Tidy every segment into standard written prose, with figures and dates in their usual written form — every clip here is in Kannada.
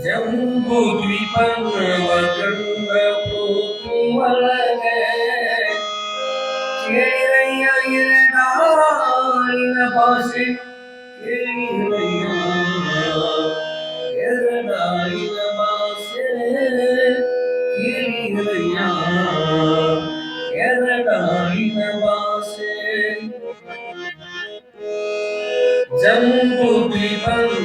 ಜಂಬೂ ದ್ವೀಪವ ಕಂಡ ಒಳಗೆ ಕೇಳಿರಯ್ಯ ಎರಡಾಳಿನ ಭಾಷೆ ಕೇಳಿರಯ್ಯ ಎರಡಾಳಿನ ಭಾಷೆ ಕೇಳಿರಯ್ಯ ಎರಡಾಳಿನ ಭಾಷೆ ಜಂಬೂ ದ್ವೀಪವ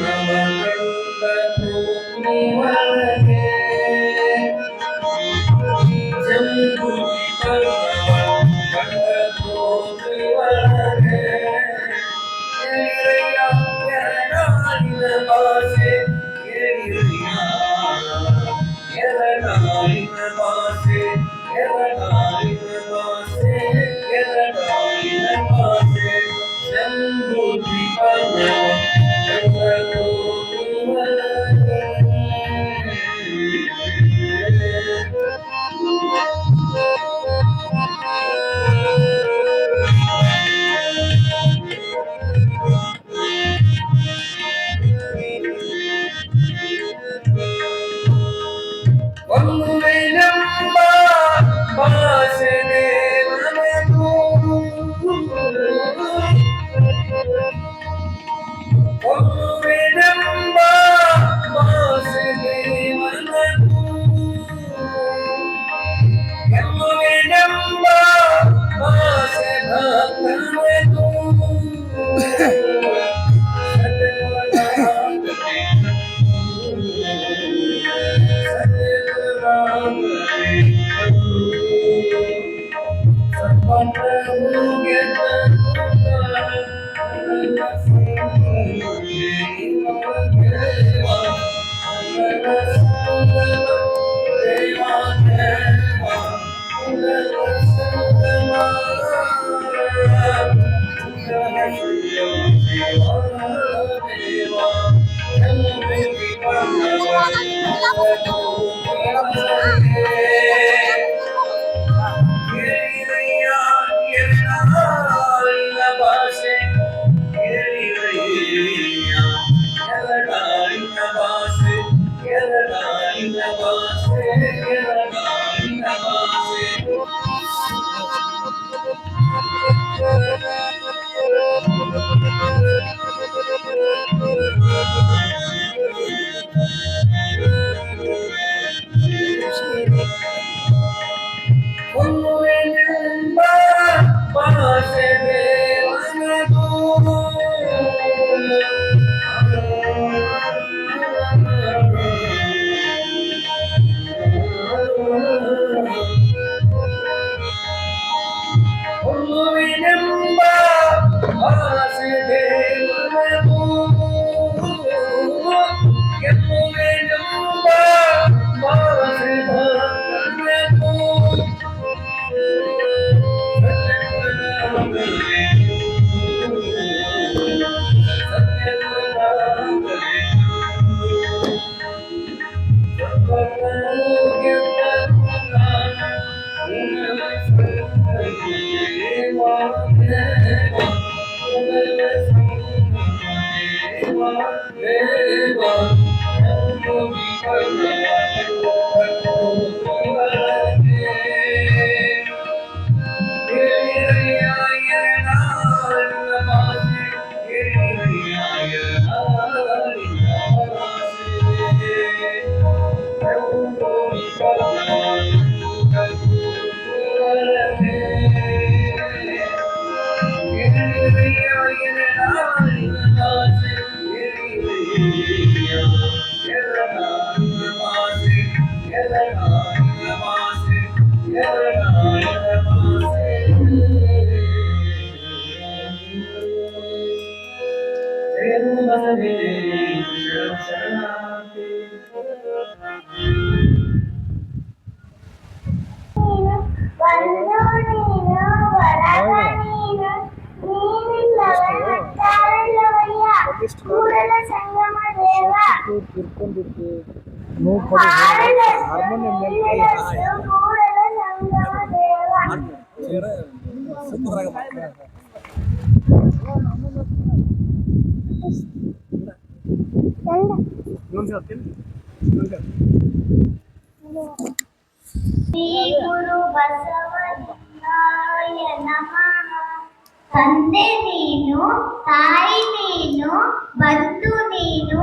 ಶ್ರೀ ಗುರು ಬಸವಲಿಂಗಾಯ ನಮಃ. ತಂದೆ ನೀನು, ತಾಯಿ ನೀನು, ಬಂಧು ನೀನು,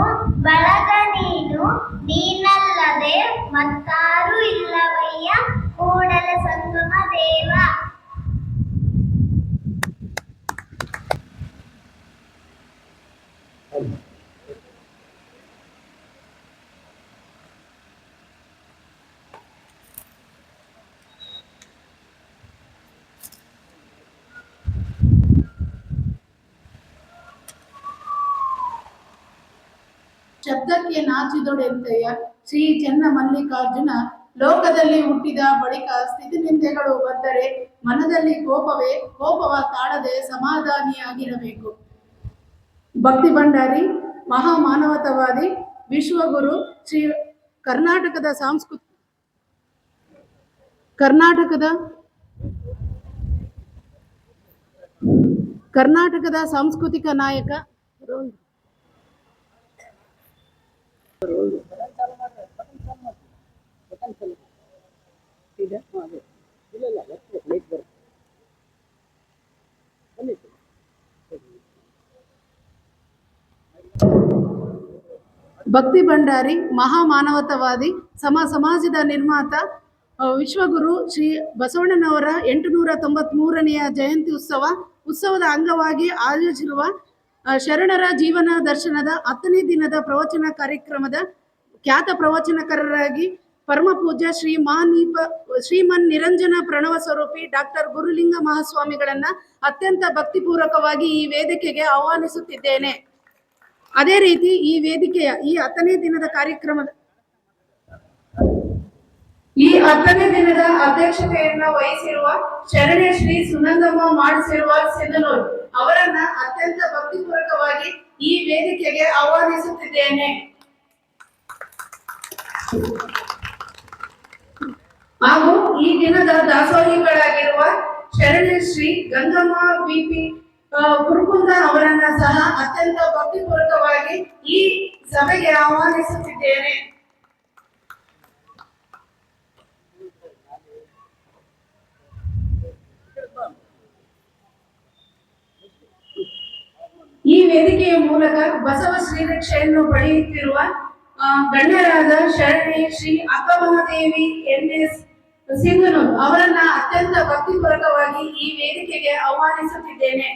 ಬಳಗ ನೀನು, ನೀನಲ್ಲದೆ ಮತ್ತಾರು ಇಲ್ಲವಯ್ಯ ಕೂಡಲ ಸಂಗಮ ದೇವ. ಶಬ್ದಕ್ಕೆ ನಾಚಿದೊಡೆಂತೆಯ ಶ್ರೀ ಚೆನ್ನ ಮಲ್ಲಿಕಾರ್ಜುನ ಲೋಕದಲ್ಲಿ ಹುಟ್ಟಿದ ಬಳಿಕ ಸ್ಥಿತಿ ನಿಂದೆಗಳು ಬಂದರೆ ಮನದಲ್ಲಿ ಕೋಪವ ತಾಳದೆ ಸಮಾಧಾನಿಯಾಗಿರಬೇಕು. ಭಕ್ತಿ ಭಂಡಾರಿ, ಮಹಾಮಾನವತಾವಾದಿ, ವಿಶ್ವಗುರು, ಶ್ರೀ ಕರ್ನಾಟಕದ ಸಾಂಸ್ಕೃತಿಕ ನಾಯಕ ಭಕ್ತಿ ಭಂಡಾರಿ, ಮಹಾಮಾನವತಾವಾದಿ, ಸಮಾಜದ ನಿರ್ಮಾತ, ವಿಶ್ವಗುರು ಶ್ರೀ ಬಸವಣ್ಣನವರ 893ನೆಯ ಜಯಂತಿ ಉತ್ಸವದ ಅಂಗವಾಗಿ ಆಯೋಜಿಸಿರುವ ಶರಣರ ಜೀವನ ದರ್ಶನದ 10ನೇ ದಿನದ ಪ್ರವಚನ ಕಾರ್ಯಕ್ರಮದ ಖ್ಯಾತ ಪ್ರವಚನಕಾರರಾಗಿ ಪರಮ ಪೂಜ್ಯ ಶ್ರೀಮನ್ ನಿರಂಜನ ಪ್ರಣವ ಸ್ವರೂಪಿ ಡಾಕ್ಟರ್ ಗುರುಲಿಂಗ ಮಹಾಸ್ವಾಮಿಗಳನ್ನ ಅತ್ಯಂತ ಭಕ್ತಿಪೂರ್ವಕವಾಗಿ ಈ ವೇದಿಕೆಗೆ ಆಹ್ವಾನಿಸುತ್ತಿದ್ದೇನೆ. ಅದೇ ರೀತಿ ಈ ವೇದಿಕೆಯ ಈ 10ನೇ ದಿನದ ಕಾರ್ಯಕ್ರಮದ ಈ 10ನೇ ದಿನದ ಅಧ್ಯಕ್ಷತೆಯನ್ನು ವಹಿಸಿರುವ ಶರಣೆ ಶ್ರೀ ಸುನಂದಮ್ಮ ಮಾಡಿಸಿರುವ ಸಿಂಧನೂರು ಅವರನ್ನ ಅತ್ಯಂತ ಭಕ್ತಿಪೂರ್ವಕವಾಗಿ ಈ ವೇದಿಕೆಗೆ ಆಹ್ವಾನಿಸುತ್ತಿದ್ದೇನೆ. ಹಾಗೂ ಈ ದಿನದ ದಾಸೋಹಿಗಳಾಗಿರುವ ಶರಣೆ ಶ್ರೀ ಗಂಗಮ್ಮ ಬಿಪಿ ಕುರುಕುಂದ ಅವರನ್ನ ಸಹ ಅತ್ಯಂತ ಭಕ್ತಿಪೂರ್ವಕವಾಗಿ ಈ ಸಭೆಗೆ ಆಹ್ವಾನಿಸುತ್ತಿದ್ದೇನೆ. ಈ ವೇದಿಕೆಯ ಮೂಲಕ ಬಸವ ಶ್ರೀರಕ್ಷೆಯನ್ನು ಪಡೆಯುತ್ತಿರುವ ಗಣ್ಯರಾದ ಶರಣೆ ಶ್ರೀ ಅಕ್ಕಮಹಾದೇವಿ NS ಸಿಂಧನೂರು ಅವರನ್ನ ಅತ್ಯಂತ ಭಕ್ತಿಪೂರ್ವಕವಾಗಿ ಈ ವೇದಿಕೆಗೆ ಆಹ್ವಾನಿಸುತ್ತಿದ್ದೇನೆ.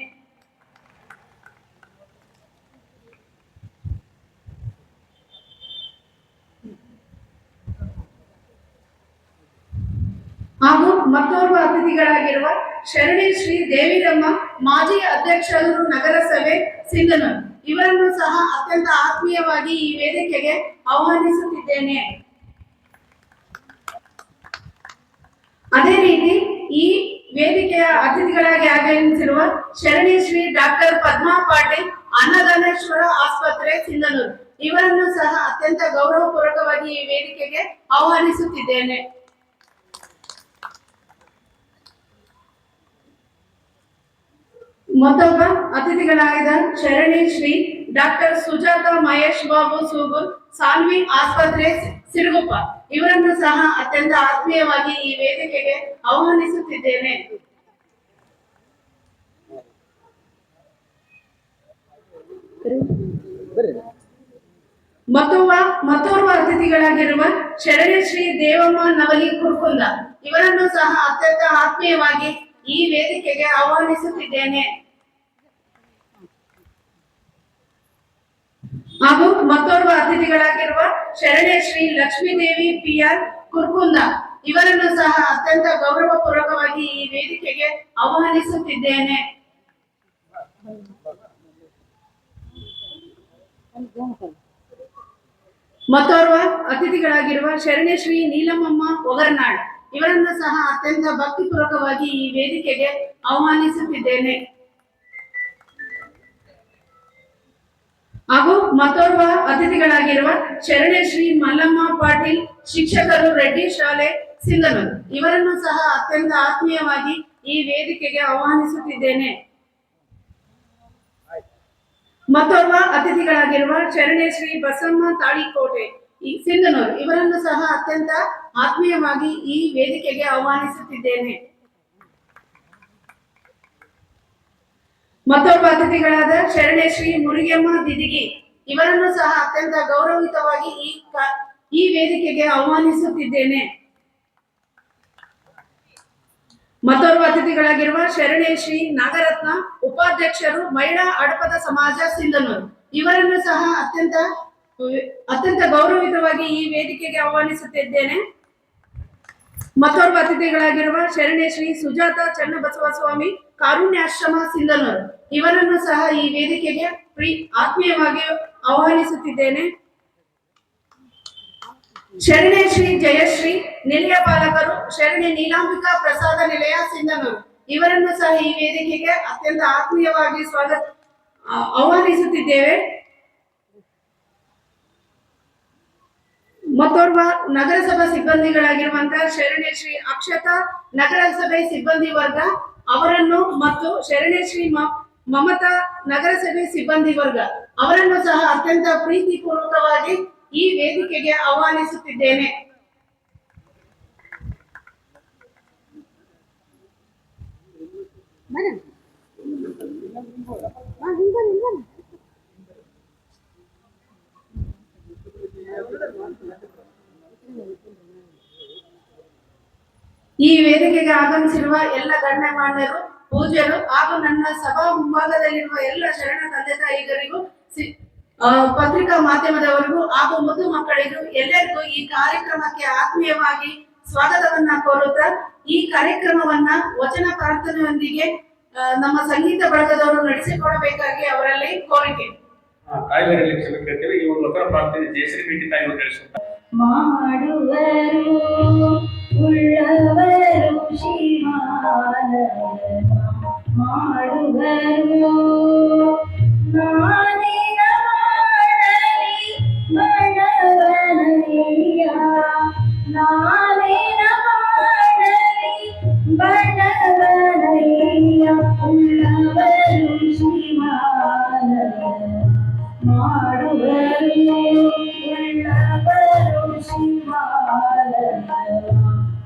ಹಾಗೂ ಮತ್ತೋರ್ವ ಅತಿಥಿಗಳಾಗಿರುವ ಶರಣೆ ಶ್ರೀ ದೇವಿರಮ್ಮ ಮಾಜಿ ಅಧ್ಯಕ್ಷರು ನಗರಸಭೆ ಸಿಂಧನೂರು ಇವರನ್ನು ಸಹ ಅತ್ಯಂತ ಆತ್ಮೀಯವಾಗಿ ಈ ವೇದಿಕೆಗೆ ಆಹ್ವಾನಿಸುತ್ತಿದ್ದೇನೆ. ಅದೇ ರೀತಿ ಈ ವೇದಿಕೆಯ ಅತಿಥಿಗಳಾಗಿ ಆಗಮಿಸಿರುವ ಶರಣೆ ಶ್ರೀ ಡಾಕ್ಟರ್ ಪದ್ಮಾ ಪಾಟೀಲ್ ಅನ್ನದಾನೇಶ್ವರ ಆಸ್ಪತ್ರೆ ಸಿಂಧನೂರು ಇವರನ್ನು ಸಹ ಅತ್ಯಂತ ಗೌರವಪೂರ್ವಕವಾಗಿ ಈ ವೇದಿಕೆಗೆ ಆಹ್ವಾನಿಸುತ್ತಿದ್ದೇನೆ. ಮತ್ತೊಬ್ಬ ಅತಿಥಿಗಳಾದ ಶರಣೆ ಶ್ರೀ ಡಾಕ್ಟರ್ ಸುಜಾತ ಮಹೇಶ್ ಬಾಬು ಸೂಗೂರ್ ಸಾನ್ವಿ ಆಸ್ಪತ್ರೆ ಸಿರುಗುಪ್ಪ ಇವರನ್ನು ಸಹ ಅತ್ಯಂತ ಆತ್ಮೀಯವಾಗಿ ಈ ವೇದಿಕೆಗೆ ಆಹ್ವಾನಿಸುತ್ತಿದ್ದೇನೆ. ಮತ್ತೋರ್ವ ಅತಿಥಿಗಳಾಗಿರುವ ಶರಣೆ ಶ್ರೀ ದೇವಮ್ಮ ನವಲಿ ಕುರ್ಕುಂದ ಇವರನ್ನು ಸಹ ಅತ್ಯಂತ ಆತ್ಮೀಯವಾಗಿ ಈ ವೇದಿಕೆಗೆ ಆಹ್ವಾನಿಸುತ್ತಿದ್ದೇನೆ. ಹಾಗೂ ಮತ್ತೋರ್ವ ಅತಿಥಿಗಳಾಗಿರುವ ಶರಣೆ ಶ್ರೀ ಲಕ್ಷ್ಮೀದೇವಿ PR ಕುರ್ಕುಂದ ಇವರನ್ನು ಸಹ ಅತ್ಯಂತ ಗೌರವಪೂರ್ವಕವಾಗಿ ಈ ವೇದಿಕೆಗೆ ಆಹ್ವಾನಿಸುತ್ತಿದ್ದೇನೆ. ಮತ್ತೋರ್ವ ಅತಿಥಿಗಳಾಗಿರುವ ಶರಣೆ ಶ್ರೀ ನೀಲಮಮ್ಮ ಒಗರ್ನಾಳ್ ಇವರನ್ನು ಸಹ ಅತ್ಯಂತ ಭಕ್ತಿಪೂರ್ವಕವಾಗಿ ಈ ವೇದಿಕೆಗೆ ಆಹ್ವಾನಿಸುತ್ತಿದ್ದೇನೆ. ಹಾಗೂ ಮತ್ತೋರ್ವ ಅತಿಥಿಗಳಾಗಿರುವ ಶರಣೆ ಶ್ರೀ ಮಲ್ಲಮ್ಮ ಪಾಟೀಲ್ ಶಿಕ್ಷಕರು ರೆಡ್ಡಿ ಶಾಲೆ ಸಿಂಧನೂರು ಇವರನ್ನು ಸಹ ಅತ್ಯಂತ ಆತ್ಮೀಯವಾಗಿ ಈ ವೇದಿಕೆಗೆ ಆಹ್ವಾನಿಸುತ್ತಿದ್ದೇನೆ. ಮತ್ತೋರ್ವ ಅತಿಥಿಗಳಾಗಿರುವ ಶರಣೆ ಶ್ರೀ ಬಸಮ್ಮ ತಾಳಿಕೋಟೆ ಸಿಂಧನೂರು ಇವರನ್ನು ಸಹ ಅತ್ಯಂತ ಆತ್ಮೀಯವಾಗಿ ಈ ವೇದಿಕೆಗೆ ಆಹ್ವಾನಿಸುತ್ತಿದ್ದೇನೆ. ಮತ್ತೊಬ್ಬ ಅತಿಥಿಗಳಾದ ಶರಣೆ ಶ್ರೀ ಮುರುಗಮ್ಮ ದಿದಿಗಿ ಇವರನ್ನು ಸಹ ಅತ್ಯಂತ ಗೌರವಿತವಾಗಿ ಈ ವೇದಿಕೆಗೆ ಆಹ್ವಾನಿಸುತ್ತಿದ್ದೇನೆ. ಮತ್ತೋರ್ವ ಅತಿಥಿಗಳಾಗಿರುವ ಶರಣೆ ಶ್ರೀ ನಾಗರತ್ನ ಉಪಾಧ್ಯಕ್ಷರು ಮಹಿಳಾ ಅಡಪದ ಸಮಾಜ ಸಿಂಧನೂರು ಇವರನ್ನು ಸಹ ಅತ್ಯಂತ ಗೌರವಿತವಾಗಿ ಈ ವೇದಿಕೆಗೆ ಆಹ್ವಾನಿಸುತ್ತಿದ್ದೇನೆ. ಮತ್ತೋರ್ವ ಅತಿಥಿಗಳಾಗಿರುವ ಶರಣೆ ಶ್ರೀ ಸುಜಾತ ಚನ್ನಬಸವಸ್ವಾಮಿ ಕಾರುಣ್ಯಾಶ್ರಮ ಸಿಂಧನೂರು ಇವರನ್ನು ಸಹ ಈ ವೇದಿಕೆಗೆ ಆತ್ಮೀಯವಾಗಿ ಆಹ್ವಾನಿಸುತ್ತಿದ್ದೇನೆ. ಶರಣೆ ಶ್ರೀ ಜಯಶ್ರೀ ನಿಲಯ ಪಾಲಕರು ಶರಣೆ ನೀಲಾಂಬಿಕಾ ಪ್ರಸಾದ ನಿಲಯ ಸಿಂಧನೂರು ಇವರನ್ನು ಸಹ ಈ ವೇದಿಕೆಗೆ ಅತ್ಯಂತ ಆತ್ಮೀಯವಾಗಿ ಆಹ್ವಾನಿಸುತ್ತಿದ್ದೇವೆ. ಮತ್ತೋರ್ವ ನಗರಸಭಾ ಸಿಬ್ಬಂದಿಗಳಾಗಿರುವಂತಹ ಶರಣೆ ಶ್ರೀ ಅಕ್ಷತಾ ನಗರಸಭೆ ಸಿಬ್ಬಂದಿ ವರ್ಗ ಅವರನ್ನು ಮತ್ತು ಶರಣೆ ಶ್ರೀ ಮಮತಾ ನಗರಸಭೆ ಸಿಬ್ಬಂದಿ ವರ್ಗ ಅವರನ್ನು ಸಹ ಅತ್ಯಂತ ಪ್ರೀತಿಪೂರ್ವಕವಾಗಿ ಈ ವೇದಿಕೆಗೆ ಆಹ್ವಾನಿಸುತ್ತಿದ್ದೇನೆ. ಈ ವೇದಿಕೆಗೆ ಆಗಮಿಸಿರುವ ಎಲ್ಲ ಗಣ್ಯಮಾನ್ಯರು ಪೂಜ್ಯರು ಹಾಗೂ ನನ್ನ ಸಭಾ ಮುಂಭಾಗದಲ್ಲಿರುವ ಎಲ್ಲ ಶರಣ ತಂದೆ ತಾಯಿಗರಿಗೂ ಪತ್ರಿಕಾ ಮಾಧ್ಯಮದವರಿಗೂ ಹಾಗೂ ಮುದ್ದು ಮಕ್ಕಳಿಗೂ ಎಲ್ಲರಿಗೂ ಈ ಕಾರ್ಯಕ್ರಮಕ್ಕೆ ಆತ್ಮೀಯವಾಗಿ ಸ್ವಾಗತವನ್ನ ಕೋರುತ್ತಾ ಈ ಕಾರ್ಯಕ್ರಮವನ್ನ ವಚನ ಪ್ರಾರ್ಥನೆಯೊಂದಿಗೆ ನಮ್ಮ ಸಂಗೀತ ಬಳಗದವರು ನಡೆಸಿಕೊಡಬೇಕಾಗಿ ಅವರಲ್ಲಿ ಕೋರಿಕೆ. ಮಾಡುವರು ಉಳ್ಳವರು ಶಿವಾಲಯನ ಮಾಡುವರು. ನಾನೇನ ಮಾಡಲಿ ಬಡವನಯ್ಯ, ನಾನೇನ ಮಾಡಲಿ ಬಡವನಯ್ಯ, ಉಳ್ಳವರು ಶಿವಾಲಯ ಮಾಡುವರು ಉಳ್ಳವರು ಶಿವಾಲಯ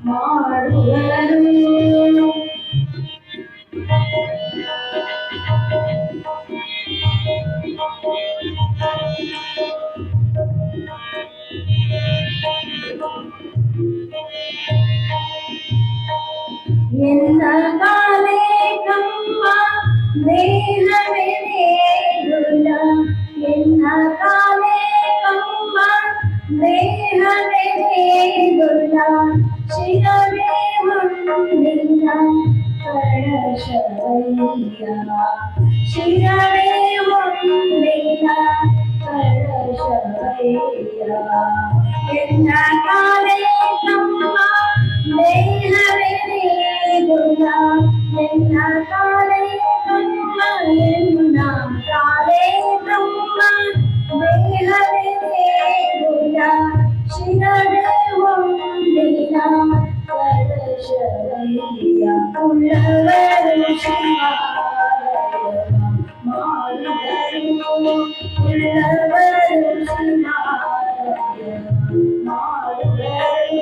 ಮಾಡುವರು. ಎಲ್ಲ ಕಾಲೇ ಕಮ್ಮ ದೇಹವೇ ಗುಣ, ಎಲ್ಲ ಕಾಲೇ ಕಮ್ಮ ದೇಹವೇ ಗುಣ, ಶಿರವೇ ಹೊನ್ನಿನ ಕಳಶವಯ್ಯ, ಶಿರವೇ ಹೊನ್ನಿನ ಕಳಶವಯ್ಯ. ಎಲ್ಲ ಕಾಲೇ ಕಮ್ಮ ದೇಹವೇ ಗುಣ, ಎನ್ನ ಕಾಲೇ ಕಮ್ಮ, ಎನ್ನ ಕಾಲೇ ಕಮ್ಮ ದೇಹವೇ ಗುಣ, ಶಿರವೇ ಹೊನ್ನಿನ ಕಳಶವಯ್ಯ, ಉಳ್ಳವರು ಶಿವಾಲಯ ಮಾಡುವರು ಉಳ್ಳವರು ಶಿವಾಲಯ ಮಾಡುವರು.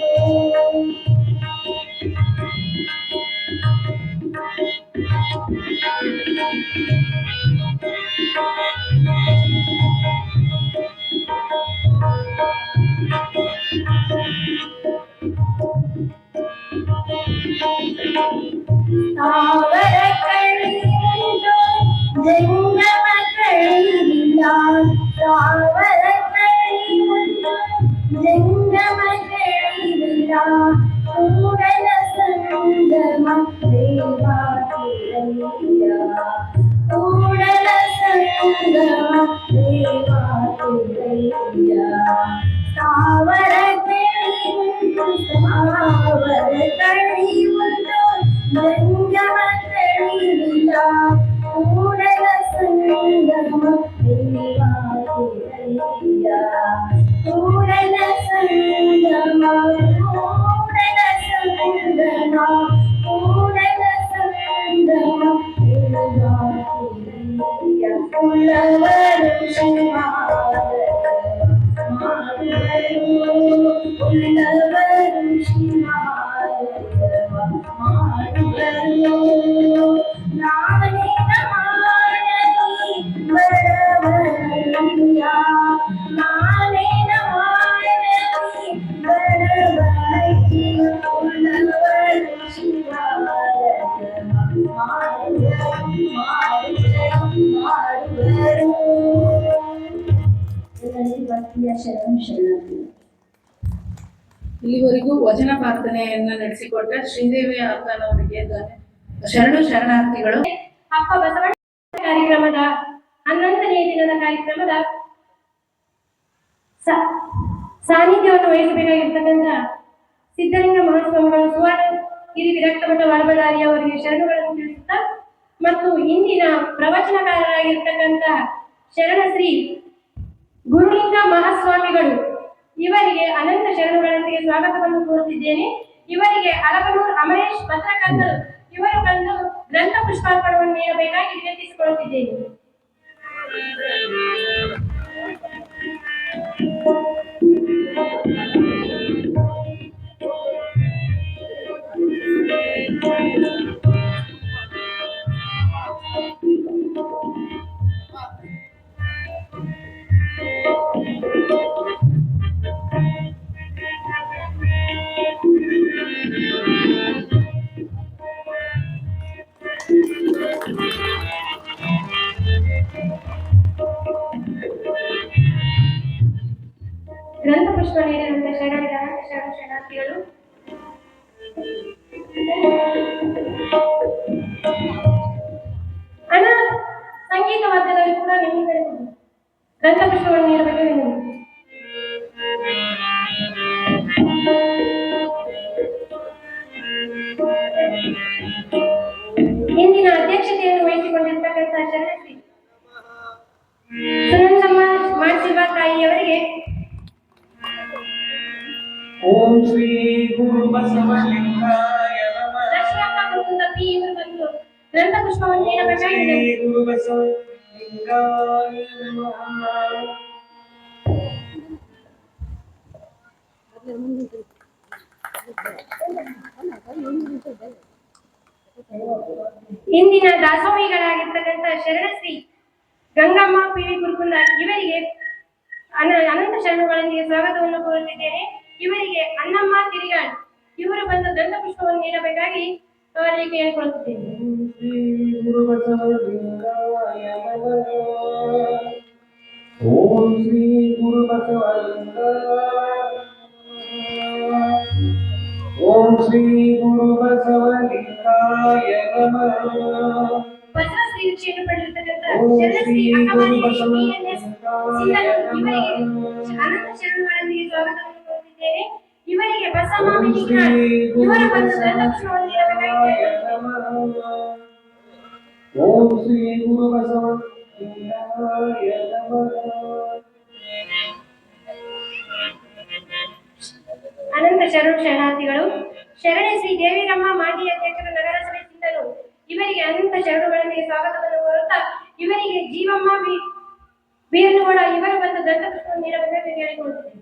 ತಾವರ ಕಳಿಯುಂಟು ಜಂಗಮ ಕಳಿಯಿಲ್ಲ, ತಾವರ ಕಳಿಯುಂಟು ಜಂಗಮ ಕಳಿಯಿಲ್ಲ, ಕೂಡಲ ಸಂಗಮ ದೇವಾ ಕಿರಯ್ಯ, ಕೂಡಲ ಸಂಗಮ ದೇವಾ ಕಿರಯ್ಯ. ತಾವರ ಕಳಿಯುಂಟು ತಾವರ ಕಳಿಯುಂಟು ಜಂಗಮ ಕಳಿಯಿಲ್ಲ, ಕೂಡಲ ಸಂಗಮ ದೇವಾ ಕಿರಯ್ಯ, ಕೂಡಲ ಸಂಗಮ ಕೂಡಲ ಸಂಗಮ ಕೂಡಲ ಸಂಗಮ ದೇವಾ ಕಿರಯ್ಯ, ಉಳ್ಳವರು ಶಿವಾಲಯ ಮಾಡುವರು ಉಳ್ಳವರು ಶಿವಾಲಯ ಮಾಡುವರು. ನಾನೇನ ಮಾಡಲಿ ಬಡವನಯ್ಯ, ನಾನೇನ ಮಾಡಲಿ ಬಡವನಯ್ಯ, ಉಳ್ಳವರು ಶಿವಾಲಯ ಮಾಡುವರು ಮಾಡುವರು. ಇದರಲ್ಲಿ ಭಕ್ತಿಯ ಶರಣ ಶರಣರು. ಇಲ್ಲಿವರೆಗೂ ವಚನ ಪ್ರಾರ್ಥನೆಯನ್ನ ನಡೆಸಿಕೊಟ್ಟ ಶ್ರೀದೇವಿ ಅಕ್ಕನವರಿಗೆ ಶರಣು ಶರಣಾರ್ಥಿಗಳು. ಅಪ್ಪ ಬಸವಣ್ಣ ಕಾರ್ಯಕ್ರಮದ 11ನೇ ದಿನದ ಕಾರ್ಯಕ್ರಮದ ಸಾನ್ನಿಧ್ಯವನ್ನು ವಹಿಸಬೇಕಾಗಿರ್ತಕ್ಕಂಥ ಸಿದ್ಧಲಿಂಗ ಮಹಾಸ್ವಾಮಿಗಳು ಸುವರ್ಣ ಗಿರಿ ವಿರಕ್ತ ಮಠ ವಾಲ್ಬಳ್ಳಾರಿ ಅವರಿಗೆ ಶರಣುಗಳನ್ನು ತಿಳಿಸುತ್ತಾ ಮತ್ತು ಇಂದಿನ ಪ್ರವಚನಕಾರರಾಗಿರ್ತಕ್ಕಂಥ ಶರಣಶ್ರೀ ಗುರುಲಿಂಗ ಮಹಾಸ್ವಾಮಿಗಳು ಇವರಿಗೆ ಅನಂತ ಶರಣುಗಳೊಂದಿಗೆ ಸ್ವಾಗತವನ್ನು ಕೋರುತ್ತಿದ್ದೇನೆ. ಇವರಿಗೆ ಅಲಗನೂರು ಅಮರೇಶ್ ಪತ್ರಕರ್ತರು ಇವರು ಬಂದು ಗ್ರಂಥ ಪುಷ್ಪಾರ್ಪಣವನ್ನು ನೀಡಬೇಕಾಗಿ ವಿನಂತಿಸಿಕೊಳ್ಳುತ್ತಿದ್ದೇನೆ. ಗ್ರಂಥ ಪುಷ್ಪ ನೀಡಿದಂತೆ ಶರಣಾರ್ಥಿಗಳು. ಅಣ್ಣ ಸಂಗೀತ ವಾದ್ಯದಲ್ಲಿ ಕೂಡ ನಿಮಗೆ ಗ್ರಂಥ ಪುಷ್ಪವನ್ನು ನೀಡಬೇಕು. ಓಂ ಶ್ರೀ ಗುರು ಬಸವಲಿಂಗಾಯ ನಮಃ. ದಕ್ಷಿಣಕ್ಕ ಮುಕುಂದ ಪಿ ಇವರು ಬಂದು ಗ್ರಂಥ ಪುಷ್ಪವನ್ನು ಓಂ ಶ್ರೀ ನೀಡಬೇಕಾಗಿದೆ. ಗುರು ಬಸವಲಿಂಗಾಯ ನಮಃ. ಇಂದಿನ ದಾಸೋಹಿಗಳಾಗಿರ್ತಕ್ಕಂಥ ಶರಣಶ್ರೀ ಗಂಗಮ್ಮ ಪಿ ವಿ ಗುರುಕುಂದ ಇವರಿಗೆ ಅನಂತ ಶರಣಗಳೊಂದಿಗೆ ಸ್ವಾಗತವನ್ನು ಕೋರುತ್ತಿದ್ದೇನೆ. ಇವರಿಗೆ ಅನ್ನಮ್ಮ ತಿರಿಗಾಳ್ ಇವರು ಬಂದು ದಂತ ಪುಷ್ಪವನ್ನು ನೀಡಬೇಕಾಗಿ ಅವರಿಗೆ ಕೇಳಿಕೊಳ್ಳುತ್ತಿದ್ದೇನೆ. ಓಂ ಶ್ರೀ ಗುರು ಬಸವಲಿಂಗಾಯ ನಮಃ. ಓಂ ಶ್ರೀ ಗುರು ಬಸವಲಿಂಗಾಯ ನಮಃ. ಬಸವ ಶ್ರೀ ದೀಕ್ಷೆಯನ್ನು ಪಡೆದಿರ್ತಕ್ಕಂಥ ಶರಣಶ್ರೀ ಅಕ್ಕಮಾದೇವಿ BNS ಸಿಂಧನೂರು ಇವರಿಗೆ ಅನಂತ ಶರಣಗಳೊಂದಿಗೆ ಸ್ವಾಗತವನ್ನು ಕೋರುತ್ತಿದ್ದೇನೆ. ಇವರಿಗೆ ಬಸವಮಾಮಿ ನಿಖಾಳ್ ಇವರು ಬಂದು ದಂತ ಪುಷ್ಪವನ್ನು ನೀಡಬೇಕಾಗಿ ಓಂ ಶ್ರೀ ಗುರು ಬಸವಲಿಂಗಾಯ ನಮಃ. ಅನಂತ ಶರಣಾರ್ಥಿಗಳು. ಶರಣೆ ಶ್ರೀ ದೇವಿರಮ್ಮ ಮಾಜಿ ಅಧ್ಯಕ್ಷರು ನಗರಸಭೆ ಸಿಂಧನೂರು ಇವರಿಗೆ ಅನಂತ ಶರಣುಗಳೊಂದಿಗೆ ಸ್ವಾಗತವನ್ನು ಕೋರುತ್ತಾ ಇವರಿಗೆ ಜೀವಮ್ಮ ಬೀರನಗೌಡ ಇವರು ಬಂದು ದಂತ ಪುಷ್ಪವನ್ನು ನೀಡಬೇಕಾಗಿ ಕೇಳಿಕೊಳ್ಳುತ್ತೇನೆ.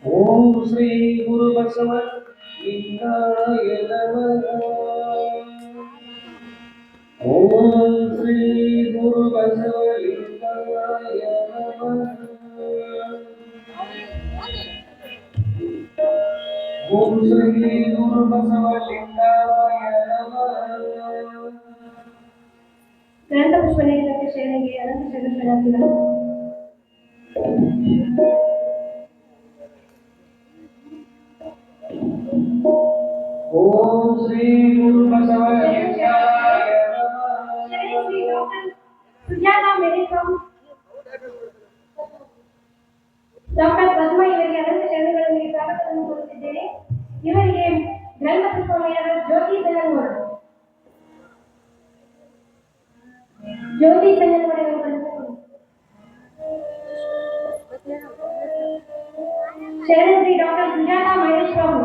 ಓಂ ಶ್ರೀ ಗುರು ಬಸವಲಿಂಗಾಯ ನಮಃ. ಓಂ ಶ್ರೀ ಗುರು ಬಸವಲಿಂಗಾಯ ನಮಃ. ಓಂ ಶ್ರೀ ಗುರು ಬಸವಲಿಂಗಾಯ ನಮಃ. ಗ್ರಂಥ ಪುಷ್ಪ ನೀಡಿದಂತೆ ಶರಣೆಗೆ ಅನಂತ ಶರಣಾರ್ಥಿಗಳು. ಓಂ ಶ್ರೀ ಗುರು ಬಸವಲಿಂಗಾಯ ನಮಃ. ಶರಣೆ Shri doctor Sujata medical doctor Padma ಇವರಿಗೆ ಅನಂತ ಶರಣಗಳೊಂದಿಗೆ ಸ್ವಾಗತವನ್ನು ಕೋರುತ್ತಿದ್ದೇನೆ. ಇವರಿಗೆ ಗ್ರಂಥ ಪುಷ್ಪವನ್ನು ನೀಡಲು ಜ್ಯೋತಿ ಸಂಗನಗೌಡ ಶರಣೆ ಶ್ರೀ ಡಾಕ್ಟರ್ ಸುಜಾತಾ ಮಹೇಶ್ ಬಾಬು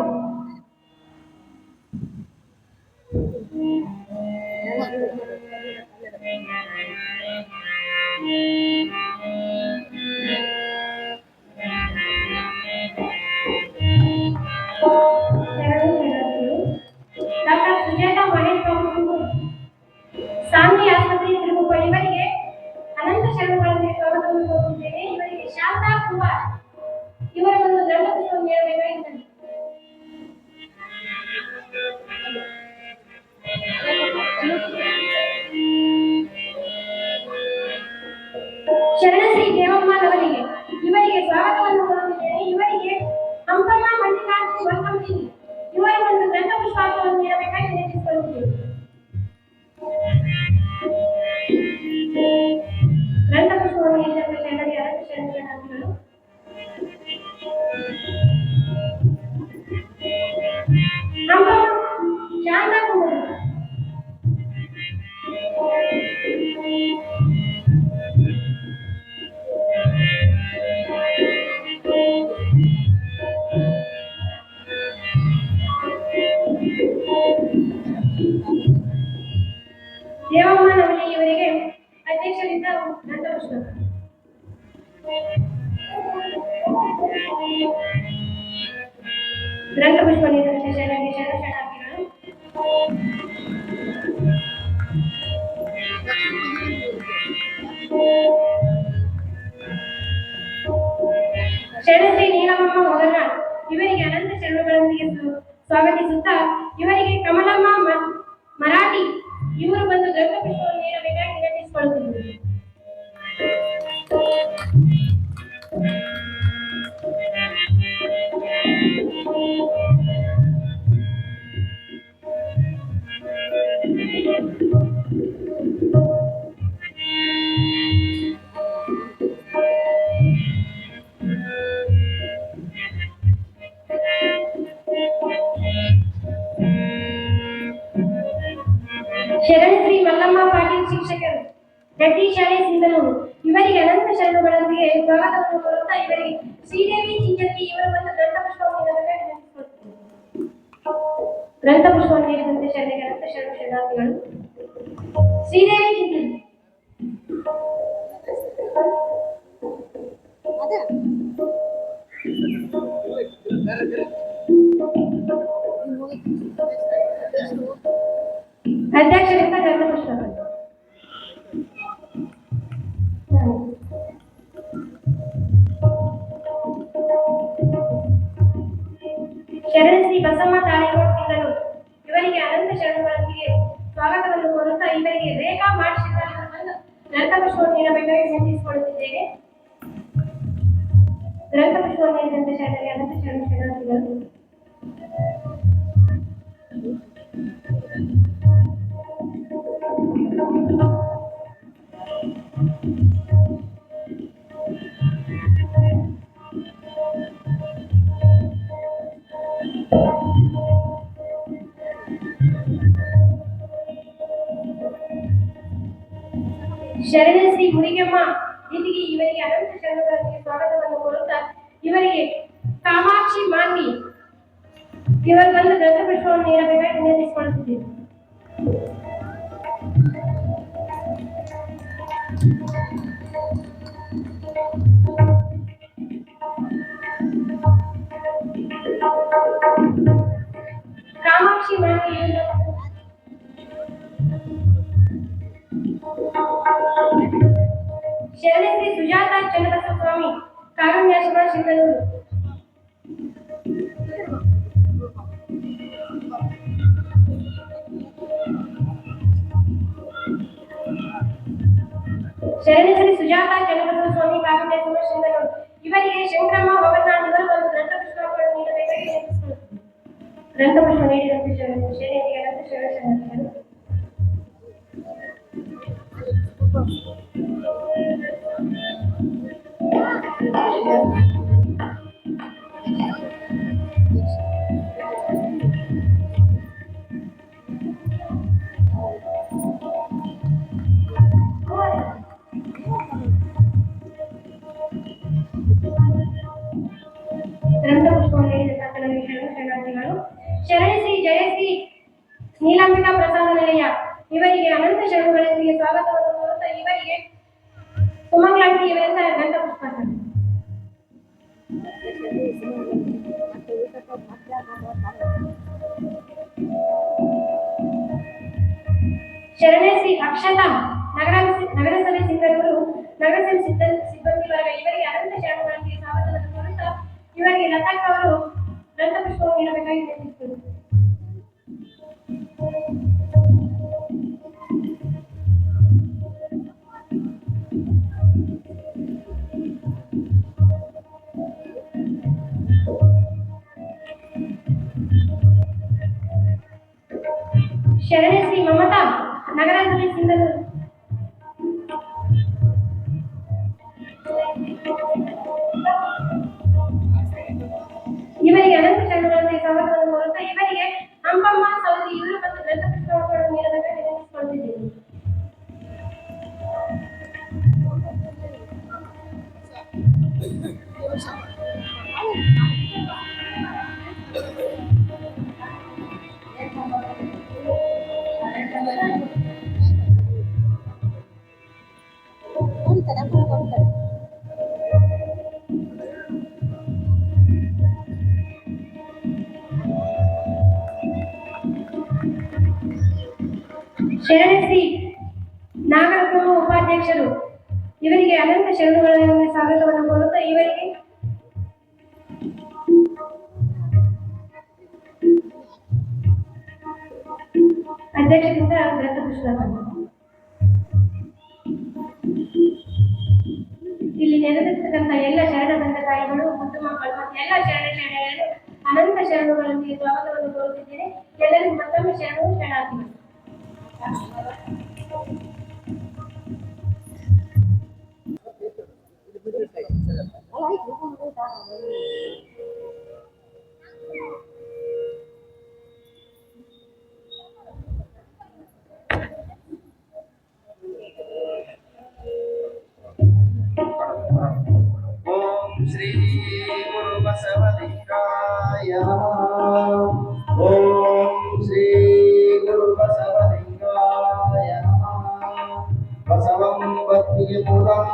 ಡಾಕ್ಟರ್ ಸುಜಾತಾ ಮಹೇಶ್ ಬಾಬು ಸಾಂಗ್ಲಿ ಆಸ್ಪತ್ರೆ ತಿರುಗುಪ್ಪ ಇವರಿಗೆ ಅನಂತ ಶರಣಗಳೊಂದಿಗೆ ಸ್ವಾಗತವನ್ನು ಕೋರುತ್ತಿದ್ದೇನೆ. ಇವರಿಗೆ ಶಾಂತಾ ಕುಮಾರ್ ಇವರ ಒಂದು ದಂಡ ಪುಷ್ಪವನ್ನು ನೀಡಬೇಕಾಗಿದ್ದಾರೆ. ಶರಣಶ್ರೀ ದೇವಮ್ಮ ಅವರಿಗೆ ಇವರಿಗೆ ಸ್ವಾಗತವನ್ನು ಕೋರುತ್ತಿದ್ದೇನೆ. ಇವರಿಗೆ ಹಂಪಮ್ಮ ಮಲ್ಲಿಕಾರ್ಜುನ ವರ್ತಂತಿ ಇವರ ಒಂದು ದಂಡ ಪುಷ್ಪಾಸವನ್ನು ನೀಡಬೇಕಾಗಿ ವಿನಂತಿಸಿಕೊಳ್ಳುತ್ತೇವೆ. ಗ್ರಂಥ ಪುಷ್ಪವನ್ನು ನೀಡಿದಂತೆ ಶರಣರಿಗೆ ಅನಂತ ಶರಣಾರ್ಥಿಗಳು. ಹಂಪಮ್ಮ ಶಾಂತಾ ಕುಮಾರ್ ದೇವಮ್ಮ ನವಲಿ ಇವರಿಗೆ ಅಧ್ಯಕ್ಷರಿಂದ ದಂಡ ಪುಷ್ಪ. ಗ್ರಂಥ ಪುಷ್ಪ ನೀಡಿದಂತೆ ಶರಣರಿಗೆ ಶರಣಾರ್ಥಿಗಳು. ಶರಣಶ್ರೀ ನೀಲಮಮ್ಮ ಮೊಗಲ್ನಾಳ್ ಇವರಿಗೆ ಅನಂತ ಶರಣಗಳೊಂದಿಗೆ ಸ್ವಾಗತಿಸುತ್ತಾ ಇವರಿಗೆ ಕಮಲಮ್ಮ ಮರಾಠಿ ಇವರು ಬಂದು ದಂಡ ಪುಷ್ಪವನ್ನು ನೀಡಬೇಕಾಗಿ ವಿನಂತಿಸಿಕೊಳ್ಳುತ್ತಿದ್ದಾರೆ. ಶರಣಶ್ರೀ ಮಲ್ಲಮ್ಮ ಪಾಟೀಲ್ ಶಿಕ್ಷಕರು ರೆಡ್ಡಿ ಶಾಲೆ ಸಿಂಧನೂರು ಇವರಿಗೆ ಅನಂತ ಶರಣಗಳೊಂದಿಗೆ ಸ್ವಾಗತವನ್ನು ಕೋರುತ್ತಾ ಇವರಿಗೆ ಶ್ರೀದೇವಿ ಚಿಂಚತ್ತಿ ಇವರು ಒಂದು ದಂಡ ಪುಷ್ಪವನ್ನು ನೀಡಬೇಕಾಗಿ ಗ್ರಂಥಪುಷ್ಪವನ್ನು ನೀಡಿದಂತೆ ಶರಣರಿಗೆ ಅನಂತ ಶರಣಾರ್ಥಿಗಳು. ಶ್ರೀದೇವಿ ಚಿಂತನೆ. ಅಧ್ಯಕ್ಷರಿಂದ ಗ್ರಂಥಪುಷ್ಪಗಳು. ಶರಣ ಶ್ರೀ ಬಸಮ್ಮ ತಾಳಿಕೋಟ್ ಸಿಂಗನೂರು ಇವರಿಗೆ ಅನಂತ ಶರಣಗಳೊಂದಿಗೆ ಸ್ವಾಗತವನ್ನು ಕೋರುತ್ತಾ ಇವರಿಗೆ ರೇಖಾ ಮಾಡಿಸಿದ ಗ್ರಂಥಪುಷ್ಪವನ್ನು ನೀಡಬೇಕಾಗಿ ವಿನಂತಿಸಿಕೊಳ್ಳುತ್ತಿದ್ದೇನೆ. ಗ್ರಂಥಪುಷ್ಪವನ್ನು ನೀಡಿದಂತೆ ಶರಣರಿಗೆ ಅನಂತ ಶರಣಾರ್ಥಿಗಳು. ಶರಣ ಶ್ರೀ ಮುನಿಗಮ್ಮ ದಿದಿಗೆ ಇವರಿಗೆ ಅನಂತ ಶರಣಗಳೊಂದಿಗೆ ಸ್ವಾಗತವನ್ನು ಕೋರುತ್ತಾ ಇವರಿಗೆ ಕಾಮಾಕ್ಷಿ ಮಾನ್ವಿ ಇವರು ಬಂದು ಗ್ರಂಥಪುಷ್ಪವನ್ನು ನೀಡಬೇಕಾಗಿ ವಿನಂತಿಸಿಕೊಳ್ಳುತ್ತಿದ್ದೇನೆ. ಕಾಮಾಕ್ಷಿ ಮಾನ್ವಿ ಶರಣ ಶ್ರೀ ಸುಜಾತ ಚನ್ನಬಸವ ಸ್ವಾಮಿ ಕಾರುಣ್ಯಾಶ್ರಮ ಸಿಂಗನೂರು ಶರಣ ಶ್ರೀ ಸುಜಾತ ಚನ್ನಬಸವ ಸ್ವಾಮಿ ಕಾರುಣ್ಯಾಶ್ರಮ ಸಿಂಗನೂರು ಇವರಿಗೆ ಶಂಕರಮ್ಮ ಭವನಾಥ್ ಇವರು ಒಂದು ಗ್ರಂಥಪುಷ್ಪಗಳನ್ನು ನೀಡಬೇಕಾಗಿ ವಿನಂತಿಸಿಕೊಳ್ಳುತ್ತೇನೆ. ಗ್ರಂಥಪುಷ್ಪ ನೀಡಿದಂತೆ ಶರಣರಿಗೆ ಅನಂತ ಶರಣಾರ್ಥಿಗಳು. ಗ್ರಂಥಪುಷ್ಪವನ್ನು ನೀಡಿದ ಶರಣಾರ್ಥಿಗಳು. ಶರಣ ಶ್ರೀ ಜಯಶ್ರೀ ನೀಲಾಂಬಿಕಾ ಪ್ರಸಾದ ನಿಲಯ ಇವರಿಗೆ ಅನಂತ ಶರಣಗಳೊಂದಿಗೆ ಸ್ವಾಗತವನ್ನು ಕೋರುತ್ತಾ ಇವರಿಗೆ ಸುಮಂಗಳಾಂಟಿ ಇವರಿಂದ ಗ್ರಂಥಪುಷ್ಪ. ಶರಣ ಶ್ರೀ ಅಕ್ಷತಾ ನಗರಸಭೆ ಸಿಂಗನೂರು ನಗರಸಭೆ ಸಿಬ್ಬಂದಿ ವರ್ಗ ಇವರಿಗೆ ಅನಂತ ಶರಣಗಳೊಂದಿಗೆ ಸ್ವಾಗತವನ್ನು ಕೋರುತ್ತಾ ಇವರಿಗೆ ಲತಾಕ್ ಅವರು ಗ್ರಂಥಪುಷ್ಪವನ್ನು ನೀಡಬೇಕಾಗಿ ವಿನಂತಿಸಿದರು. ಶರಣ ಶ್ರೀ ಮಮತಾ ನಗರಸಭೆ ಸಿಂಗನೂರು ಇವರಿಗೆ ಅನಂತ ಶರಣಗಳೊಂದಿಗೆ ಸ್ವಾಗತವನ್ನು ಕೋರುತ್ತಾ ಇವರಿಗೆ ಅಂಬಮ್ಮ ಸೌದಿ ಇವರು ಮತ್ತು ಗ್ರಂಥಪುಷ್ಪಗಳನ್ನು ನೀಡಬೇಕಾಗಿ ವಿನಂತಿಸಿಕೊಳ್ಳುತ್ತಿದ್ದೇನೆ. ಶರಣ ಶ್ರೀ ನಾಗರತ್ನ ಉಪಾಧ್ಯಕ್ಷರು ಇವರಿಗೆ ಅನಂತ ಶರಣಗಳಲ್ಲಿ ಸ್ವಾಗತವನ್ನು ಕೋರುತ್ತಾ ಇವರಿಗೆ ಅಧ್ಯಕ್ಷರಿಂದ ಗ್ರಂಥಪುಷ್ಪವನ್ನು ಇಲ್ಲಿ ನೆರೆದಿರ್ತಕ್ಕಂಥ ಎಲ್ಲ ಶರಣ ತಂದೆ ತಾಯಿಗಳು ಮುದ್ದು ಮಕ್ಕಳು ಮತ್ತು ಎಲ್ಲ ಶರಣರು ಅನಂತ ಶರಣಗಳೊಂದಿಗೆ ಸ್ವಾಗತವನ್ನು ಕೋರುತ್ತಿದ್ದೇನೆ. ಎಲ್ಲರಿಗೂ ಮತ್ತೊಮ್ಮೆ ಶರಣಾರ್ಥಿಗಳು. ಓಂ ಶ್ರೀ ಗುರು ಬಸವಲಿಂಗಾಯ ನಮಃ. ಓಂ ಮೂಲಂ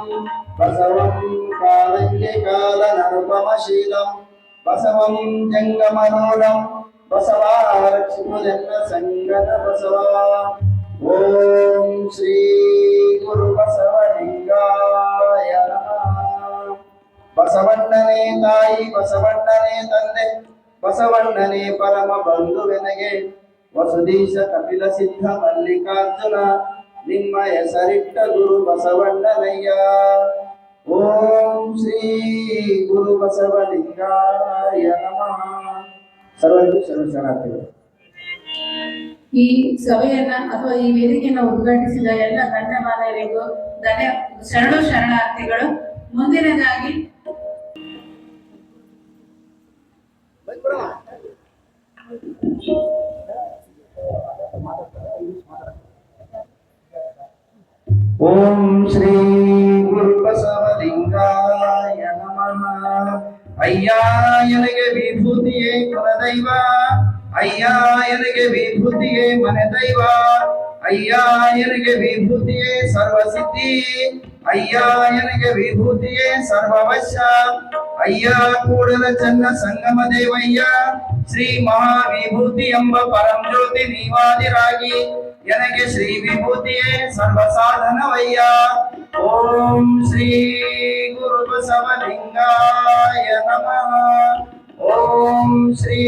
ಬಸವಂ ಕಾಲಂಗೆ ಕಾಲ ನರುಪಮಶೀಲಂ ಬಸವಂ ಜಂಗಮನೋಲಂ ಬಸವ ರಕ್ಷಿಸುದೆನ್ನ ಸಂಗದ ಬಸವ. ಓಂ ಶ್ರೀ ಗುರು ಬಸವಲಿಂಗಾಯ ನಮಃ. ಬಸವಣ್ಣನೇ ತಾಯಿ ಬಸವಣ್ಣನೇ ತಂದೆ ಬಸವಣ್ಣನೇ ಪರಮ ಬಂಧುವೆನಗೆ ವಸುದೀಶ ಕಪಿಲ ಸಿದ್ಧ ಮಲ್ಲಿಕಾರ್ಜುನ ನಿಮ್ಮ ಹೆಸರಿಟ್ಟ ಗುರು ಬಸವಣ್ಣನಯ್ಯ. ಓಂ ಶ್ರೀ ಗುರು ಬಸವಲಿಂಗಾಯ ನಮಃ. ಸರ್ವರಿಗೂ ಶರಣಾರ್ಥಿಗಳು. ಈ ಸಭೆಯನ್ನ ಅಥವಾ ಈ ವೇದಿಕೆಯನ್ನು ಉದ್ಘಾಟಿಸಿದ ಎಲ್ಲ ಗಣ್ಯಮಾನ್ಯರಿಗೂ ಶರಣಾರ್ಥಿಗಳು. ಮುಂದಿನದಾಗಿ ಓಂ ಶ್ರೀ ಗುರು ಬಸವಲಿಂಗಾಯ ನಮಃ. ಅಯ್ಯ ಎನಗೆ ವಿಭೂತಿಯೇ ಕುಲದೈವ, ಅಯ್ಯ ಎನಗೆ ವಿಭೂತಿಯೇ ಮನೆದೈವ, ಅಯ್ಯ ಎನಗೆ ವಿಭೂತಿಯೇ ಸರ್ವಸಿದ್ಧಿ, ಅಯ್ಯ ಎನಗೆ ವಿಭೂತಿಯೇ ಸರ್ವವಶ್ಯ, ಅಯ್ಯ ಕೂಡಲ ಚನ್ನ ಸಂಗಮ ದೇವಯ್ಯ ಶ್ರೀ ಮಹಾವಿಭೂತಿ ಎಂಬ ಪರಂ ಜ್ಯೋತಿ ನೀವಾದಿರಾಗಿ ಎನಗೆ ಶ್ರೀ ವಿಭೂತಿಯೇ ಸರ್ವ ಸಾಧನವಯ್ಯ. ಓಂ ಶ್ರೀ ಗುರು ಬಸವಲಿಂಗಾಯ ನಮಃ. ಓಂ ಶ್ರೀ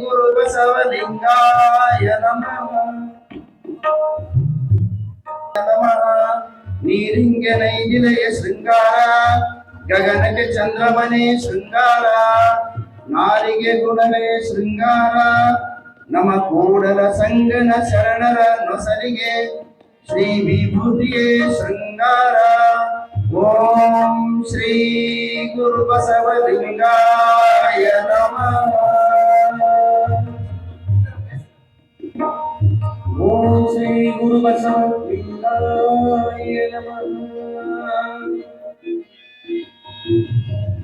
ಗುರು ಬಸವಲಿಂಗಾಯ ನಮಃ. ನೀರಿಂಗೆ ನೈದಿಲೆಯ ಶೃಂಗಾರ, ಗಗನಕ್ಕೆ ಚಂದ್ರಮನೆ ಶೃಂಗಾರ, ನಾರಿಗೆ ಗುಣವೇ ಶೃಂಗಾರ, ನಮ ಕೂಡಲ ಸಂಗನ ಶರಣರ ನೊಸಲಿಗೆ ಶ್ರೀ ವಿಭೂತಿಯೇ ಶೃಂಗಾರ. ಓಂ ಶ್ರೀ ಗುರು ಬಸವಲಿಂಗಾಯ ನಮಃ. ಓಂ ಶ್ರೀ ಗುರು ಬಸವಲಿಂಗಾಯ ನಮಃ.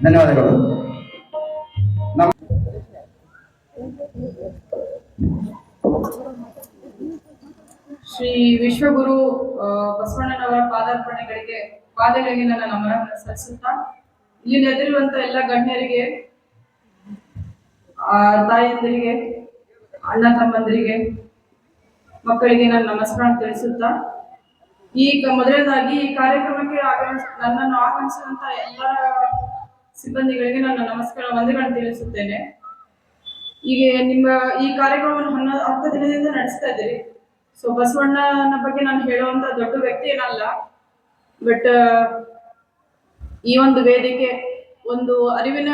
ಧನ್ಯವಾದಗಳು. ಶ್ರೀ ವಿಶ್ವಗುರು ಬಸವಣ್ಣನವರ ಪಾದಗಳಿಗೆ ನನ್ನ ನಮನವನ್ನು ಸಲ್ಲಿಸುತ್ತಾ, ಇಲ್ಲಿ ನೆರೆದಿರುವಂತ ಎಲ್ಲ ಗಣ್ಯರಿಗೆ, ತಾಯಂದಿರಿಗೆ, ಅಣ್ಣ ತಮ್ಮಂದರಿಗೆ, ಮಕ್ಕಳಿಗೆ ನಾನು ನಮಸ್ಕಾರ ತಿಳಿಸುತ್ತಾ, ಮೊದಲನೇದಾಗಿ ಈ ಕಾರ್ಯಕ್ರಮಕ್ಕೆ ನನ್ನನ್ನು ಆಗಮಿಸಿದಂತ ಎಲ್ಲ ಸಿಬ್ಬಂದಿಗಳಿಗೆ ನನ್ನ ವಂದನೆಗಳನ್ನು ತಿಳಿಸುತ್ತೇನೆ. ಈಗ ನಿಮ್ಮ ಈ ಕಾರ್ಯಕ್ರಮವನ್ನು 10 ದಿನದಿಂದ ನಡೆಸ್ತಾ ಇದ್ದೀರಿ. ಸೊ ಬಸವಣ್ಣನ ಬಗ್ಗೆ ನಾನು ಹೇಳುವಂತ ದೊಡ್ಡ ವ್ಯಕ್ತಿ ಏನಲ್ಲ, ಬಟ್ ಈ ಒಂದು ವೇದಿಕೆ ಒಂದು ಅರಿವಿನ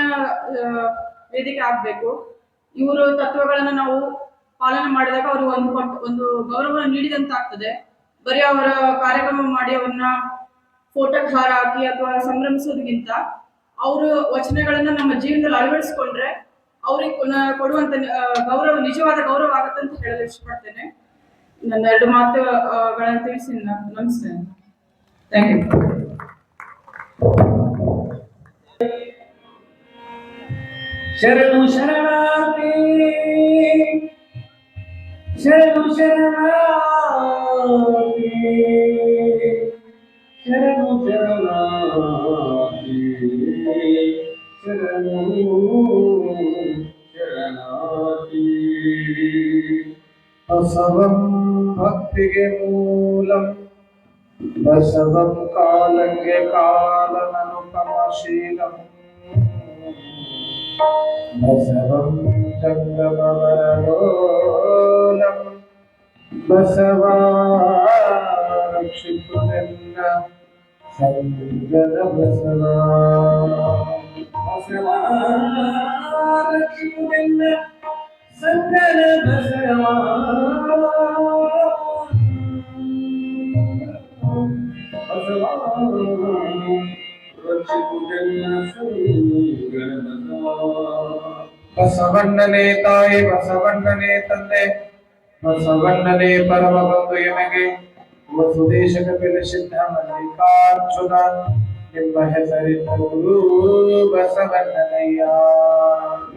ವೇದಿಕೆ ಆಗ್ಬೇಕು. ಇವರು ತತ್ವಗಳನ್ನ ನಾವು ಪಾಲನೆ ಮಾಡಿದಾಗ ಅವರು ಒಂದು ಗೌರವ ನೀಡಿದಂತ ಆಗ್ತದೆ. ಬರೀ ಅವರ ಕಾರ್ಯಕ್ರಮ ಮಾಡಿ ಅವ್ರನ್ನ ಫೋಟೋಗೆ ಹಾರ ಹಾಕಿ ಅಥವಾ ಸಂಭ್ರಮಿಸೋದಕ್ಕಿಂತ ಅವರು ವಚನಗಳನ್ನ ನಮ್ಮ ಜೀವನದಲ್ಲಿ ಅಳವಡಿಸ್ಕೊಂಡ್ರೆ ಅವ್ರಿಗೆ ಕೊಡುವಂತ ಗೌರವ ನಿಜವಾದ ಗೌರವ ಆಗುತ್ತೆ ಅಂತ ಹೇಳಲು ಇಷ್ಟಪಡ್ತೇನೆ. ನನ್ನ 2 ಮಾತುಗಳನ್ನು ತಿಳಿಸಿ ನಮಸ್ತೇನೆ. Thank you. ಶರಣು ಶರಣಾರ್ಥಿ, ಶರಣು ಶರಣಾರ್ಥಿ, ಶರಣು ಶರಣಾರ್ಥಿ, ಶರಣು ಶರಣಾರ್ಥಿ. ಬಸವಂ ಭಕ್ತಿಗೆ ಮೂಲಂ ಬಸವಂ ಕಾಲಂಗೆ ಕಾಲನನುಪಮಶೀಲಂ ಬಸವಂ ಜಂಗಮವರಲೋಲಂ ಬಸವ ರಕ್ಷಿಸುದೆನ್ನ ಸಂಗದ ಬಸವ. ಬಸವ ರಕ್ಷಿಸುದೆನ್ನ ಸಂಗದ ಬಸವ. ಬಸವ ರಕ್ಷಿಸುದೆನ್ನ ಸಂಗದ ಬಸವ. ಬಸವಣ್ಣನೇ ತಾಯಿ ಬಸವಣ್ಣನೇ ತಂದೆ ಬಸವಣ್ಣನೇ ಪರಮ ಬಂಧು ಎನಗೆ ವಸುದೇಶ ಕಪಿಲ ಸಿದ್ಧ ಮಲ್ಲಿಕಾರ್ಜುನ ನಿಮ್ಮ ಹೆಸರಿನ ಗುರು ಬಸವಣ್ಣನಯ್ಯ.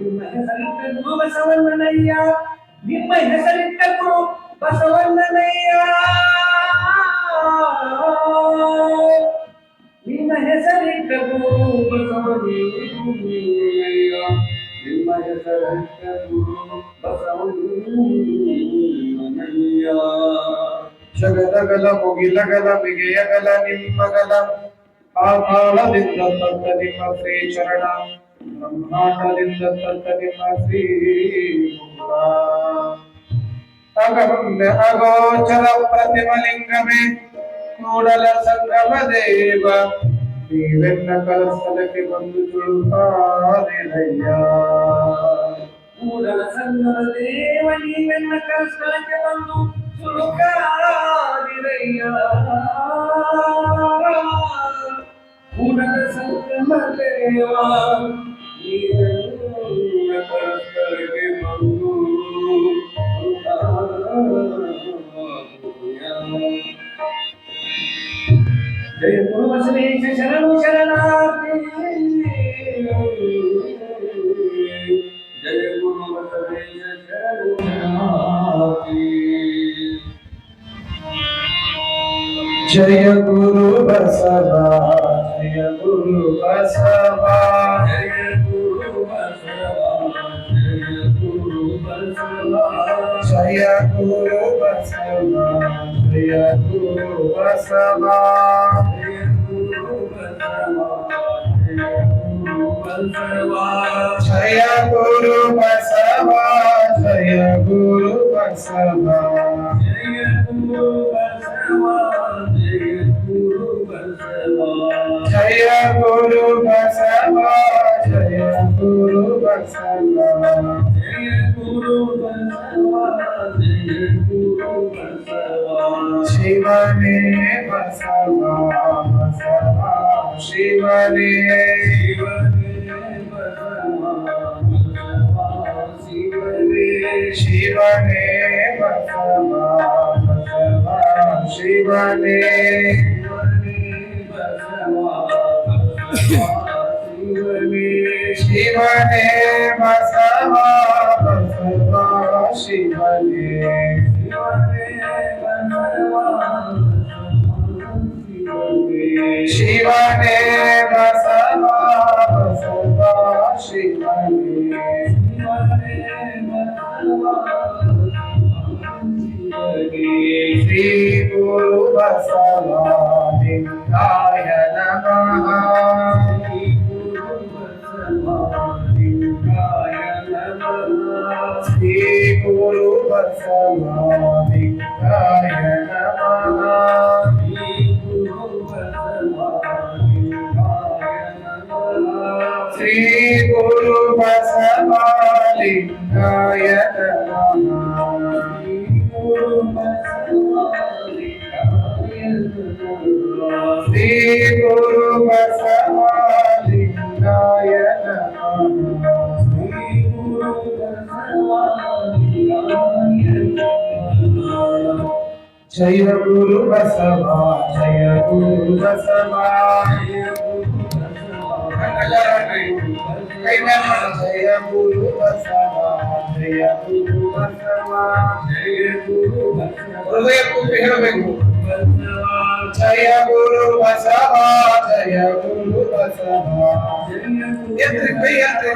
ನಿಮ್ಮ ಹೆಸರಿಟ್ಟ ಗುರು ಬಸವಣ್ಣನಯ್ಯ, ನಿಮ್ಮ ಹೆಸರಿಟ್ಟ ಗುರು ಬಸವಣ್ಣನಯ್ಯ. ಬಸವಣ್ಣಯ್ಯ ನಿಮ್ಮ ಹೆಸರಿಟ್ಟ ಗುರು ಬಸವಣ್ಣಯ್ಯ. ಜಗದಗಲ ಮುಗಿಲಗಲ ಮಿಗೆಯಗಲ ನಿಮ್ಮಗಲ ಪಾತಾಳದಿಂದ ತಂದ ನಿಮ್ಮ ಶ್ರೀ ಚರಣ ಬ್ರಹ್ಮಾಂಡದಿಂದ ತಂದ ನಿಮ್ಮ ಶ್ರೀ ಮುಖ. ಅಗಮ್ಯ ಅಗೋಚರ ಪ್ರತಿಮಲಿಂಗವೇ ಕೂಡಲ ಸಂಗಮ ದೇವ ನೀವೆನ್ನ ಕರಸ್ಥಲಕ್ಕೆ ಬಂದು ಚುಳುಕಾದಿರಯ್ಯ. ಕೂಡಲ ಸಂಗಮ ದೇವ ನೀವೆನ್ನ ಕರಸ್ಥಲಕ್ಕೆ ಬಂದು ಚುಳುಕಾದಿರಯ್ಯ. ಕೂಡಲ ಸಂಗಮ ದೇವ ನೀವೆನ್ನ ಕರಸ್ಥಲಕ್ಕೆ ಬಂದು ಜಯ ಗುರು ಬಸವೇಶ ಶರಣು ಶರಣಾರ್ಥಿ. ಜಯ ಗುರು ಬಸವೇಶ ಶರಣು ಶರಣಾರ್ಥಿ. ಜಯ ಗುರು ಬಸವ ಜಯ ಗುರು ಬಸವ ಜಯ ಗುರು ಬಸವ ಜಯ ಗುರು ಬಸವ ಜಯ ಗುರು ಬಸವ ಜಯ ಗುರು ಬಸವ ಜಯ ಗುರು ಬಸವ ಜಯ ಗುರು ಬಸವ ಜಯ ಗುರು ಬಸವ ಜಯ ಗುರು ಬಸವ ಜಯ ಗುರು ಬಸವ ಜಯ ಗುರು ಬಸವ ಜಯ ಗುರು ಬಸವ ಜಯ ಗುರು ಬಸವ ಶಿವನೇ ಬಸವ ಬಸವ ಶಿವನೇ ಶಿವನೇ ಬಸವ ಬಸವ ಶಿವನೇ ಶಿವನೇ ಬಸವ ಬಸವ ಶಿವನೇ ಶಿವನೇ ಬಸವ ಬಸವ ಶಿವನೇ ಶ್ರೀ ಗುರು ಬಸವ ಲಿಂಗಾಯ ನಮಃ. ಶ್ರೀ ಗುರು ಬಸವ ಲಿಂಗಾಯ ನಮಃ. ಶ್ರೀ ಗುರು ಬಸವ ಲಿಂಗಾಯ ನಮಃ. ಶ್ರೀ ಗುರು ಬಸವ ಲಿಂಗಾಯ ನಮಃ. ಜಯ ಗುರು ಬಸವ ಜಯ ಗುರು ಬಸವ ಜಯ ಗುರು ಬಸವ ಜಯ ಗುರು ಬಸವ ಹೃದಯ ತುಂಬಿ ಹೇಳಬೇಕು. ಜಯ ಗುರು ಬಸವ ಜಯ ಗುರು ಬಸವ ಎತ್ತಿ ಕೈ ಎತ್ತಿ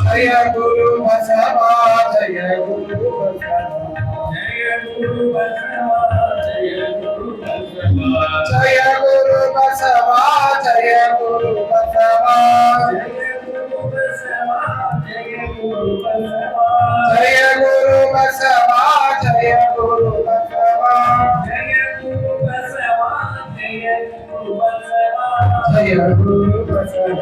ಜಯ ಗುರು ಬಸವ ಜಯ ಗುರು ಬಸವ ಜಯ ಗುರು ಬಸವ ಜಯ ಗುರು ಬಸವ ಜಯ ಗುರು ಬಸವ ಜಯ ಗುರು ಬಸವ ಜಯ ಗುರು ಬಸವ ಜಯ ಗುರು ಬಸವ ಜಯ ಗುರು ಬಸವ ಜಯ ಗುರು ಬಸವ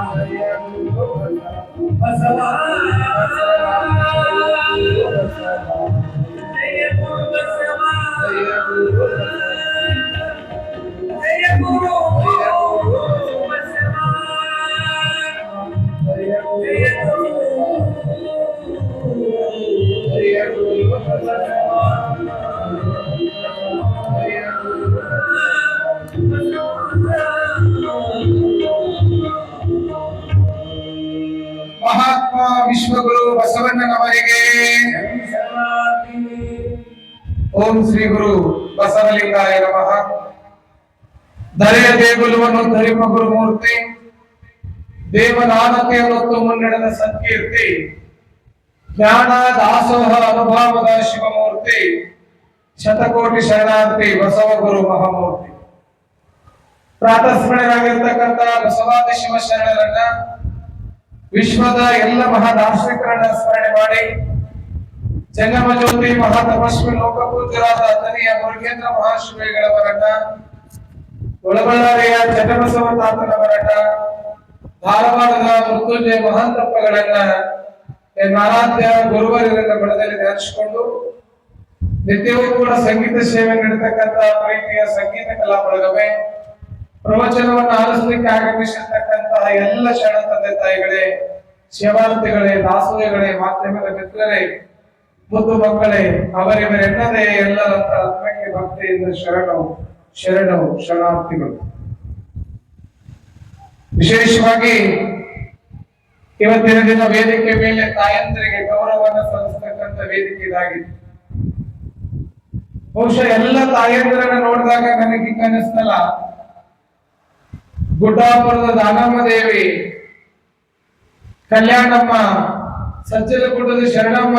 ಜಯ ಗುರು ಬಸವ ಮಹಾತ್ಮ ವಿಶ್ವಗುರು ಬಸವಣ್ಣನವರಿಗೆ ಓಂ ಶ್ರೀ ಗುರು ಬಸವಲಿಂಗಾಯ ನಮಃ. ಧರೆಯ ದೇಗುಲವನ್ನು ಧರಿಮ ಗುರುಮೂರ್ತಿ, ದೇವನಾನತೆಯನ್ನೊತ್ತು ಮುನ್ನಡೆದ ಸಂಕೀರ್ತಿ, ಜ್ಞಾನ ದಾಸೋಹ ಅನುಭವದ ಶಿವಮೂರ್ತಿ, ಶತಕೋಟಿ ಶರಣಾರ್ಥಿ ಬಸವ ಗುರು ಮಹಾಮೂರ್ತಿ. ಪ್ರಾತಸ್ಮರಣರಾಗಿರ್ತಕ್ಕಂಥ ಬಸವಾದಿ ಶಿವ ಶರಣರನ್ನ, ವಿಶ್ವದ ಎಲ್ಲ ಮಹಾದಾರ್ಶನಿಕರನ್ನ ಸ್ಮರಣೆ ಮಾಡಿ, ಜಂಗಮ ಜ್ಯೋತಿ ಮಹಾತಪಸ್ವಿ ಲೋಕಪೂಜ್ಯರಾದ ಅತನಿಯ ಮುರುಗೇಂದ್ರ ಮಹಾಶಿವಗಳವರನ್ನ, ಒಳಬಳ್ಳಾರಿಯ ಚನ್ನಬಸವ ತಾತನವರನ್ನ, ಧಾರವಾಡದ ಮೃತ್ಯುಂಜಯ ಮಹಾಂತಪ್ಪಗಳನ್ನ ಆರಾಧ್ಯ ಗುರುವರನ್ನ ಬಡದಲ್ಲಿ ಧ್ಯಾನಿಸಿಕೊಂಡು ನಿತ್ಯವೂ ಕೂಡ ಸಂಗೀತ ಸೇವೆ ನೀಡತಕ್ಕಂಥ ಪ್ರೀತಿಯ ಸಂಗೀತ ಕಲಾ ಬಳಗವೇ, ಪ್ರವಚನವನ್ನು ಆಲಿಸಲಿಕ್ಕೆ ಆಗಮಿಸಿರ್ತಕ್ಕಂತಹ ಎಲ್ಲ ಶರಣ ತಂದೆ ತಾಯಿಗಳೇ, ಶಿವಾರ್ಥಿಗಳೇ, ದಾಸೋಹಿಗಳೇ, ಮಾಧ್ಯಮದ ಮಿತ್ರರೇ, ಮುದ್ದು ಮಕ್ಕಳೇ, ಅವರಿವರೆನ್ನದೇ ಎಲ್ಲರಂತ ಆತ್ಮಕ್ಕೆ ಭಕ್ತಿಯಿಂದ ಶರಣವು ಶರಣಾರ್ಥಿಗಳು. ವಿಶೇಷವಾಗಿ ಇವತ್ತಿನ ದಿನ ವೇದಿಕೆ ಮೇಲೆ ತಾಯಂದರಿಗೆ ಗೌರವವನ್ನು ಸಲ್ಲಿಸತಕ್ಕಂಥ ವೇದಿಕೆ ಇದಾಗಿದೆ. ಬಹುಶಃ ಎಲ್ಲ ತಾಯಂದಿರನ್ನ ನೋಡಿದಾಗ ನನಗೆ ಹಿಂಗ ಅನಿಸ್ತಲ್ಲ, ಗುಡ್ಡಾಪುರದ ದಾನಮ್ಮ ದೇವಿ, ಕಲ್ಯಾಣಮ್ಮ, ಸಜ್ಜಲಗುಡ್ಡದ ಶರಣಮ್ಮ,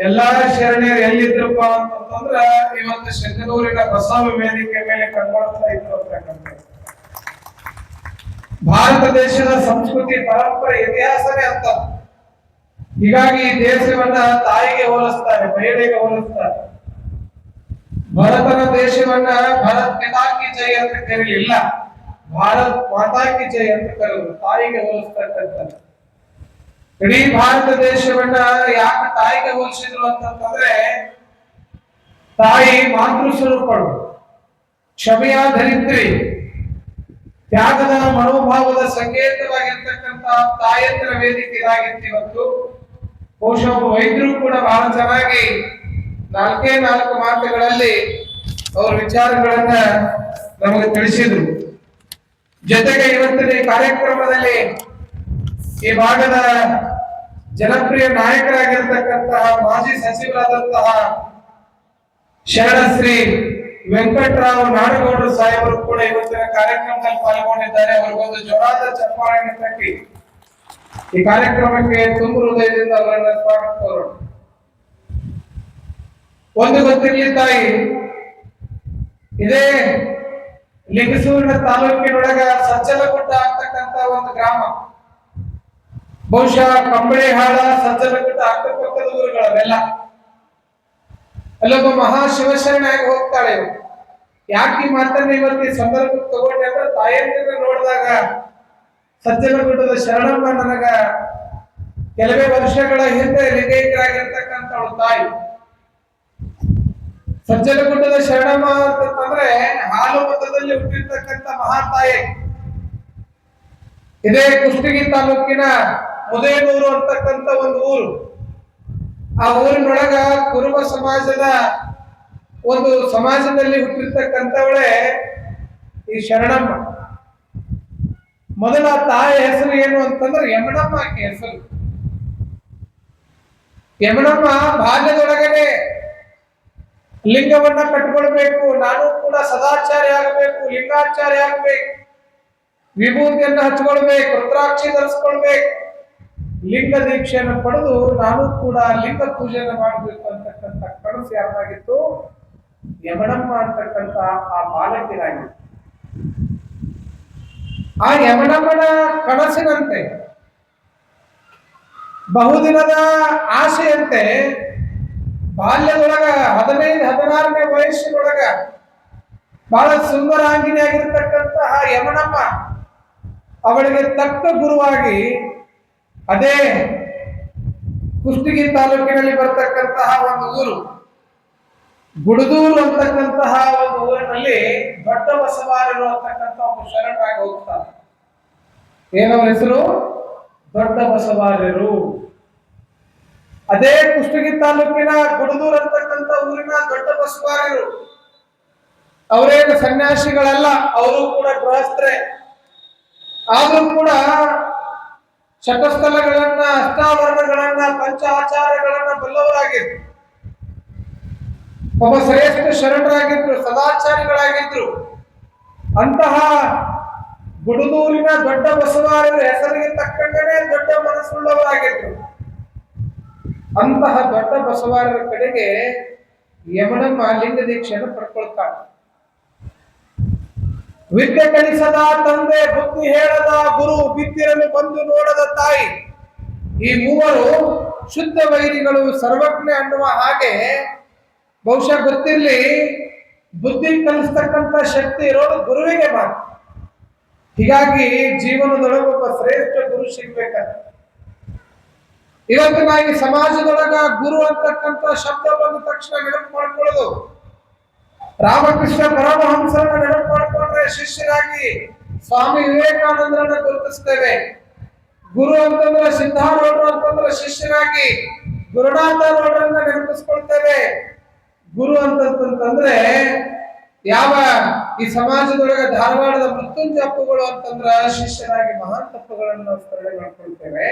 ಎಲ್ಲಾ ಶರಣೆಯರು ಎಲ್ಲಿದ್ರಪ್ಪ ಅಂತಂದ್ರ ಇವತ್ತು ಶಂಕರೂರಿನ ಬಸವ ವೇದಿಕೆ ಮೇಲೆ ಕಂಡುಕೊಳ್ತಾ ಇದ್ರು ಅಂತಕ್ಕಂಥ. ಭಾರತ ದೇಶದ ಸಂಸ್ಕೃತಿ, ಪರಂಪರೆ, ಇತಿಹಾಸನೇ ಅಂತ. ಹೀಗಾಗಿ ಈ ದೇಶವನ್ನ ತಾಯಿಗೆ ಹೋಲಿಸ್ತಾರೆ, ಮಹಿಳೆಗೆ ಹೋಲಿಸ್ತಾರೆ. ಭರತನ ದೇಶವನ್ನ ಭರತ್ ಪಿತಾ ಕಿ ಜೈ ಅಂತ ಕರೀಲಿಲ್ಲ, ಭಾರತ್ ಮಾತಾ ಕಿ ಜೈ ಅಂತ ಕರೆದ್ರು, ತಾಯಿಗೆ ಹೋಲಿಸ್ತಕ್ಕಂಥ. ಇಡೀ ಭಾರತ ದೇಶವನ್ನ ಯಾಕೆ ತಾಯಿಗೆ ಹೋಲಿಸಿದ್ರು ಅಂತಂದ್ರೆ, ತಾಯಿ ಮಾತೃ ಸ್ವರೂಪಳು, ಕ್ಷಮೆಯ ಧರಿತ್ರಿ, ತ್ಯಾಗದ ಮನೋಭಾವದ ಸಂಕೇತವಾಗಿರ್ತಕ್ಕಂಥ ತಾಯಂದಿರ ವೇದಿಕೆ ಇದಾಗಿತ್ತು ಇವತ್ತು. ಬಹುಶಃ ವೈದ್ಯರು ಕೂಡ ಬಹಳ ಚೆನ್ನಾಗಿ 4 ಮಾತುಗಳಲ್ಲಿ ಅವರ ವಿಚಾರಗಳನ್ನ ನಮಗೆ ತಿಳಿಸಿದ್ರು. ಜೊತೆಗೆ ಇವತ್ತಿನ ಈ ಕಾರ್ಯಕ್ರಮದಲ್ಲಿ ಈ ಭಾಗದ ಜನಪ್ರಿಯ ನಾಯಕರಾಗಿರ್ತಕ್ಕಂತಹ ಮಾಜಿ ಸಚಿವರಾದಂತಹ ಶರಣಶ್ರೀ ವೆಂಕಟರಾವ್ ನಾಡಗೌಡರು ಸಾಹೇಬರು ಕೂಡ ಇವತ್ತಿನ ಕಾರ್ಯಕ್ರಮದಲ್ಲಿ ಪಾಲ್ಗೊಂಡಿದ್ದಾರೆ. ಅವರಿಗೊಂದು ಜೋರಾದ ಚಪ್ಪಾಳೆಯನ್ನು ತಟ್ಟಿ ಈ ಕಾರ್ಯಕ್ರಮಕ್ಕೆ ತುಂಬು ಹೃದಯದಿಂದ ಅವರನ್ನ ಸ್ವಾಗತ ಕೋರೋಣ. ಒಂದು ಗೊತ್ತಿರಲಿ ತಾಯಿ, ಇದೇ ಲಿಂಗಸೂರಿನ ತಾಲೂಕಿನೊಳಗ ಸಜ್ಜಲಗುಡ್ಡ ಅಂತಕ್ಕಂತ ಒಂದು ಗ್ರಾಮ. ಬಹುಶಃ ಕಂಬಳಿಹಾಳ, ಸಜ್ಜಲಗುಡ್ಡ ಅಕ್ಕಪಕ್ಕದ ಊರುಗಳವೆಲ್ಲ. ಅಲ್ಲೊಬ್ಬ ಮಹಾ ಶಿವಶರಣಾಗಿ ಹೋಗ್ತಾಳೆ. ಯಾಕೆ ಈ ಮಾತನ್ನ ಇವತ್ತು ಈ ಸಂದರ್ಭಕ್ಕೆ ತಗೊಂಡೆ ಅಂದ್ರೆ, ತಾಯಂದಿರ ನೋಡಿದಾಗ ಸಜ್ಜಲಗುಡ್ಡದ ಶರಣಮ್ಮ ನನಗ ಕೆಲವೇ ವರ್ಷಗಳ ಹಿಂದೆ ಲಿಂಗೈಕ್ಯರಾಗಿರ್ತಕ್ಕಂಥವಳು ತಾಯಿ. ಸಜ್ಜಲಗುಡ್ಡದ ಶರಣಮ್ಮ ಅಂತಂದ್ರೆ ಹಾಲು ಮತದಲ್ಲಿ ಹುಟ್ಟಿರ್ತಕ್ಕಂಥ ಮಹಾತಾಯಿ. ಇದೇ ಕುಷ್ಟಗಿ ತಾಲೂಕಿನ ಮುದೇನೂರು ಅಂತಕ್ಕಂಥ ಒಂದು ಊರು. ಆ ಊರಿನೊಳಗ ಕುರುಬ ಸಮಾಜದ ಒಂದು ಸಮಾಜದಲ್ಲಿ ಹುಟ್ಟಿರ್ತಕ್ಕಂಥವಳೇ ಈ ಶರಣಮ್ಮ. ಮೊದಲ ತಾಯಿ ಹೆಸರು ಏನು ಅಂತಂದ್ರೆ ಯಮನಮ್ಮ. ಆಕೆ ಹೆಸರು ಯಮನಮ್ಮ. ಬಾಲ್ಯದೊಳಗನೆ ಲಿಂಗವನ್ನ ಕಟ್ಕೊಳ್ಬೇಕು, ನಾನು ಕೂಡ ಸದಾಚಾರಿ ಆಗಬೇಕು, ಲಿಂಗಾಚಾರಿ ಆಗಬೇಕು, ವಿಭೂತಿಯನ್ನ ಹಚ್ಕೊಳ್ಬೇಕು, ರುದ್ರಾಕ್ಷಿ ಧರಿಸ್ಕೊಳ್ಬೇಕು, ಲಿಂಗ ದೀಕ್ಷೆಯನ್ನು ಪಡೆದು ನಾನು ಕೂಡ ಲಿಂಗ ಪೂಜೆಯನ್ನು ಮಾಡಬೇಕು ಅಂತಕ್ಕಂಥ ಕನಸು ಯಾರಾಗಿತ್ತು? ಯಮನಮ್ಮ ಅಂತಕ್ಕಂಥ ಆ ಬಾಲಕಿನಾಗಿತ್ತು. ಆ ಯಮನಮ್ಮನ ಕನಸಿನಂತೆ, ಬಹುದಿನದ ಆಸೆಯಂತೆ ಬಾಲ್ಯದೊಳಗ 15-16ನೇ ವಯಸ್ಸಿನೊಳಗ ಬಹಳ ಸುಂದರಾಂಗಿನಿ ಆಗಿರ್ತಕ್ಕಂತಹ ಯಮನಮ್ಮ ಅವಳಿಗೆ ತಕ್ಕ ಗುರುವಾಗಿ ಅದೇ ಕುಷ್ಟಗಿ ತಾಲೂಕಿನಲ್ಲಿ ಬರ್ತಕ್ಕಂತಹ ಒಂದು ಊರು ಗುಡದೂರು ಅಂತಕ್ಕಂತಹ ಒಂದು ಊರಿನಲ್ಲಿ ದೊಡ್ಡ ಬಸವಾರರು ಅಂತಕ್ಕಂಥ ಒಬ್ಬ ಶರಣರಾಗಿ ಹೋಗ್ತಾರೆ. ಏನವರ ಹೆಸರು? ದೊಡ್ಡ ಬಸವಾರರು. ಅದೇ ಕುಷ್ಟಗಿ ತಾಲೂಕಿನ ಗುಡದೂರು ಅಂತಕ್ಕಂಥ ಊರಿನ ದೊಡ್ಡ ಬಸವಾರರು ಅವರೇನು ಸನ್ಯಾಸಿಗಳಲ್ಲ, ಅವರು ಕೂಡ ಗೃಹಸ್ಥರೇ. ಆದ್ರೂ ಕೂಡ ಶತಸ್ಥಲಗಳನ್ನ, ಅಷ್ಟಾವರಣಗಳನ್ನ, ಪಂಚ ಆಚಾರಗಳನ್ನ ಬಲ್ಲವರಾಗಿದ್ರು. ಒಬ್ಬ ಶ್ರೇಷ್ಠ ಶರಣರಾಗಿದ್ರು, ಸದಾಚಾರಿಗಳಾಗಿದ್ರು. ಅಂತಹ ಗುಡುದೂರಿನ ದೊಡ್ಡ ಬಸವಾರರ ಹೆಸರಿಗೆ ತಕ್ಕಂಗೆ ದೊಡ್ಡ ಮನಸ್ಸುಳ್ಳವರಾಗಿದ್ರು. ಅಂತಹ ದೊಡ್ಡ ಬಸವಾರರ ಕಡೆಗೆ ಯಮನಮ್ಮ ಲಿಂಗ ದೀಕ್ಷೆಯನ್ನು ಪಡ್ಕೊಳ್ತಾಳೆ. ವಿದ್ಯೆ ಕಲಿಸದ ತಂದೆ, ಬುದ್ಧಿ ಹೇಳದ ಗುರು, ಬಿದ್ದಿರಲು ಬಂದು ನೋಡದ ತಾಯಿ, ಈ ಮೂವರು ಶುದ್ಧ ವೈರಿಗಳು, ಸರ್ವಜ್ಞ ಅನ್ನುವ ಹಾಗೆ ಬಹುಶಃ ಗೊತ್ತಿರ್ಲಿ, ಬುದ್ಧಿ ಕಲಿಸ್ತಕ್ಕಂಥ ಶಕ್ತಿ ಇರೋದು ಗುರುವಿಗೆ ಮಾತ್ರ. ಹೀಗಾಗಿ ಜೀವನದೊಳಗೆ ಒಬ್ಬ ಶ್ರೇಷ್ಠ ಗುರು ಸಿಗ್ಬೇಕಂತ ಇವತ್ತು ನಾವು ಈ ಸಮಾಜದೊಳಗ ಗುರು ಅಂತಕ್ಕಂಥ ಶಬ್ದ ಬಂದ ತಕ್ಷಣ ನೆನಪು ಮಾಡ್ಕೊಳ್ಳೋದು, ರಾಮಕೃಷ್ಣ ಪರಮಹಂಸರನ್ನ ನೆನಪು ಮಾಡಿಕೊಂಡ್ರೆ ಶಿಷ್ಯರಾಗಿ ಸ್ವಾಮಿ ವಿವೇಕಾನಂದರನ್ನ ಗುರುತಿಸ್ತೇವೆ. ಗುರು ಅಂತಂದ್ರೆ ಸಿದ್ಧಾರೂಢರು ಅಂತಂದ್ರೆ ಶಿಷ್ಯರಾಗಿ ಗುರುನಾಥ ರೋಡ್ರನ್ನ ನೆನಪಿಸ್ಕೊಳ್ತೇವೆ. ಗುರು ಅಂತಂದ್ರೆ ಯಾವ ಈ ಸಮಾಜದೊಳಗೆ ಧಾರವಾಡದ ಮೃತ್ಯುಂಜಯ ಅಪ್ಪುಗಳು ಅಂತಂದ್ರ ಶಿಷ್ಯರಾಗಿ ಮಹಾನ್ ತಪ್ಪುಗಳನ್ನು ನಾವು ಸ್ಮರಣೆ ಮಾಡ್ಕೊಳ್ತೇವೆ.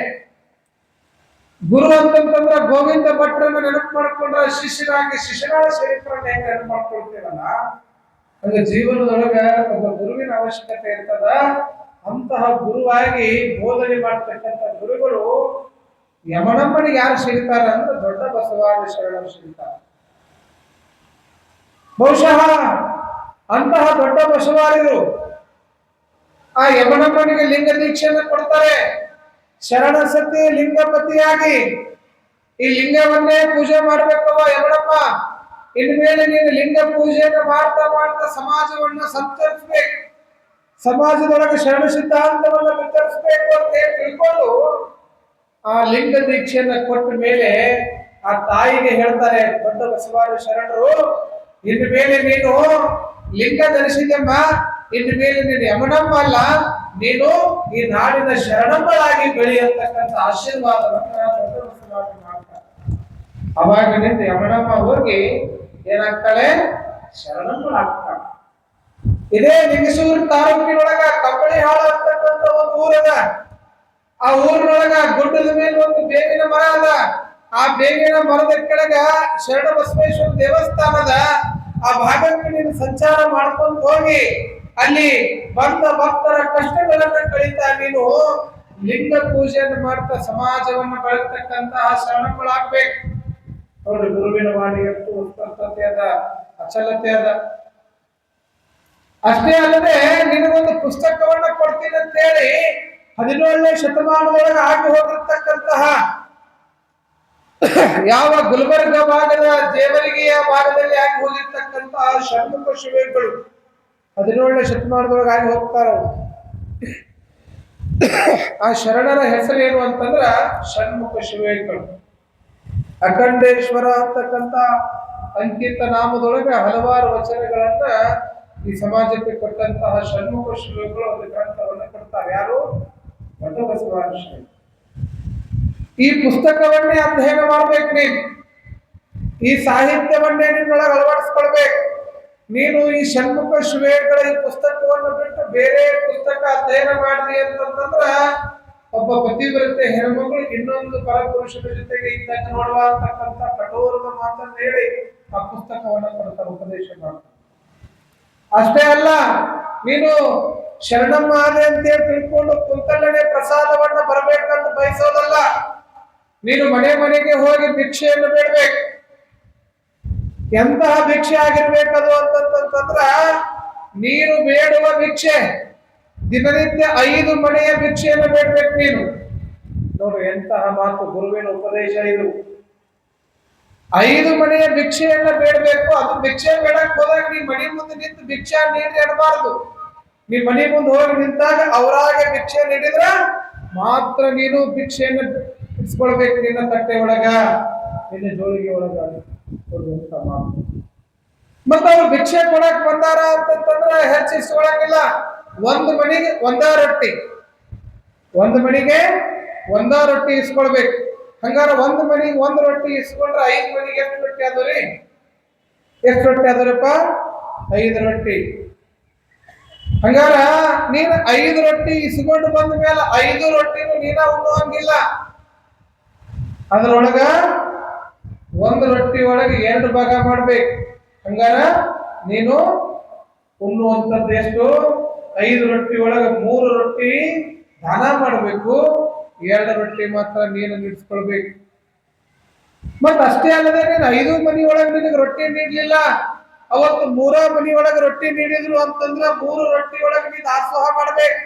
ಗುರು ಅಂತಂದ್ರ ಗೋವಿಂದ ಭಟ್ರನ್ನ ನೆನಪು ಮಾಡ್ಕೊಂಡ್ರ ಶಿಷ್ಯರಾಗಿ ಶಿಶುನಾಳ ಶರೀಫರನ್ನ ಹೆಂಗ್ ನೆನಪು ಮಾಡ್ಕೊಳ್ತೇವಲ್ಲ, ಹಂಗ ಜೀವನದೊಳಗ ಒಬ್ಬ ಗುರುವಿನ ಅವಶ್ಯಕತೆ ಇರ್ತದ. ಅಂತಹ ಗುರುವಾಗಿ ಬೋಧನೆ ಮಾಡ್ತಕ್ಕಂಥ ಗುರುಗಳು ಯಮನಮ್ಮನಿಗೆ ಯಾರು ಸಿಗ್ತಾರ ಅಂದ್ರೆ ದೊಡ್ಡ ಬಸವಾದಿ ಶರಣರು ಸಿಗ್ತಾರೆ. ಬಹುಶಃ ಅಂತಹ ದೊಡ್ಡ ಬಸವಾರಿಗಳು ಆ ಯಮನಮ್ಮನಿಗೆ ಲಿಂಗ ದೀಕ್ಷೆಯನ್ನು ಕೊಡ್ತಾರೆ. ಶರಣ ಸತಿ ಲಿಂಗಪತಿಯಾಗಿ ಈ ಲಿಂಗವನ್ನೇ ಪೂಜೆ ಮಾಡ್ಬೇಕವ ಯಮನಮ್ಮ, ಇನ್ಮೇಲೆ ನೀನು ಲಿಂಗ ಪೂಜೆಯನ್ನು ಮಾಡ್ತಾ ಮಾಡ್ತಾ ಸಮಾಜವನ್ನ ಸಂತರಿಸ್ಬೇಕು, ಸಮಾಜದೊಳಗೆ ಶರಣ ಸಿದ್ಧಾಂತವನ್ನು ವಿತರಿಸಬೇಕು ಅಂತ ತಿಳ್ಕೊಂಡು ಆ ಲಿಂಗ ದೀಕ್ಷೆಯನ್ನ ಕೊಟ್ಟ ಮೇಲೆ ಆ ತಾಯಿಗೆ ಹೇಳ್ತಾರೆ ದೊಡ್ಡ ಬಸವಾದಿ ಶರಣರು, ಇನ್ನು ಮೇಲೆ ನೀನು ಲಿಂಗ ಧರಿಸಿದಮ್ಮ, ಇನ್ನು ಮೇಲೆ ನೀನು ಯಮನಮ್ಮ ಅಲ್ಲ, ನೀನು ಈ ನಾಡಿನ ಶರಣಮ್ಮಳಾಗಿ ಬೆಳೆಯತಕ್ಕಂಥ ಆಶೀರ್ವಾದವನ್ನ ದೊಡ್ಡ ಬಸವಾದಿ ಮಾಡ್ತಾರೆ. ಅವಾಗ ನಿಂತು ಯಮನಮ್ಮ ಹೋಗಿ ಏನಾಗ್ತಾಳೆ, ಶರಣಮ್ಮಳಾಗ್ತಾಳೆ. ಇದೇ ಲಿಂಗಸೂರು ತಾಲೂಕಿನೊಳಗ ಕಂಬಳಿ ಹಾಳ ಅಂತಕ್ಕಂಥ ಒಂದು ಊರದ, ಆ ಊರಿನೊಳಗ ಗುಡ್ಡದ ಮೇಲೆ ಒಂದು ಬೇವಿನ ಮರ ಅದ. ಆ ಬೇವಿನ ಮರದ ಕೆಳಗ ಶರಣ ಬಸವೇಶ್ವರ ದೇವಸ್ಥಾನದ ಆ ಭಾಗಕ್ಕೆ ನೀನು ಸಂಚಾರ ಮಾಡ್ಕೊಂಡು ಹೋಗಿ ಅಲ್ಲಿ ಬಂದ ಭಕ್ತರ ಕಷ್ಟಗಳನ್ನ ಕಳೀತಾ ನೀನು ಲಿಂಗ ಪೂಜೆಯನ್ನು ಮಾಡ್ತಾ ಸಮಾಜವನ್ನು ಬೆಳತಕ್ಕಂತಹ ಶರಣಗಳಾಗ್ಬೇಕು. ನೋಡ್ರಿ, ಗುರುವಿನ ವಾಣಿ ಎಷ್ಟು ಉತ್ಪತ್ತತೆ ಅದ, ಅಚಲತೆ ಅದ. ಅಷ್ಟೇ ಅಲ್ಲದೆ ನಿನಗೊಂದು ಪುಸ್ತಕವನ್ನ ಕೊಡ್ತೀನಿ ಅಂತ ಹೇಳಿ 17ನೇ ಶತಮಾನದೊಳಗೆ ಆಗಿ ಹೋಗಿರ್ತಕ್ಕಂತಹ ಯಾವ ಗುಲ್ಬರ್ಗ ಭಾಗದ ಜೇವರಿಗೆಯ ಭಾಗದಲ್ಲಿ ಆಗಿ ಹೋಗಿರ್ತಕ್ಕಂತಹ ಷಣ್ಮುಖ ಶಿವೆಗಳು 17ನೇ ಶತಮಾನದೊಳಗೆ ಆಗಿ ಹೋಗ್ತಾರ. ಆ ಶರಣರ ಹೆಸರು ಏನು ಅಂತಂದ್ರ ಷಣ್ಮುಖ ಶಿವೆಗಳು. ಅಖಂಡೇಶ್ವರ ಅಂತಕ್ಕಂಥ ಅಂಕಿತ ನಾಮದೊಳಗೆ ಹಲವಾರು ವಚನಗಳನ್ನ ಈ ಸಮಾಜಕ್ಕೆ ಕೊಟ್ಟಂತಹ ಷಣ್ಮುಖ ಶಿವೆಗಳು ಒಂದು ಗ್ರಂಥವನ್ನು ಕೊಡ್ತಾರೆ. ಯಾರು? ದೊಡ್ಡ ಬಸವಾದಿ ಶ್ರೀ. ಈ ಪುಸ್ತಕವನ್ನೇ ಅಧ್ಯಯನ ಮಾಡ್ಬೇಕು ನೀನು, ಈ ಸಾಹಿತ್ಯವನ್ನೇ ನಿನ್ನೊಳಗೆ ಅಳವಡಿಸ್ಕೊಳ್ಬೇಕು ನೀನು. ಈ ಷಣ್ಮುಖ ಶಿವೆಗಳ ಈ ಪುಸ್ತಕವನ್ನು ಬಿಟ್ಟು ಬೇರೆ ಪುಸ್ತಕ ಅಧ್ಯಯನ ಮಾಡಿದೆ ಅಂತಂದ್ರ ಒಬ್ಬ ಪತಿವ್ರತೆ ಹೆಣ್ಮಗಳು ಇನ್ನೊಂದು ಪರಪುರುಷನ ಜೊತೆಗೆ ಇದ್ದಂಗೆ ನೋಡುವ ಅಂತಕ್ಕಂಥ ಕಠೋರದ ಮಾತನ್ನು ಹೇಳಿ ಆ ಪುಸ್ತಕವನ್ನು ಕೊಡ್ತಾರೆ, ಉಪದೇಶ ಮಾಡ್ತಾರೆ. ಅಷ್ಟೇ ಅಲ್ಲ, ನೀನು ಶರಣಮ್ಮ ಆದೆ ಅಂತೇಳಿ ತಿಳ್ಕೊಂಡು ಕುಂತಲ್ಲೇ ಪ್ರಸಾದವನ್ನ ಬರಬೇಕಂತ ಬಯಸೋದಲ್ಲ. ನೀನು ಮನೆ ಮನೆಗೆ ಹೋಗಿ ಭಿಕ್ಷೆಯನ್ನು ಬೇಡ್ಬೇಕು. ಎಂತಹ ಭಿಕ್ಷೆ ಆಗಿರ್ಬೇಕದು ಅಂತಂದ್ರ ನೀನು ಬೇಡುವ ಭಿಕ್ಷೆ ದಿನನಿತ್ಯ 5 ಮನೆಯ ಭಿಕ್ಷೆಯನ್ನು ಬೇಡ್ಬೇಕು ನೀನು. ನೋಡು ಎಂತಹ ಮಾತು, ಗುರುವಿನ ಉಪದೇಶ ಇದು. 5 ಮನೆಯ ಭಿಕ್ಷೆಯನ್ನ ಬೇಡಬೇಕು. ಅದು ಭಿಕ್ಷೆ ಬೇಡಕ್ ಹೋದಾಗ ನೀ ಮನೆ ಮುಂದೆ ನಿಂತು ಭಿಕ್ಷಾ ನೀಡಿ ಅಡಬಾರದು. ನೀ ಮನೆ ಮುಂದೆ ಹೋಗಿ ನಿಂತಾಗ ಅವರಾಗೆ ಭಿಕ್ಷೆ ನೀಡಿದ್ರ ಮಾತ್ರ ನೀನು ಭಿಕ್ಷೆಯನ್ನು ಇಸ್ಕೊಳ್ಬೇಕು. ನಿನ್ನ ತಟ್ಟೆ ಒಳಗ, ನಿನ್ನ ಜೋಳಿಗೆ ಒಳಗ ಕೊಡುವಂತ ಮಾತು. ಮತ್ತ ಅವ್ರು ಭಿಕ್ಷೆ ಕೊಡಕ್ ಬಂದಾರ ಅಂತಂದ್ರೆ ಹೆಚ್ಚಿಸ್ಕೊಳಂಗಿಲ್ಲ. ಒಂದು ಮನೆಗೆ ಒಂದ ರೊಟ್ಟಿ ಇಸ್ಕೊಳ್ಬೇಕು. ಹಂಗಾರ ಒಂದು ಮನೆಗೆ 1 ರೊಟ್ಟಿ ಇಸ್ಕೊಂಡ್ರೆ 5 ಮನೆಗೆ ಎಷ್ಟು ರೊಟ್ಟಿ ಆದ್ರಿ? ಎಷ್ಟು ರೊಟ್ಟಿ ಆದ್ರಪ್ಪ? 5 ರೊಟ್ಟಿ. ಹಂಗಾರ ನೀನು 5 ರೊಟ್ಟಿ ಇಸ್ಕೊಂಡು ಬಂದ ಮೇಲೆ 5 ರೊಟ್ಟಿನೂ ನೀನ ಉಣ್ಣುವಂಗಿಲ್ಲ. ಅದ್ರೊಳಗ 1 ರೊಟ್ಟಿ ಒಳಗೆ 2 ಭಾಗ ಮಾಡ್ಬೇಕು. ಹಂಗಾರ ನೀನು ಉಣ್ಣುವಂಥದ್ದು ಎಷ್ಟು? 5 ರೊಟ್ಟಿ ಒಳಗೆ 3 ರೊಟ್ಟಿ ದಾನ ಮಾಡಬೇಕು, 2 ರೊಟ್ಟಿ ಮಾತ್ರ ನೀನು ನಿಡ್ಸ್ಕೊಳ್ಬೇಕು. ಮತ್ ಅಷ್ಟೇ ಅಲ್ಲದೆ ನೀನು 5 ಮನಿ ಒಳಗೆ ನಿನಗೆ ರೊಟ್ಟಿ ನೀಡ್ಲಿಲ್ಲ, ಅವತ್ತು 3 ಮನಿ ಒಳಗೆ ರೊಟ್ಟಿ ನೀಡಿದ್ರು ಅಂತಂದ್ರ 3 ರೊಟ್ಟಿ ಒಳಗೆ ನೀ ದಾಸೋಹ ಮಾಡ್ಬೇಕು.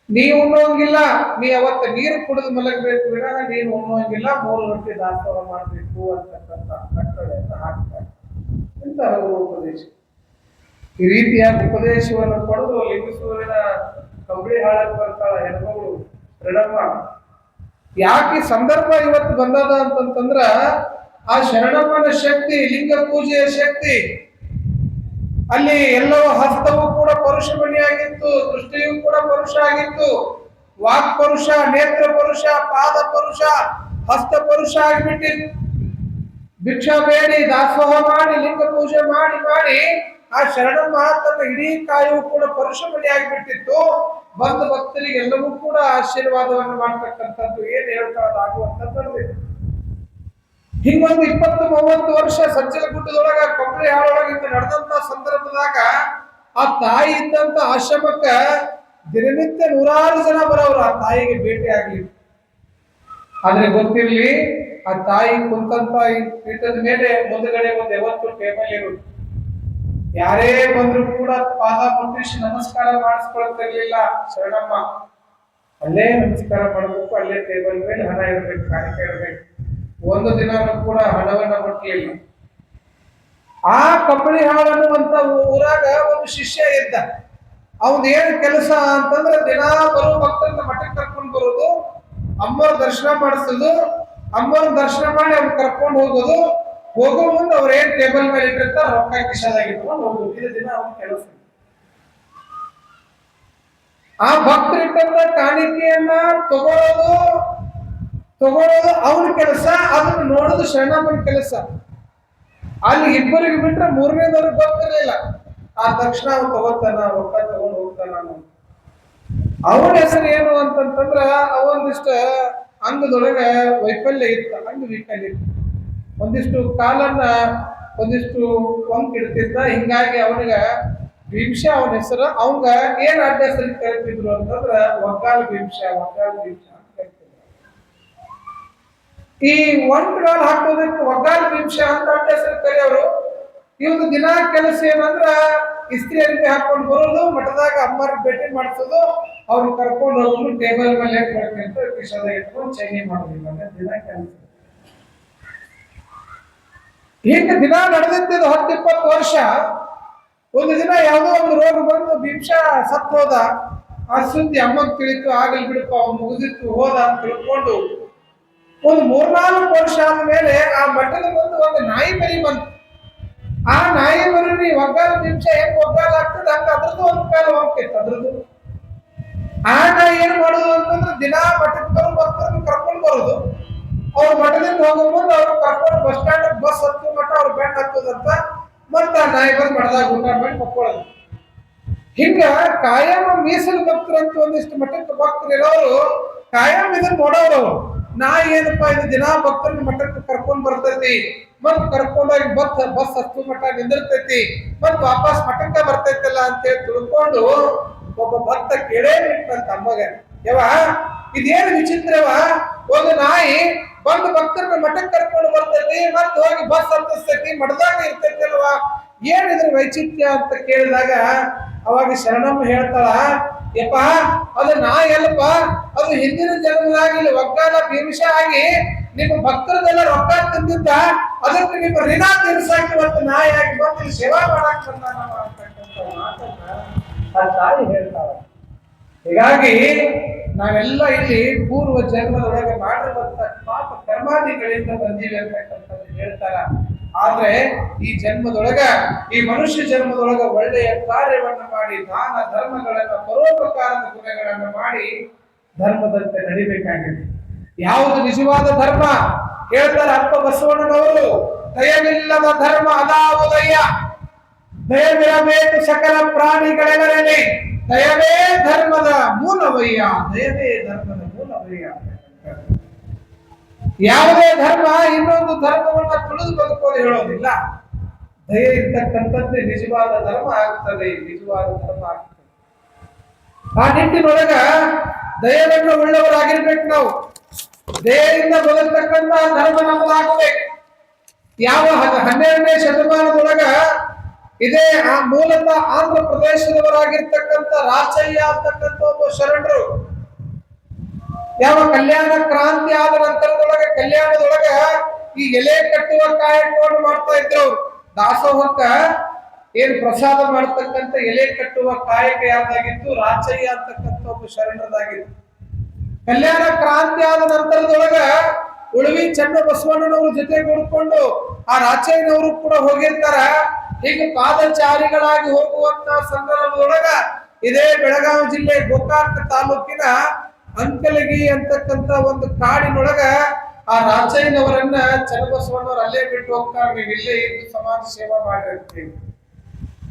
ನೀ ಉಣ್ಣೋಂಗಿಲ್ಲ, ನೀ ಅವತ್ತು ನೀರು ಕುಡಿದು ಮಲಗಬೇಕು ವಿನಃ ನೀನು ಉಣ್ಣೋಂಗಿಲ್ಲ, 3 ರೊಟ್ಟಿ ದಾಸೋಹ ಮಾಡಬೇಕು ಅಂತಕ್ಕಂಥ ಕಟ್ಟಳೆಯನ್ನು ಹಾಕ್ತಾರೆ. ಇಂತಹ ಉಪದೇಶ, ಈ ರೀತಿಯಾದ ಉಪದೇಶವನ್ನು ಪಡೆದು ಲಿಂಗಸೂರಿನ ಕಂಬಳಿ ಹಾಳಕ್ಕೆ ಬರ್ತಾಳ ಹೆಣ್ಮಗಳು ಶರಣಮ್ಮ. ಯಾಕೆ ಸಂದರ್ಭ ಇವತ್ತು ಬಂದದ ಅಂತಂತಂದ್ರ ಆ ಶರಣಮ್ಮನ ಶಕ್ತಿ, ಲಿಂಗ ಪೂಜೆಯ ಶಕ್ತಿ. ಅಲ್ಲಿ ಎಲ್ಲವೂ ಹಸ್ತವೂ ಕೂಡ ಪರುಷ ಮಣಿಯಾಗಿತ್ತು, ದೃಷ್ಟಿಯೂ ಕೂಡ ಪರುಷ ಆಗಿತ್ತು, ವಾಕ್ ಪರುಷ, ನೇತ್ರ ಪರುಷ, ಪಾದ ಪರುಷ, ಹಸ್ತ ಪರುಷ ಆಗಿಬಿಟ್ಟಿತ್ತು. ಭಿಕ್ಷಾ ಬೇಡಿ ದಾಸೋಹ ಮಾಡಿ ಲಿಂಗ ಪೂಜೆ ಮಾಡಿ ಮಾಡಿ ಆ ಶರಣಮ್ಮ ತನ್ನ ಇಡೀ ಕಾಯವು ಕೂಡ ಪರುಷ ಮಣಿ ಆಗಿಬಿಟ್ಟಿತ್ತು. ಬಂದ ಭಕ್ತರಿಗೆ ಎಲ್ಲವೂ ಕೂಡ ಆಶೀರ್ವಾದವನ್ನು ಮಾಡ್ತಕ್ಕಂಥದ್ದು ಏನ್ ಹೇಳ್ತಾರ ಆಗುವಂಥದ್ದು. ಹಿಂಗೊಂದು 20-30 ವರ್ಷ ಸಜ್ಜಲ ಗುಡ್ಡದೊಳಗ ಕಂಬಳಿ ಹಾಳೊಳಗಿಂದ ನಡೆದಂತ ಸಂದರ್ಭದಾಗ ಆ ತಾಯಿ ಇದ್ದಂತ ಆಶ್ರಮಕ್ಕ ದಿನನಿತ್ಯ 100 ಜನ ಬರೋರು ಆ ತಾಯಿಗೆ ಭೇಟಿ ಆಗ್ಲಿ. ಆದ್ರೆ ಗೊತ್ತಿರ್ಲಿ, ಆ ತಾಯಿ ಕುಂತಂತ ಈ ಪೀಠದ ಮೇಲೆ ಮುಂದುಗಡೆ ಒಂದು ಯಾವತ್ತು ಟೇಬಲ್ ಇರೋದು. ಯಾರೇ ಬಂದ್ರು ಕೂಡ ಪಾದ ಮುಟ್ಟಿಸಿ ನಮಸ್ಕಾರ ಮಾಡಿಸ್ಕೊಳ್ತಿರ್ಲಿಲ್ಲ ಶರಣಮ್ಮ. ಅಲ್ಲೇ ನಮಸ್ಕಾರ ಮಾಡಬೇಕು, ಅಲ್ಲೇ ಟೇಬಲ್ ಮೇಲೆ ಹಣ ಇರ್ಬೇಕು, ಕಾಣಿಕೆ ಇರ್ಬೇಕು. ಒಂದು ದಿನನೂ ಕೂಡ ಹಣವನ್ನ ಮುಟ್ಟಲಿಲ್ಲ. ಆ ಕಂಬಳಿ ಹಾಳು ಅನ್ನುವಂತ ಊರಾಗ ಒಂದು ಶಿಷ್ಯ ಇದ್ದ. ಅವನ್ ಏನ್ ಕೆಲಸ ಅಂತಂದ್ರೆ ದಿನಾ ಬರೋ ಭಕ್ತರನ್ನ ಮಠಕ್ಕೆ ಕರ್ಕೊಂಡು ಬರೋದು, ಅಮ್ಮವ್ರ ದರ್ಶನ ಮಾಡಿಸೋದು, ಅಮ್ಮವ್ರ ದರ್ಶನ ಮಾಡಿ ಅವ್ರು ಕರ್ಕೊಂಡು ಹೋಗೋದು, ಹೋಗೋ ಮುಂದೆ ಅವ್ರ ಏನ್ ಟೇಬಲ್ ಮೇಲೆ ಇಟ್ಟಿರ್ತಾರ ರೊಕ್ಕ ಕಿಶಾದಾಗ ಇಟ್ಕೊಂಡು ಹೋಗೋದು. ಇದು ದಿನ ಅವನ ಕೆಲಸ. ಆ ಭಕ್ತರಿಟ್ಟಂತ ಕಾಣಿಕೆಯನ್ನ ತಗೊಳ್ಳೋದು ಅವನ ಕೆಲಸ, ಅದನ್ನ ನೋಡೋದು ಶರಣಮ್ಮನ ಕೆಲಸ. ಅಲ್ಲಿ ಇಬ್ಬರಿಗೆ ಬಿಟ್ರೆ 3ನೇದವ್ರಿಗೆ ಗೊತ್ತಿರಲಿಲ್ಲ. ಆ ತಕ್ಷಣ ಅವ್ನು ತಗೋತಾನ, ರೊಕ್ಕ ತಗೊಂಡು ಹೋಗ್ತಾನ. ಅವನ ಹೆಸರು ಏನು ಅಂತಂತಂದ್ರ ಅವೊಂದಿಷ್ಟ ಅಂಗದೊಳಗೆ ವೈಫಲ್ಯ ಇತ್ತು, ಅಂಗವಿಕಲ್ಯ ಇತ್ತು. ಒಂದಿಷ್ಟು ಕಾಲನ್ನ ಒಂದಿಷ್ಟು ಕೊಂಕ್ ಇಡ್ತಿದ್ದ. ಹಿಂಗಾಗಿ ಅವನಿಗ ಭೀಮ್ಷ ಅವನ ಹೆಸರು. ಅವಂಗ ಏನ್ ಅಡ್ಡ ಹೆಸರು ಕರಿತಿದ್ರು ಅಂತಂದ್ರ ಒಗ್ಗಾಲ ಭೀಮ್ಷ ಅಂತ ಕರಿತಿದ್ರು. ಈ ಒಂಟ್ಗಾಲ್ ಹಾಕೋದಕ್ಕೆ ಒಗ್ಗಾಲ ಭೀಮ್ಷ ಅಂತ ಅಡ್ಡ ಹೆಸರು ಕರೆಯವರು. ಇವತ್ತು ದಿನಾ ಕೆಲಸ ಏನಂದ್ರ ಇಸ್ತ್ರಿ ಅರಿವಿ ಹಾಕೊಂಡು ಬರೋದು, ಮಠದಾಗ ಅಮ್ಮರ ಭೇಟಿ ಮಾಡಿಸೋದು, ಅವ್ರನ್ನ ಕರ್ಕೊಂಡು ಹೋಗೋದು, ಟೇಬಲ್ ಮೇಲೆ ಅಂತ ಕಿಶಾದ ಇಟ್ಕೊಂಡು ಚೈನಿ ಮಾಡೋದಿಲ್ಲ ದಿನ ಕೆಲಸ. ಹಿಂಗ ದಿನ ನಡೆದಿದ್ದು 10-20 ವರ್ಷ. ಒಂದು ದಿನ ಯಾವುದೋ ಒಂದು ರೋಗ ಬಂದು ಭೀಮ್ಷ ಸತ್ ಹೋದ. ಆ ಸುದ್ದಿ ಅಮ್ಮಗ್ ತಿಳಿತು. ಆಗಲಿ ಬಿಡಪ್ಪ, ಅವ್ನು ಮುಗಿದಿತ್ತು ಹೋದ ಅಂತ ತಿಳ್ಕೊಂಡು ಒಂದು 3-4 ವರ್ಷ ಆದ್ಮೇಲೆ ಆ ಮಠದ ಬಂದು ಒಂದು ನಾಯಿ ಮರಿ ಬಂತು. ಆ ನಾಯಿ ಮರಿ ಒಗ್ಗಾಲ ಭೀಮ್ಷ ಹೆಂಗ್ ಒಗ್ಗಾಲ ಆಗ್ತದೆ ಹಂಗ ಅದ್ರದ್ದು ಒಂದು ಕಾಲ ಹೋಗ್ತಿತ್ತು ಅದ್ರದ್ದು. ಆ ನಾಯಿ ಏನ್ ಮಾಡೋದು ಅಂತಂದ್ರೆ ದಿನಾ ಮಠಕ್ಕೆ ಬರೋ ಭಕ್ತರನ್ನು ಕರ್ಕೊಂಡು ಬರೋದು. ಅವ್ರು ಮಠದಿಂದ ಹೋಗೋ ಮುಂದೆ ಅವ್ರು ಕರ್ಕೊಂಡು ಬಸ್ ಸ್ಟ್ಯಾಂಡ್ ಬಸ್ ಹತ್ತೋ ಮಠ ಅವ್ರು ಬೆಂಡ್ ಹತ್ತೋದಂತ. ಮತ್ತ ಆ ನಾಯಿ ಬಂದು ಮಠದಾಗ ಊಟ ಮಾಡಿ ಮಕ್ಕೊಳ್ಳೋದು. ಹಿಂಗ ಕಾಯಂ ಮೀಸಲು ಭಕ್ತರು ಅಂತ ಒಂದಿಷ್ಟು ಮಠಕ್ಕೆ ಭಕ್ತರು ಇರೋರು ಕಾಯಂ ಇದನ್ನ ನೋಡೋರು. ನಾಯಿ ಏನಪ್ಪಾ ಇದು ದಿನಾ ಭಕ್ತರನ್ನ ಮಠಕ್ಕೆ ಕರ್ಕೊಂಡ್ ಬರ್ತೈತಿ, ಮತ್ ಕರ್ಕೊಂಡೋಗಿ ಬಸ್ ಹತ್ತು ಮಠ ನಿಂದಿರ್ತೈತಿ, ಮತ್ ವಾಪಸ್ ಮಠಕ್ಕೆ ಬರ್ತೈತಲ್ಲ ಅಂತೇಳಿ ತಿಳ್ಕೊಂಡು ಒಬ್ಬ ಭಕ್ತ ಕೇಳೇ ಬಿಟ್ಟಂತ ಅಮ್ಮಗ, ಯವ ಇದೇನು ವಿಚಿತ್ರವ, ಒಂದು ನಾಯಿ ಬಂದು ಭಕ್ತರನ್ನ ಮಠಕ್ಕೆ ಕರ್ಕೊಂಡು ಬರ್ತೈತಿ, ಮತ್ ಹೋಗಿ ಬಸ್ ಹತ್ತಿಸ್ತೈತಿ, ಮಠದಾಗ ಇರ್ತೈತಿ ಅಲ್ವಾ, ಏನಿದ್ರ ವೈಚಿತ್ಯ ಅಂತ ಕೇಳಿದಾಗ ಅವಾಗ ಶರಣಮ್ಮ ಹೇಳ್ತಾಳ, ಯಪ್ಪ ಅದು ನಾಯಿ ಅಲ್ಲಪ್ಪ, ಅದು ಹಿಂದಿನ ಜನ್ಮದಾಗಿ ಒಗ್ಗಾಲ ಭೀಮ್ಷ ಆಗಿ ನಿಮ್ಮ ಭಕ್ತರದೆಲ್ಲ ರೊಕ್ಕ ತಂದಿದ್ದ, ಅದಕ್ಕೆ ನಿಮ್ಮ ಋಣ ತೀರ್ಸಾಕಿ ಒಂದು ನಾಯಿ ಆಗಿ ಬಂದು ಸೇವಾ ಮಾಡಕ್ ಬಂದಾನ ಅಂತಕ್ಕಂಥ ಮಾತನ್ನ ಆ ತಾಯಿ ಹೇಳ್ತಾಳ. ಹೀಗಾಗಿ ನಾವೆಲ್ಲ ಇಲ್ಲಿ ಪೂರ್ವ ಜನ್ಮದೊಳಗೆ ಮಾಡಿರುವಂತ ಪಾಪ ಕರ್ಮಾದಿಗಳಿಂದ ಬಂದಿವೆ ಅಂತಕ್ಕಂಥದ್ದು ಹೇಳ್ತಾರ. ಆದ್ರೆ ಈ ಜನ್ಮದೊಳಗ, ಈ ಮನುಷ್ಯ ಜನ್ಮದೊಳಗ ಒಳ್ಳೆಯ ಕಾರ್ಯವನ್ನ ಮಾಡಿ ದಾನ ಧರ್ಮಗಳನ್ನ, ಪರೋಪಕಾರದ ಗುಣಗಳನ್ನ ಮಾಡಿ ಧರ್ಮದಂತೆ ನಡಿಬೇಕಾಗಿದೆ. ಯಾವುದು ನಿಜವಾದ ಧರ್ಮ ಹೇಳ್ತಾರೆ ಅಪ್ಪ ಬಸವಣ್ಣನವರು, ದಯವಿಲ್ಲದ ಧರ್ಮ ಅದಾವುದಯ್ಯ, ದಯವಿರಬೇಕು ಸಕಲ ಪ್ರಾಣಿಗಳೆಲ್ಲರಲ್ಲಿ, ದಯವೇ ಧರ್ಮದ ಮೂಲವಯ್ಯ, ದಯವೇ ಧರ್ಮದ ಮೂಲವಯ್ಯ. ಯಾವುದೇ ಧರ್ಮ ಇನ್ನೊಂದು ಧರ್ಮವನ್ನ ತುಳಿದು ಬದುಕೋದು ಹೇಳೋದಿಲ್ಲ. ದಯೆ ಇರ್ತಕ್ಕಂಥದ್ದೇ ನಿಜವಾದ ಧರ್ಮ ಆಗ್ತದೆ, ನಿಜವಾದ ಧರ್ಮ ಆಗ್ತದೆ. ಆ ನಿಟ್ಟಿನೊಳಗ ದಯೆಯನ್ನು ಉಳ್ಳವರಾಗಿರ್ಬೇಕು ನಾವು. ದಯೆಯಿಂದ ಬದುಕ್ತಕ್ಕಂಥ ಧರ್ಮ ನಮ್ಮದಾಗಬೇಕು. ಯಾವ 12ನೇ ಶತಮಾನದೊಳಗ ಇದೇ ಆ ಮೂಲತಃ ಆಂಧ್ರ ಪ್ರದೇಶದವರಾಗಿರ್ತಕ್ಕಂಥ ರಾಚಯ್ಯ ಅಂತಕ್ಕಂಥ ಒಬ್ಬ ಶರಣರು ಯಾವ ಕಲ್ಯಾಣ ಕ್ರಾಂತಿ ಆದ ನಂತರದೊಳಗೆ ಕಲ್ಯಾಣದೊಳಗ ಈ ಎಲೆ ಕಟ್ಟುವ ಕಾಯಕವನ್ನು ಮಾಡ್ತಾ ಇದ್ರು ಅವ್ರು. ದಾಸೋಹಕ್ಕ ಏನ್ ಪ್ರಸಾದ ಮಾಡ್ತಕ್ಕಂಥ ಎಲೆ ಕಟ್ಟುವ ಕಾಯಕ ಯಾವ್ದಾಗಿತ್ತು? ರಾಚಯ್ಯ ಅಂತಕ್ಕಂಥ ಒಬ್ಬ ಶರಣರದಾಗಿತ್ತು. ಕಲ್ಯಾಣ ಕ್ರಾಂತಿ ಆದ ನಂತರದೊಳಗ ಉಳುವಿ ಚನ್ನ ಬಸವಣ್ಣನವರು ಜೊತೆಗೂಡ್ಕೊಂಡು ಆ ರಾಚಯ್ಯನವರು ಕೂಡ ಹೋಗಿರ್ತಾರ. ಹೀಗೆ ಪಾದಚಾರಿಗಳಾಗಿ ಹೋಗುವಂತ ಸಂದರ್ಭದೊಳಗ ಇದೇ ಬೆಳಗಾವಿ ಜಿಲ್ಲೆ ಗೋಕಾಕ್ ತಾಲೂಕಿನ ಅಂಕಲಗಿ ಅಂತಕ್ಕಂಥ ಒಂದು ಕಾಡಿನೊಳಗ ಆ ರಾಚಯ್ಯನವರನ್ನ ಚನ್ನಬಸವಣ್ಣವ್ರು ಅಲ್ಲೇ ಬಿಟ್ಟು ಹೋಗ್ತಾರೆ. ನೀವು ಇಲ್ಲೇ ಇದ್ದು ಸಮಾಜ ಸೇವಾ ಮಾಡಿರ್ತೀವಿ,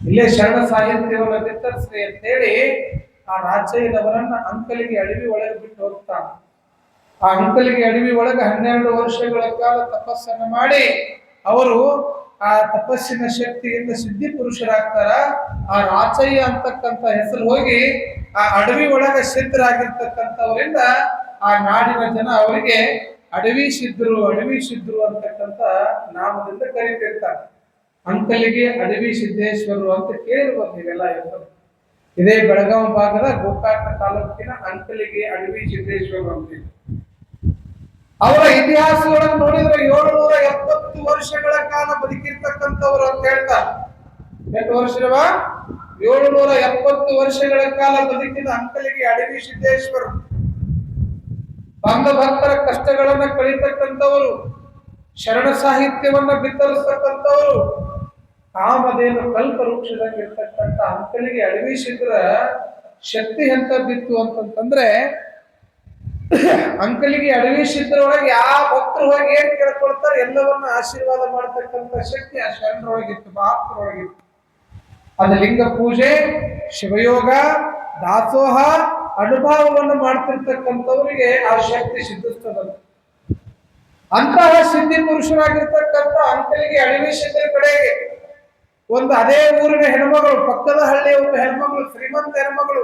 ಇಲ್ಲೇ ಶರಣ ಸಾಹಿತ್ಯವನ್ನು ವಿತರಿಸ್ರಿ ಅಂತೇಳಿ ಆ ರಾಚಯ್ಯನವರನ್ನ ಅಂಕಲಿಗೆ ಅಡವಿ ಒಳಗೆ ಬಿಟ್ಟು ಹೋಗ್ತಾನೆ. ಆ ಅಂಕಲಿಗೆ ಅಡವಿ ಒಳಗೆ 12 ವರ್ಷಗಳ ಕಾಲ ತಪಸ್ಸನ್ನು ಮಾಡಿ ಅವರು ಆ ತಪಸ್ಸಿನ ಶಕ್ತಿಯಿಂದ ಸಿದ್ಧಿ ಪುರುಷರಾಗ್ತಾರ. ಆ ರಾಚಯ್ಯ ಅಂತಕ್ಕಂಥ ಹೆಸರು ಹೋಗಿ ಆ ಅಡವಿ ಒಳಗೆ ಸಿದ್ಧರಾಗಿರ್ತಕ್ಕಂಥವರಿಂದ ಆ ನಾಡಿನ ಜನ ಅವರಿಗೆ ಅಡವಿ ಸಿದ್ಧರು ಅಂತಕ್ಕಂಥ ನಾಮದಿಂದ ಕರೀತಿರ್ತಾರೆ. ಅಂಕಲಿಗೆ ಅಡವಿ ಸಿದ್ದೇಶ್ವರರು ಅಂತ ಕೇಳಿರ್ಬೋದು ನೀವೆಲ್ಲ ಹೆಸರು. ಇದೇ ಬೆಳಗಾವಿ ಭಾಗದ ಗೋಕಾಕ ತಾಲೂಕಿನ ಅಂಕಲಿಗೆ ಅಡವಿ ಸಿದ್ದೇಶ್ವರರು ಅಂತ. ಅವರ ಇತಿಹಾಸಗಳನ್ನು ನೋಡಿದ್ರೆ 770 ವರ್ಷಗಳ ಕಾಲ ಬದುಕಿರ್ತಕ್ಕಂಥವ್ರು ಅಂತ ಹೇಳ್ತಾರೆ. ಎಷ್ಟು ವರ್ಷವ? 770 ವರ್ಷಗಳ ಕಾಲ ಬದುಕಿದ ಅಂಕಲಿಗೆ ಅಡವಿ ಸಿದ್ದೇಶ್ವರ ಬಂಧ ಭಕ್ತರ ಕಷ್ಟಗಳನ್ನ ಕಳೀತಕ್ಕಂಥವರು, ಶರಣ ಸಾಹಿತ್ಯವನ್ನ ಬಿತ್ತರಿಸ್ತಕ್ಕಂಥವರು, ಕಾಮಧೇನು ಕಲ್ಪ ವೃಕ್ಷದಂಗಿರ್ತಕ್ಕಂಥ ಅಂಕಲಿಗೆ ಅಡವಿ ಸಿದ್ದರ ಶಕ್ತಿ ಎಂತದ್ದಿತ್ತು ಅಂತಂದ್ರೆ ಅಂಕಲಿಗೆ ಅಡವಿ ಸಿದ್ದರೊಳಗೆ ಯಾವ ಭಕ್ತರು ಹೋಗಿ ಏನ್ ಕೇಳ್ಕೊಳ್ತಾರೆ ಎಲ್ಲವನ್ನ ಆಶೀರ್ವಾದ ಮಾಡತಕ್ಕಂಥ ಶಕ್ತಿ ಆ ಶರಣರೊಳಗಿತ್ತು, ಭಕ್ತರೊಳಗಿತ್ತು. ಅದು ಲಿಂಗ ಪೂಜೆ, ಶಿವಯೋಗ, ದಾಸೋಹ ಅನುಭವವನ್ನು ಮಾಡ್ತಿರ್ತಕ್ಕಂಥವರಿಗೆ ಆ ಶಕ್ತಿ ಸಿದ್ಧಿಸ್ತದಂತೆ. ಅಂತಹ ಸಿದ್ಧಿ ಪುರುಷರಾಗಿರ್ತಕ್ಕಂಥ ಅಂಕಲಿಗೆ ಅಡವಿ ಸಿದ್ದರ ಕಡೆಗೆ ಒಂದು ಅದೇ ಊರಿನ ಹೆಣ್ಮಗಳು, ಪಕ್ಕದ ಹಳ್ಳಿಯ ಒಂದು ಹೆಣ್ಮಗಳು, ಶ್ರೀಮಂತ ಹೆಣ್ಮಗಳು,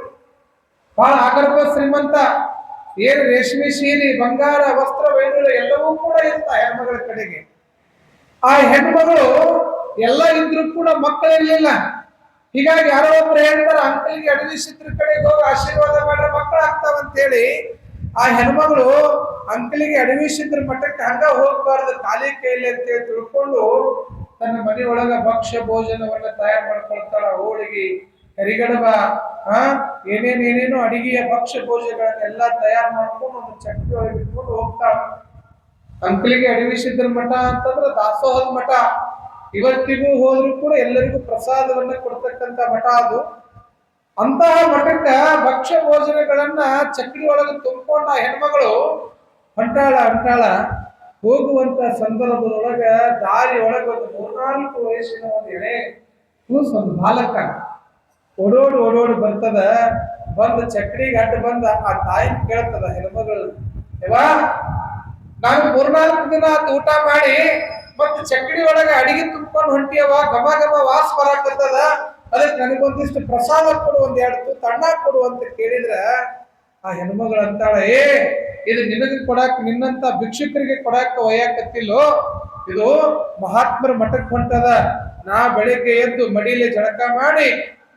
ಬಹಳ ಆಗರ್ಭ ಶ್ರೀಮಂತ, ಏನು ರೇಷ್ಮೆ ಸೀರೆ, ಬಂಗಾರ, ವಸ್ತ್ರ, ವೈಡೂರ್ಯ ಎಲ್ಲವೂ ಕೂಡ ಇರ್ತ ಹೆಣ್ಮಗಳ ಕಡೆಗೆ. ಆ ಹೆಣ್ಮಗಳು ಎಲ್ಲ ಇದ್ರು ಕೂಡ ಮಕ್ಕಳಿರ್ಲಿಲ್ಲ. ಹೀಗಾಗಿ ಯಾರೋ ಒಬ್ರು ಹೇಳ್ತಾರೆ ಅಂಕಲಿಗೆ ಅಡವಿ ಸಿದ್ದರ ಕಡೆಗೆ ಹೋಗಿ ಆಶೀರ್ವಾದ ಮಾಡ್ರೆ ಮಕ್ಕಳು ಆಗ್ತಾವಂತೇಳಿ ಆ ಹೆಣ್ಮಗಳು ಅಂಕಲಿಗೆ ಅಡವಿ ಸಿದ್ದರ ಮಠಕ್ಕೆ ಹಂಗ ಹೋಗ್ಬಾರ್ದು ಖಾಲಿ ಕೈಲಿ ಅಂತೇಳಿ ತಿಳ್ಕೊಂಡು ತನ್ನ ಮನೆಯೊಳಗ ಭಕ್ಷ್ಯ ಭೋಜನವನ್ನ ತಯಾರು ಮಾಡ್ಕೊಳ್ತಾಳ. ಹೋಳಿಗೆ, ಕರಿಗಡಬ, ಏನೇನೇನೇನು ಅಡಿಗೆಯ ಭಕ್ಷ್ಯ ಭೋಜನಗಳನ್ನೆಲ್ಲ ತಯಾರು ಮಾಡ್ಕೊಂಡು ಒಂದು ಚಕ್ರಿ ಒಳಗೆ ಇಟ್ಕೊಂಡು ಹೋಗ್ತಾಳ. ಅಂಕಲಿಗೆ ಅಡವಿ ಸಿದ್ದರ ಮಠ ಅಂತಂದ್ರೆ ದಾಸೋಹದ ಮಠ. ಇವತ್ತಿಗೂ ಹೋದ್ರು ಕೂಡ ಎಲ್ಲರಿಗೂ ಪ್ರಸಾದವನ್ನ ಕೊಡ್ತಕ್ಕಂಥ ಮಠ ಅದು. ಅಂತಹ ಮಠಕ್ಕ ಭಕ್ಷ್ಯ ಭೋಜನಗಳನ್ನ ಚಕ್ರಿ ಒಳಗೆ ತುಂಬಿಕೊಂಡ ಹೆಣ್ಮಗಳು ಹೊಂಟಾಳ. ಹೋಗುವಂತ ಸಂದರ್ಭದೊಳಗ ದಾರಿ ಒಳಗೆ ಒಂದು 14 ವಯಸ್ಸಿನ ಒಂದು ಎಳೆ ಕೂಸು, ಒಂದು ಬಾಲಕ ಓಡೋಡಿ ಬರ್ತದ. ಬಂದು ಚಕ್ರಿಗೆ ಅಡ್ಡ ಬಂದ ಆ ತಾಯಿನ ಕೇಳ್ತದ ಹೆಣ್ಮಗಳು, ಯವಾ ನಾನು 3-4 ದಿನ ಊಟ ಮಾಡಿ ಮತ್ತೆ ಚಕ್ಡಿ ಒಳಗೆ ಅಡಿಗೆ ತುಂಬ್ಕೊಂಡು ಹೊಂಟಿಯವ, ಘಮ ವಾಸ ಬರಾಕತ್ತದ, ಅದಕ್ಕೆ ನನಗೊಂದಿಷ್ಟು ಪ್ರಸಾದ ಕೊಡು, 1-2 ತುತ್ತು ಅನ್ನ ಕೊಡು ಅಂತ ಕೇಳಿದ್ರ ಆ ಹೆಣ್ಮಗಳು ಅಂತಾಳ, ಇದು ನಿನಗೆ ಕೊಡಾಕ, ನಿನ್ನಂತ ಭಿಕ್ಷುಕರಿಗೆ ಕೊಡಾಕ ಒಯ್ಯಾಕತ್ತಿಲ್ಲೋ, ಇದು ಮಹಾತ್ಮರ ಮಠಕ್ಕೆ ಹೊಂಟದ. ನಾ ಬೆಳಿಗ್ಗೆ ಎದ್ದು ಮಡಿಲಿ ಜಳಕ ಮಾಡಿ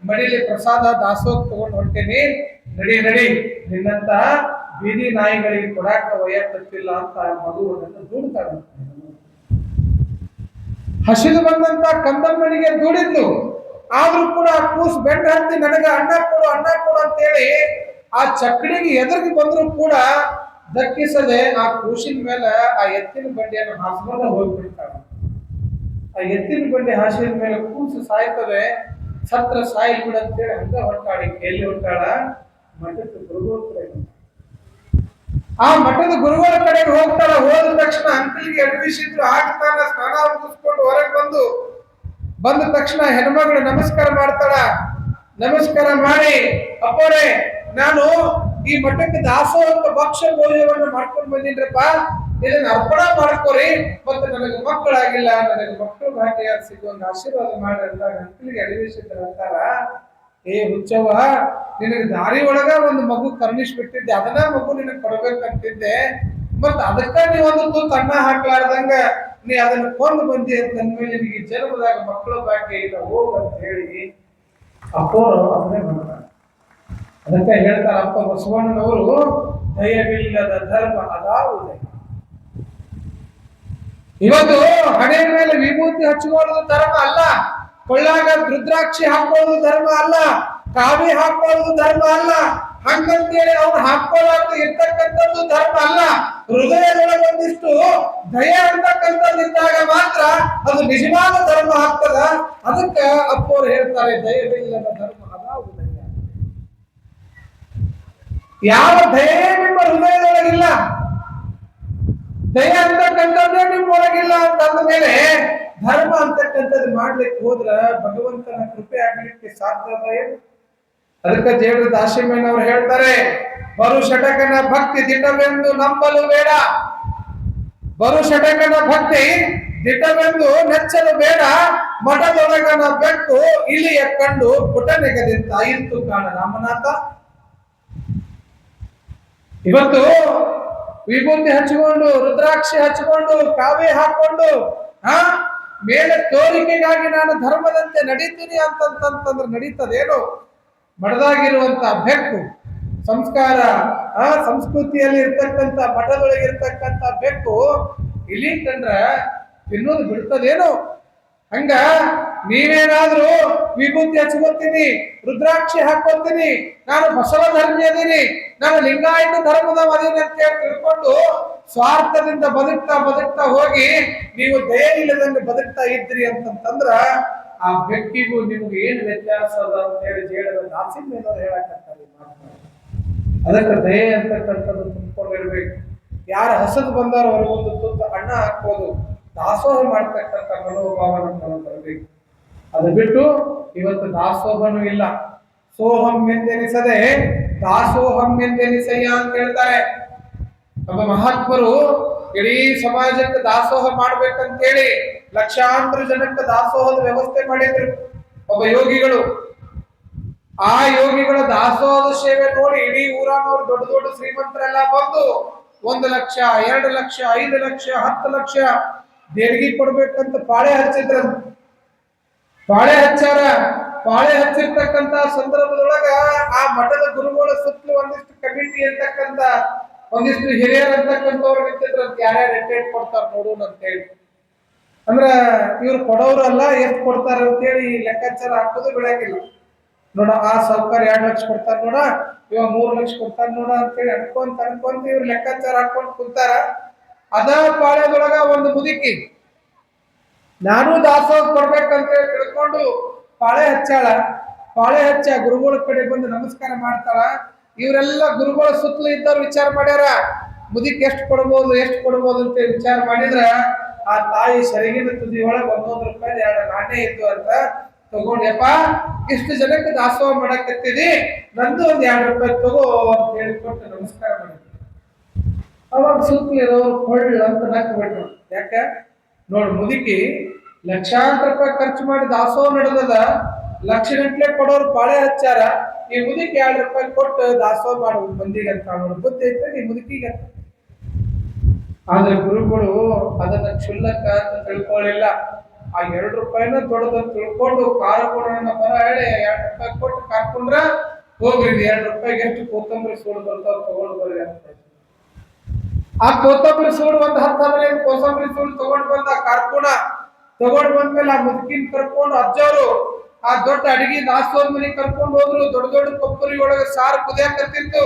ಮಡಿಲಿ ಪ್ರಸಾದ ದಾಸೋಹ ತಗೊಂಡು ಹೊಂಟೇನಿ, ನಡಿ ನಿನ್ನಂತ ಬೀದಿ ನಾಯಿಗಳಿಗೆ ಕೊಡಾಕ ಒಯ್ಯಾಕತ್ತಿಲ್ಲ ಅಂತ ಮಗುವನ್ನು ದೂಡ್ತಾಳ. ಹಸಿದು ಬಂದಂತ ಕಂದಮ್ಮನಿಗೆ ದೂಡಿದ್ಲು. ಆದ್ರೂ ಕೂಡ ಕೂಸು ಬೆಂಡ ಹತ್ತಿ ನನಗ ಅನ್ನ ಕೊಡು ಅಂತೇಳಿ ಆ ಚಕ್ಕಡಿಗೆ ಎದುರಿಗೆ ಬಂದ್ರು ಕೂಡ ದಕ್ಕಿಸದೆ ಆ ಕೂಸಿನ ಮೇಲೆ ಆ ಎತ್ತಿನ ಬಂಡಿಯನ್ನು ಹಾಸ್ಕೊಂಡು ಹೋಗ್ಬಿಡ್ತಾಳ. ಆ ಎತ್ತಿನ ಬಂಡಿ ಹಾಸಿನ ಮೇಲೆ ಕೂಸು ಸಾಯ್ತವೆ, ಸತ್ರ ಸಾಯಿಲ್ ಬಿಡ ಅಂತೇಳಿ ಹಂಗ ಹೊಂಟಾಳಿ. ಎಲ್ಲಿ ಹೊಂಟಾಳ? ಮಠದ ಗುರುಗಳ ಕಡೆ. ಆ ಮಠದ ಗುರುಗಳ ಕಡೆಗೆ ಹೋಗ್ತಾಳ. ಹೋದ ತಕ್ಷಣ ಅಂಕಲಿಗೆ ಅಡವಿ ಸಿದ್ರು ಆಗ್ತಾನ ಸ್ನಾನ ಮುಗಿಸ್ಕೊಂಡು ಹೊರಗೆ ಬಂದ ತಕ್ಷಣ ಹೆಣ್ಮಗಳು ನಮಸ್ಕಾರ ಮಾಡ್ತಾಳ. ನಮಸ್ಕಾರ ಮಾಡಿ, ಅಪ್ಪೋರೆ ನಾನು ಈ ಮಠಕ್ಕೆ ದಾಸೋಹ ಭಕ್ಷ್ಯ ಭೋಜನವನ್ನು ಮಾಡ್ಕೊಂಡು ಬಂದಿನ್ರಪ್ಪ, ಇದನ್ನ ಅರ್ಪಣ ಮಾಡ್ಕೋರಿ, ಮತ್ತೆ ನನಗೆ ಮಕ್ಕಳಾಗಿಲ್ಲ, ನನಗೆ ಮಕ್ಕಳು ಭಾಗ್ಯ ಸಿಗುವಂತ ಆಶೀರ್ವಾದ ಮಾಡಿ ಅಂತ ಗಂಟಲಿಗೆ ಅಡಿವೇಶಿದ್ರು ಅಂತಾರ. ಏ ಹುಚ್ಚವ್ವ, ನಿನಗೆ ದಾರಿ ಒಳಗ ಒಂದು ಮಗು ಕರುಣಿಸ್ಬಿಟ್ಟಿದ್ದೆ, ಅದನ್ನ ಮಗು ನಿನಗೆ ಕೊಡ್ಬೇಕಂತಿದ್ದೆ, ಮತ್ ಅದಕ್ಕ ನೀ ಒಂದು ತುತ್ತು ಅನ್ನ ಹಾಕ್ಲಾರ್ದಂಗ ನೀ ಅದನ್ನ ಕೊಂದು ಬಂದಿ ಅಂತ ಅಂದ್ಮೇಲೆ ನಿನಗೆ ಜನ್ಮದಾಗ ಮಕ್ಕಳು ಭಾಗ್ಯ ಇಲ್ಲ ಹೋಗ್ ಅಂತ ಹೇಳಿ ಅಪ್ಪೋರು ಅದನ್ನೇ ಮಾಡ್ತಾರೆ. ಅದಕ್ಕೆ ಹೇಳ್ತಾರ ಅಪ್ಪ ಬಸವಣ್ಣನವರು, ದಯವಿಲ್ಲದ ಧರ್ಮ ಅದಾವುದೇ. ಇವತ್ತು ಹಣೆ ಮೇಲೆ ವಿಭೂತಿ ಹಚ್ಕೊಳ್ಳೋದು ಧರ್ಮ ಅಲ್ಲ, ಕೊಳ್ಳಾಗ ರುದ್ರಾಕ್ಷಿ ಹಾಕೊಳ್ಳೋದು ಧರ್ಮ ಅಲ್ಲ, ಕಾವಿ ಹಾಕೊಳ್ಳೋದು ಧರ್ಮ ಅಲ್ಲ, ಹಂಗಂತೇಳಿ ಅವ್ರು ಹಾಕೊಳ್ಳೋದು ಇರ್ತಕ್ಕಂಥದ್ದು ಧರ್ಮ ಅಲ್ಲ. ಹೃದಯದೊಳಗೆ ಒಂದಿಷ್ಟು ದಯ ಅಂತಕ್ಕಂಥದ್ದು ಇದ್ದಾಗ ಮಾತ್ರ ಅದು ನಿಜವಾದ ಧರ್ಮ ಆಗ್ತದ. ಅದಕ್ಕೆ ಅಪ್ಪವ್ರು ಹೇಳ್ತಾರೆ, ದಯವಿಲ್ಲದ ಧರ್ಮ ಅದಾವುದೇ. ಯಾವ ದಯೆ ನಿಮ್ಮ ಹೃದಯದೊಳಗಿಲ್ಲ, ದಯ ಅಂತಕ್ಕಂಥದ್ದೇ ನಿಮ್ಮೊಳಗಿಲ್ಲ ಅಂತಂದ ಮೇಲೆ ಧರ್ಮ ಅಂತಕ್ಕಂಥದ್ದು ಮಾಡ್ಲಿಕ್ಕೆ ಹೋದ್ರ ಭಗವಂತನ ಕೃಪೆ ಆಗ್ಲಿಕ್ಕೆ ಸಾಧ್ಯದ ಏನು? ಅದಕ್ಕೆ ಜೇಡ್ರ ದಾಸಿಮಯ್ಯನವರು ಹೇಳ್ತಾರೆ, ಬರು ಷಟಕನ ಭಕ್ತಿ ದಿಟವೆಂದು ನಂಬಲು ಬೇಡ, ಬರು ಷಟಕನ ಭಕ್ತಿ ದಿಟವೆಂದು ನೆಚ್ಚಲು ಬೇಡ, ಮಠದೊಳಗನ ಬೆಕ್ಕು ಇಲಿಯ ಕಂಡು ಪುಟನೆಗದಿಂದ ಇತ್ತು ಕಾಣ ರಾಮನಾಥ. ಇವತ್ತು ವಿಭೂತಿ ಹಚ್ಚಿಕೊಂಡು, ರುದ್ರಾಕ್ಷಿ ಹಚ್ಚಿಕೊಂಡು, ಕಾವಿ ಹಾಕೊಂಡು ಮೇಲೆ ತೋರಿಕೆಗಾಗಿ ನಾನು ಧರ್ಮದಂತೆ ನಡೀತೀನಿ ಅಂತಂತಂದ್ರೆ ನಡೀತದೇನು? ಮಠದಾಗಿರುವಂತ ಬೆಕ್ಕು ಸಂಸ್ಕಾರ ಸಂಸ್ಕೃತಿಯಲ್ಲಿ ಇರ್ತಕ್ಕಂಥ ಮಠದೊಳಗೆ ಇರ್ತಕ್ಕಂಥ ಬೆಕ್ಕು ಇಲಿ ಕಂಡ್ರ ತಿನ್ನೋದು ಬಿಡ್ತದೇನು? ಹಂಗ ನೀವೇನಾದ್ರೂ ವಿಭೂತಿ ಹಚ್ಕೋತೀನಿ, ರುದ್ರಾಕ್ಷಿ ಹಾಕೋತೀನಿ, ನಾನು ಬಸವ ಧರ್ಮಿ ಅದೀನಿ, ನಾನು ಲಿಂಗಾಯತ ಧರ್ಮದ ಅದೀನಿ ಅಂತ ಹೇಳಿ ತಿಳ್ಕೊಂಡು ಸ್ವಾರ್ಥದಿಂದ ಬದುಕ್ತಾ ಹೋಗಿ ನೀವು ದಯೆ ಇಲ್ಲದಂಗೆ ಬದುಕ್ತಾ ಇದ್ರಿ ಅಂತಂದ್ರ ಆ ವ್ಯಕ್ತಿಗೂ ನಿಮ್ಗೆ ಏನ್ ವ್ಯತ್ಯಾಸ ಅದ ಅಂತ ಹೇಳಿ ಜೇಡರ ದಾಸಿಮಯ್ಯನವರು ಹೇಳಕತ್ತಾರೆ. ಅದಕ್ಕೆ ದಯೆ ಅಂತಕ್ಕಂಥದ್ದು ತುಂಬಿಕೊಂಡಿರ್ಬೇಕು. ಯಾರ ಹಸದ್ ಬಂದಾರ ಅವ್ರಿಗೊಂದು ತುತ್ತು ಅನ್ನ ಹಾಕ್ಬೋದು, ದಾಸೋಹ ಮಾಡ್ತಕ್ಕಂಥ ಮನೋಭಾವ ನಮ್ಮ ಬರಬೇಕು. ಅದು ಬಿಟ್ಟು ಇವತ್ತು ದಾಸೋಹನೂ ಇಲ್ಲ, ಸೋಹಂ ಎಂದೆನಿಸದೆ ದಾಸೋಹಂ ಎಂದೆನಿಸಯ್ಯ ಅಂತ ಹೇಳ್ತಾರೆ. ನಮ್ಮ ಮಹಾತ್ಮರು ಇಡೀ ಸಮಾಜಕ್ಕೆ ದಾಸೋಹ ಮಾಡ್ಬೇಕಂತೇಳಿ ಲಕ್ಷಾಂತರ ಜನಕ್ಕೆ ದಾಸೋಹದ ವ್ಯವಸ್ಥೆ ಮಾಡಿದ್ರು ಒಬ್ಬ ಯೋಗಿಗಳು. ಆ ಯೋಗಿಗಳ ದಾಸೋಹದ ಸೇವೆ ನೋಡಿ ಇಡೀ ಊರನವರು ದೊಡ್ಡ ದೊಡ್ಡ ಶ್ರೀಮಂತರೆಲ್ಲ ಬಂದು 1 ಲಕ್ಷ, 2 ಲಕ್ಷ, 5 ಲಕ್ಷ, 10 ಲಕ್ಷ ದೇಣಿಗೆ ಕೊಡ್ಬೇಕಂತ ಪಾಳೆ ಹಚ್ಚಿದ್ರ. ಪಾಳೆ ಹಚ್ಚಾರ. ಪಾಳೆ ಹಚ್ಚಿರ್ತಕ್ಕಂತ ಸಂದರ್ಭದೊಳಗ ಆ ಮಠದ ಗುರುಗಳ ಸುತ್ತಲೂ ಒಂದಿಷ್ಟು ಕಮಿಟಿ ಅಂತಕ್ಕಂತ ಒಂದಿಷ್ಟು ಹಿರಿಯರ್ ಅಂತಕ್ಕಂಥವ್ರು ನಿಂತಿದ್ರು. ಯಾರ್ಯಾರು ರಿಟೈರ್ಡ್ ಕೊಡ್ತಾರ ನೋಡೋಣ ಅಂತ ಹೇಳಿ. ಅಂದ್ರ ಇವ್ರು ಕೊಡೋರಲ್ಲ, ಎಷ್ಟು ಕೊಡ್ತಾರ ಅಂತೇಳಿ ಲೆಕ್ಕಾಚಾರ ಹಾಕೋದು ಬಿಡಂಗಿಲ್ಲ. ನೋಡ ಆ ಸಾವುಕಾರ 2 ಲಕ್ಷ ಕೊಡ್ತಾರ ನೋಡ, ಇವ 3 ಲಕ್ಷ ಕೊಡ್ತಾರ ನೋಡ ಅಂತೇಳಿ ಅನ್ಕೊಂತ ಇವ್ರು ಲೆಕ್ಕಾಚಾರ ಹಾಕೊಂಡು ಕುಂತಾರ. ಅದ ಪಾಳ್ಯದೊಳಗ ಒಂದು ಮುದುಕಿ ನಾನು ದಾಸೋಹ ಕೊಡ್ಬೇಕಂತೇಳಿ ತಿಳ್ಕೊಂಡು ಪಾಳೆ ಹಚ್ಚಾಳ. ಪಾಳೆ ಹಚ್ಚ ಗುರುಗಳ ಕಡೆ ಬಂದು ನಮಸ್ಕಾರ ಮಾಡ್ತಾಳ. ಇವರೆಲ್ಲ ಗುರುಗಳ ಸುತ್ತಲೂ ಇದ್ದವ್ರು ವಿಚಾರ ಮಾಡ್ಯಾರ, ಮುದುಕಿ ಎಷ್ಟು ಕೊಡ್ಬೋದು ಅಂತ ವಿಚಾರ ಮಾಡಿದ್ರ ಆ ತಾಯಿ ಸರಿಗಿನ ತುದಿ ಒಳಗೆ 100 ರೂಪಾಯಿ 2 ನಾಣ್ಯ ಇದ್ದು ಅಂತ ತಗೊಂಡ್ಯಪ್ಪ, ಇಷ್ಟು ಜನಕ್ಕೆ ದಾಸೋಹ ಮಾಡಕತ್ತಿದಿ, ನಂದು 2 ರೂಪಾಯಿ ತಗೋ ಅಂತ ಹೇಳಿಕೊಟ್ಟು ನಮಸ್ಕಾರ ಮಾಡಿದ್ರು. ಅವಾಗ ಸುತ್ತಲಿರೋರು ಕೊಳ್ಳ ಅಂತ ನಕ್ ಬಿಟ್ರು. ಯಾಕ ನೋಡ್, ಮುದುಕಿ ಲಕ್ಷಾಂತರ ರೂಪಾಯಿ ಖರ್ಚು ಮಾಡಿ ದಾಸೋಹ ನಡೆದದ, ಲಕ್ಷ ಗಂಟ್ಲೆ ಕೊಡೋರು ಪಾಳೆ ಹಚ್ಚಾರ, ಈ ಮುದುಕಿ 2 ರೂಪಾಯಿ ಕೊಟ್ಟು ದಾಸೋಹ ಮಾಡುದು ಮಂದಿಗೆ ಅಂತ ನೋಡು ಬುದ್ಧಿ ಐತೆ ಈ ಮುದುಕಿಗೆ. ಆದ್ರೆ ಗುರುಗಳು ಅದನ್ನ ಕ್ಷುಲ್ಲಕ ಅಂತ ತಿಳ್ಕೊಳ್ಳಿಲ್ಲ. ಆ 2 ರೂಪಾಯಿನ ದೊಡ್ಡದಂತ ತಿಳ್ಕೊಂಡು ಕಾರಕೋಣನ ಬರ ಹೇಳಿ 2 ರೂಪಾಯಿ ಕೊಟ್ಟು ಕಾರ್ಕೊಂಡ್ರ ಹೋಗ್ರಿ 2 ರೂಪಾಯಿಗೆ ಎಷ್ಟು ಕೊತ್ತಂಬರಿ ಸೂಡು ಬರ್ತಾವ ತಗೊಂಡು ಬರ್ರಿ ಅಂತ. ಆ ಕೊತ್ತಂಬರಿ ಸೂಡು ಒಂದು 10 ಕೋಸಂಬರಿ ಸೂಡು ತಗೊಂಡು ಬಂದ ಕಾರ್ಕೋಣ. ತಗೊಂಡು ಬಂದ್ಮೇಲೆ ಆ ಮುದುಕಿನ ಕರ್ಕೊಂಡು ಅಜ್ಜವರು ಆ ದೊಡ್ಡ ಅಡಿಗೆ ದಾಸೋಹ ಮನೆಗೆ ಕರ್ಕೊಂಡು ಹೋದ್ರು. ದೊಡ್ಡ ದೊಡ್ಡ ಕೊಬ್ಬರಿ ಒಳಗ ಸಾರು ಕುದಿಯಾಕತ್ತಿತ್ತು.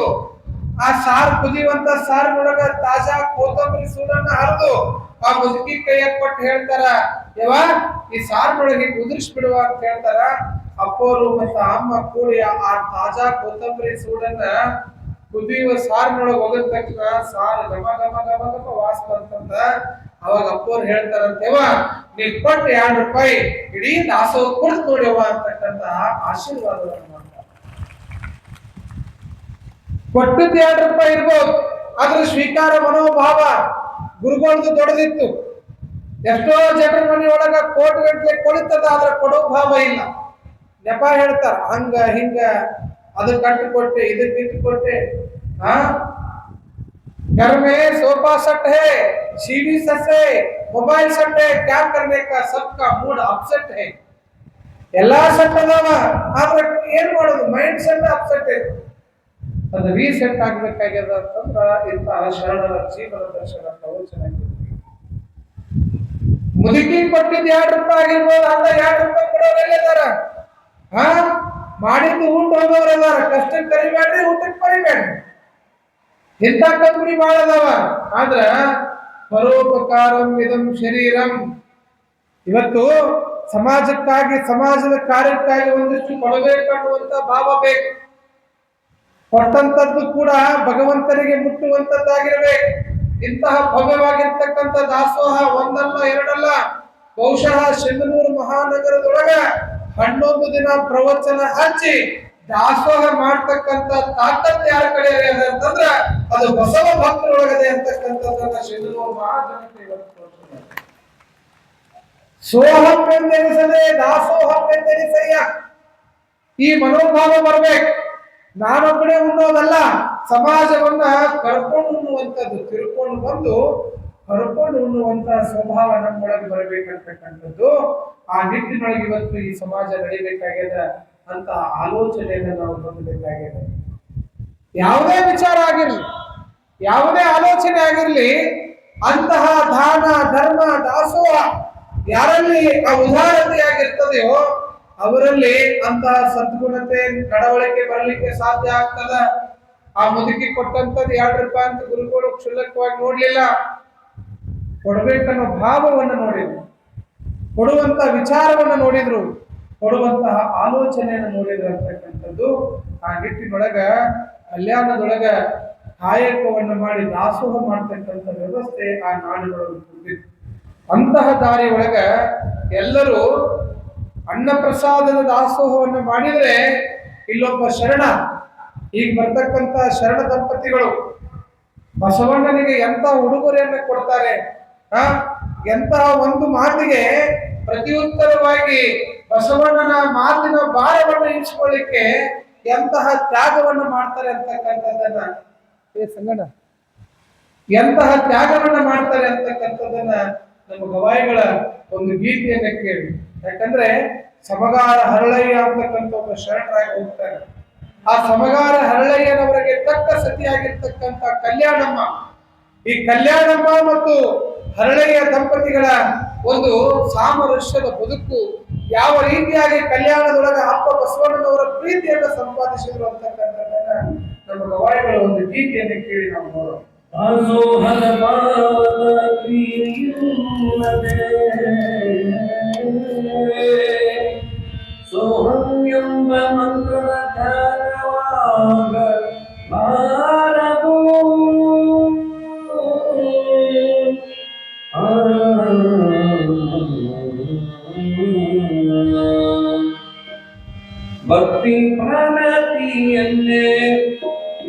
ಆ ಸಾರು ಕುದಿಯುವಂತ ಸಾರಿನೊಳಗ ತಾಜಾ ಕೋತಂಬರಿ ಸೂಡನ್ನ ಹರಿದು ಆ ಮುದುಕಿ ಕೈಯಾಗ ಕೊಟ್ಟು ಹೇಳ್ತಾರ, ಯವ್ವ ಈ ಸಾರಿನೊಳಗೆ ಉದುರಿಸಿ ಬಿಡುವ ಅಂತ ಹೇಳ್ತಾರ. ಅಪ್ಪೋರು ಮತ್ತ ಅಮ್ಮ ಕೂಡಿ ಆ ತಾಜಾ ಕೋತಂಬರಿ ಸೂಡನ್ನ ಕುದಿಯುವ ಸಾರಿನೊಳಗೆ ಹೋಗಿದ ತಕ್ಷಣ ಸಾರು ಘಮ ಘಮ ಘಮ ಘಮ ವಾಸ ಬಂತಂದ. ಅವಾಗ ಅಪ್ಪೋರು ಹೇಳ್ತಾರಂತೇವ ನೀ ಕೊಟ್ಟು 2 ರೂಪಾಯಿ ಇಡೀ ದಾಸೋಹ ಕೊಡ್ತು ನೋಡ್ಯವ ಅಂತಕ್ಕಂತ ಆಶೀರ್ವಾದವನ್ನು ಮಾಡ್ತಾರೆ. ಕೊಟ್ಟದ್ದು 2 ರೂಪಾಯಿ ಇರ್ಬೋದು, ಅದ್ರ ಸ್ವೀಕಾರ ಮನೋಭಾವ ಗುರುಗಳದ್ದು ದೊಡ್ಡದಿತ್ತು. ಎಷ್ಟೋ ಜನರ ಮನೆಯೊಳಗ ಕೋಟಿ ಗಂಟೆ ಕೊಳಿತದ, ಆದ್ರೆ ಕೊಡೋ ಭಾವ ಇಲ್ಲ. ನೆಪ ಹೇಳ್ತಾರ, ಹಂಗ ಹಿಂಗ, ಅದು ಕಟ್ಟು ಕೊಟ್ಟೆ, ಇದಕ್ಕೆ ಇಟ್ಟು ಕೊಟ್ಟೆ. घर में सोफा सेट है, टीवी सेट है, मोबाइल सेट है, क्या करने का, सबका मूड अपसेट है. ಎಲ್ಲಾ ಸೆಟ್ ಅದಾವ, ಆದ್ರೆ ಏನ್ ಮಾಡೋದು, ಮೈಂಡ್ ಸೆಟ್ ಅಪ್ಸೆಟ್ ಇದೆ. ಅದು ರೀಸೆಟ್ ಆಗ್ಬೇಕಾಗ್ಯದ ಅಂತಂದ್ರ ಇಂತಹ ಶರಣರ ಜೀವನ ದರ್ಶನ ಪ್ರವಚನ. ಮುದುಕಿ ಕೊಟ್ಟಿದ್ದು ₹2 ಆಗಿರ್ಬೋದು, ಅಲ್ಲ ₹2 ಕೊಡೋರೆಲ್ಲಿದಾರ? ಮಾಡಿದ್ದು ಊಟ ಹೋಗೋರೆದಾರ. ಕಷ್ಟಕ್ಕೆ ಕರಿಬೇಡ್ರಿ, ಊಟಕ್ಕೆ ಬರಿಬೇಡ್ರಿ. ಇಂಥ ಕಂಪನಿ ಬಾಳ ಅದಾವ. ಆದ್ರ ಪರೋಪಕಾರಂ ಇದಂ ಶರೀರಂ. ಇವತ್ತು ಸಮಾಜಕ್ಕಾಗಿ, ಸಮಾಜದ ಕಾರ್ಯಕ್ಕಾಗಿ ಒಂದಿಷ್ಟು ಕೊಡಬೇಕನ್ನುವಂತ ಭಾವ ಬೇಕು. ಕೊಟ್ಟಂತದ್ದು ಕೂಡ ಭಗವಂತನಿಗೆ ಮುಟ್ಟುವಂತದ್ದಾಗಿರ್ಬೇಕು. ಇಂತಹ ಭವ್ಯವಾಗಿರ್ತಕ್ಕಂಥ ದಾಸೋಹ ಒಂದಲ್ಲ ಎರಡಲ್ಲ, ಬಹುಶಃ ಸಿಂಧನೂರು ಮಹಾನಗರದೊಳಗ 11 ದಿನ ಪ್ರವಚನ ಹಚ್ಚಿ ದಾಸೋಹ ಮಾಡ್ತಕ್ಕಂಥ ತಾಕತ್ ಯಾರ ಕಡೆ ಇದೆ ಅಂತಂದ್ರ ಅದು ಬಸವ ಭಕ್ತರೊಳಗದೆ ಅಂತಕ್ಕಂಥದ್ದನ್ನ ಸಿಂಧನೂರು ಮಹಾಜನತೆ ಇವತ್ತು ತೋರಿಸ್ತಾರೆ. ಸೋಹಂ ಎಂದೆನಿಸದೆ ದಾಸೋಹಂ ಎಂದೆನಿಸಯ್ಯ. ಈ ಮನೋಭಾವ ಬರ್ಬೇಕು. ನಾನೊಬ್ಬನೇ ಉಣ್ಣೋದಲ್ಲ, ಸಮಾಜವನ್ನ ಕರ್ಕೊಂಡು ಉಣ್ಣುವಂಥದ್ದು, ತಿಳ್ಕೊಂಡು ಬಂದು ಕರ್ಕೊಂಡು ಉಣ್ಣುವಂತ ಸ್ವಭಾವ ನಮ್ಮೊಳಗೆ ಬರಬೇಕಂತಕ್ಕಂಥದ್ದು. ಆ ನಿಟ್ಟಿನೊಳಗೆ ಇವತ್ತು ಈ ಸಮಾಜ ನಡಿಬೇಕಾಗ್ಯದ ಅಂತ ಆಲೋಚನೆಯನ್ನು ನಾವು ಹೊಂದಬೇಕಾಗಿದೆ. ಯಾವುದೇ ವಿಚಾರ ಆಗಿರ್ಲಿ, ಯಾವುದೇ ಆಲೋಚನೆ ಆಗಿರ್ಲಿ, ಅಂತಹ ದಾನ ಧರ್ಮ ದಾಸೋಹ ಯಾರಲ್ಲಿ ಆ ಉದಾರತೆಯಾಗಿರ್ತದೆಯೋ ಅವರಲ್ಲಿ ಅಂತಹ ಸದ್ಗುಣತೆ ನಡವಳಿಕೆ ಬರಲಿಕ್ಕೆ ಸಾಧ್ಯ ಆಗ್ತದ. ಆ ಮುದುಕಿ ಕೊಟ್ಟಂತದ್ದು ₹2 ಅಂತ ಗುರುಗಳು ಕ್ಷುಲ್ಲಕವಾಗಿ ನೋಡ್ಲಿಲ್ಲ. ಕೊಡ್ಬೇಕನ್ನೋ ಭಾವವನ್ನು ನೋಡಿದ್ರು, ಕೊಡುವಂತ ವಿಚಾರವನ್ನ ನೋಡಿದ್ರು, ಕೊಡುವಂತಹ ಆಲೋಚನೆಯನ್ನು ನೋಡಿದ್ರು ಅಂತಕ್ಕಂಥದ್ದು. ಆ ನಿಟ್ಟಿನೊಳಗ ಕಲ್ಯಾಣದೊಳಗ ಕಾಯಕವನ್ನು ಮಾಡಿ ದಾಸೋಹ ಮಾಡ್ತಕ್ಕಂಥ ವ್ಯವಸ್ಥೆ ಆ ನಾಡಿನೊಳಗೆ ತುಂಬಿತ್ತು. ಅಂತಹ ದಾರಿ ಒಳಗ ಎಲ್ಲರೂ ಅನ್ನ ಪ್ರಸಾದದ ದಾಸೋಹವನ್ನು ಮಾಡಿದ್ರೆ ಇಲ್ಲೊಬ್ಬ ಶರಣ, ಈಗ ಬರ್ತಕ್ಕಂಥ ಶರಣ ದಂಪತಿಗಳು ಬಸವಣ್ಣನಿಗೆ ಎಂತ ಉಡುಗೊರೆಯನ್ನು ಕೊಡ್ತಾರೆ. ಎಂತಹ ಒಂದು ಮಾತಿಗೆ ಪ್ರತಿಯುತ್ತರವಾಗಿ ಬಸವಣ್ಣನ ಮಾತಿನ ಭಾರವನ್ನು ಇರಿಸಿಕೊಳ್ಳಿಕ್ಕೆ ಎಂತಹ ತ್ಯಾಗವನ್ನು ಮಾಡ್ತಾರೆ ಅಂತಕ್ಕಂಥದ್ದನ್ನ ಸಂಗಡ ಎಂತಹ ತ್ಯಾಗವನ್ನ ಮಾಡ್ತಾರೆ ಅಂತಕ್ಕಂಥದ್ದನ್ನ ನಮ್ಮ ಗವಾಯಿಗಳ ಒಂದು ಗೀತೆಯನ್ನ ಕೇಳಿ. ಯಾಕಂದ್ರೆ ಸಮಗಾರ ಹರಳಯ್ಯ ಅಂತಕ್ಕಂಥ ಒಬ್ಬ ಶರಣರಾಗಿ ಹೋಗ್ತಾರೆ. ಆ ಸಮಗಾರ ಹರಳಯ್ಯನವರಿಗೆ ತಕ್ಕ ಸತಿಯಾಗಿರ್ತಕ್ಕಂಥ ಕಲ್ಯಾಣಮ್ಮ, ಈ ಕಲ್ಯಾಣಮ್ಮ ಮತ್ತು ಹರಳಯ್ಯ ದಂಪತಿಗಳ ಒಂದು ಸಾಮರಸ್ಯದ ಬದುಕು ಯಾವ ರೀತಿಯಾಗಿ ಕಲ್ಯಾಣದೊಳಗ ಅಪ್ಪ ಬಸವಣ್ಣನವರ ಪ್ರೀತಿಯನ್ನು ಸಂಪಾದಿಸಿದ್ರು ಅಂತಕ್ಕಂಥದ್ದನ್ನ ನಮ್ಮ ಗವಾಯಿಗಳ ಒಂದು ಗೀತೆಯನ್ನು ಕೇಳಿ ನಾವು ನೋಡೋಣ. ದಾಸೋಹದ ಕ್ರಿಯೆಯುಲ್ಲದೆ ಸೋಹಂ ಎಂಬ ಮಂತ್ರ ಧ್ಯಾನವಾಗ ಬಾರದು. ಭಕ್ತಿ ಪ್ರಣತಿಯನ್ನೇ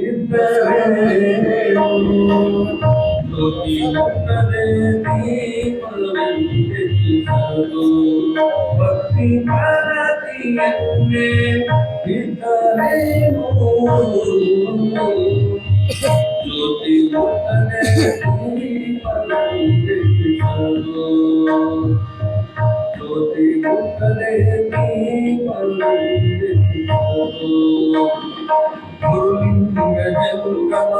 ಇದ್ದರೆ ಭಕ್ತಿ ಪ್ರಣತಿಯನ್ನೇ ಇದ್ದರೇನು ಜ್ಯೋತಿ ಮುಟ್ಟದೆ ಜ್ಯೋತಿ ಮುಟ್ಟದೆ ಗುರುಲಿಂಗ ಜಂಗಮ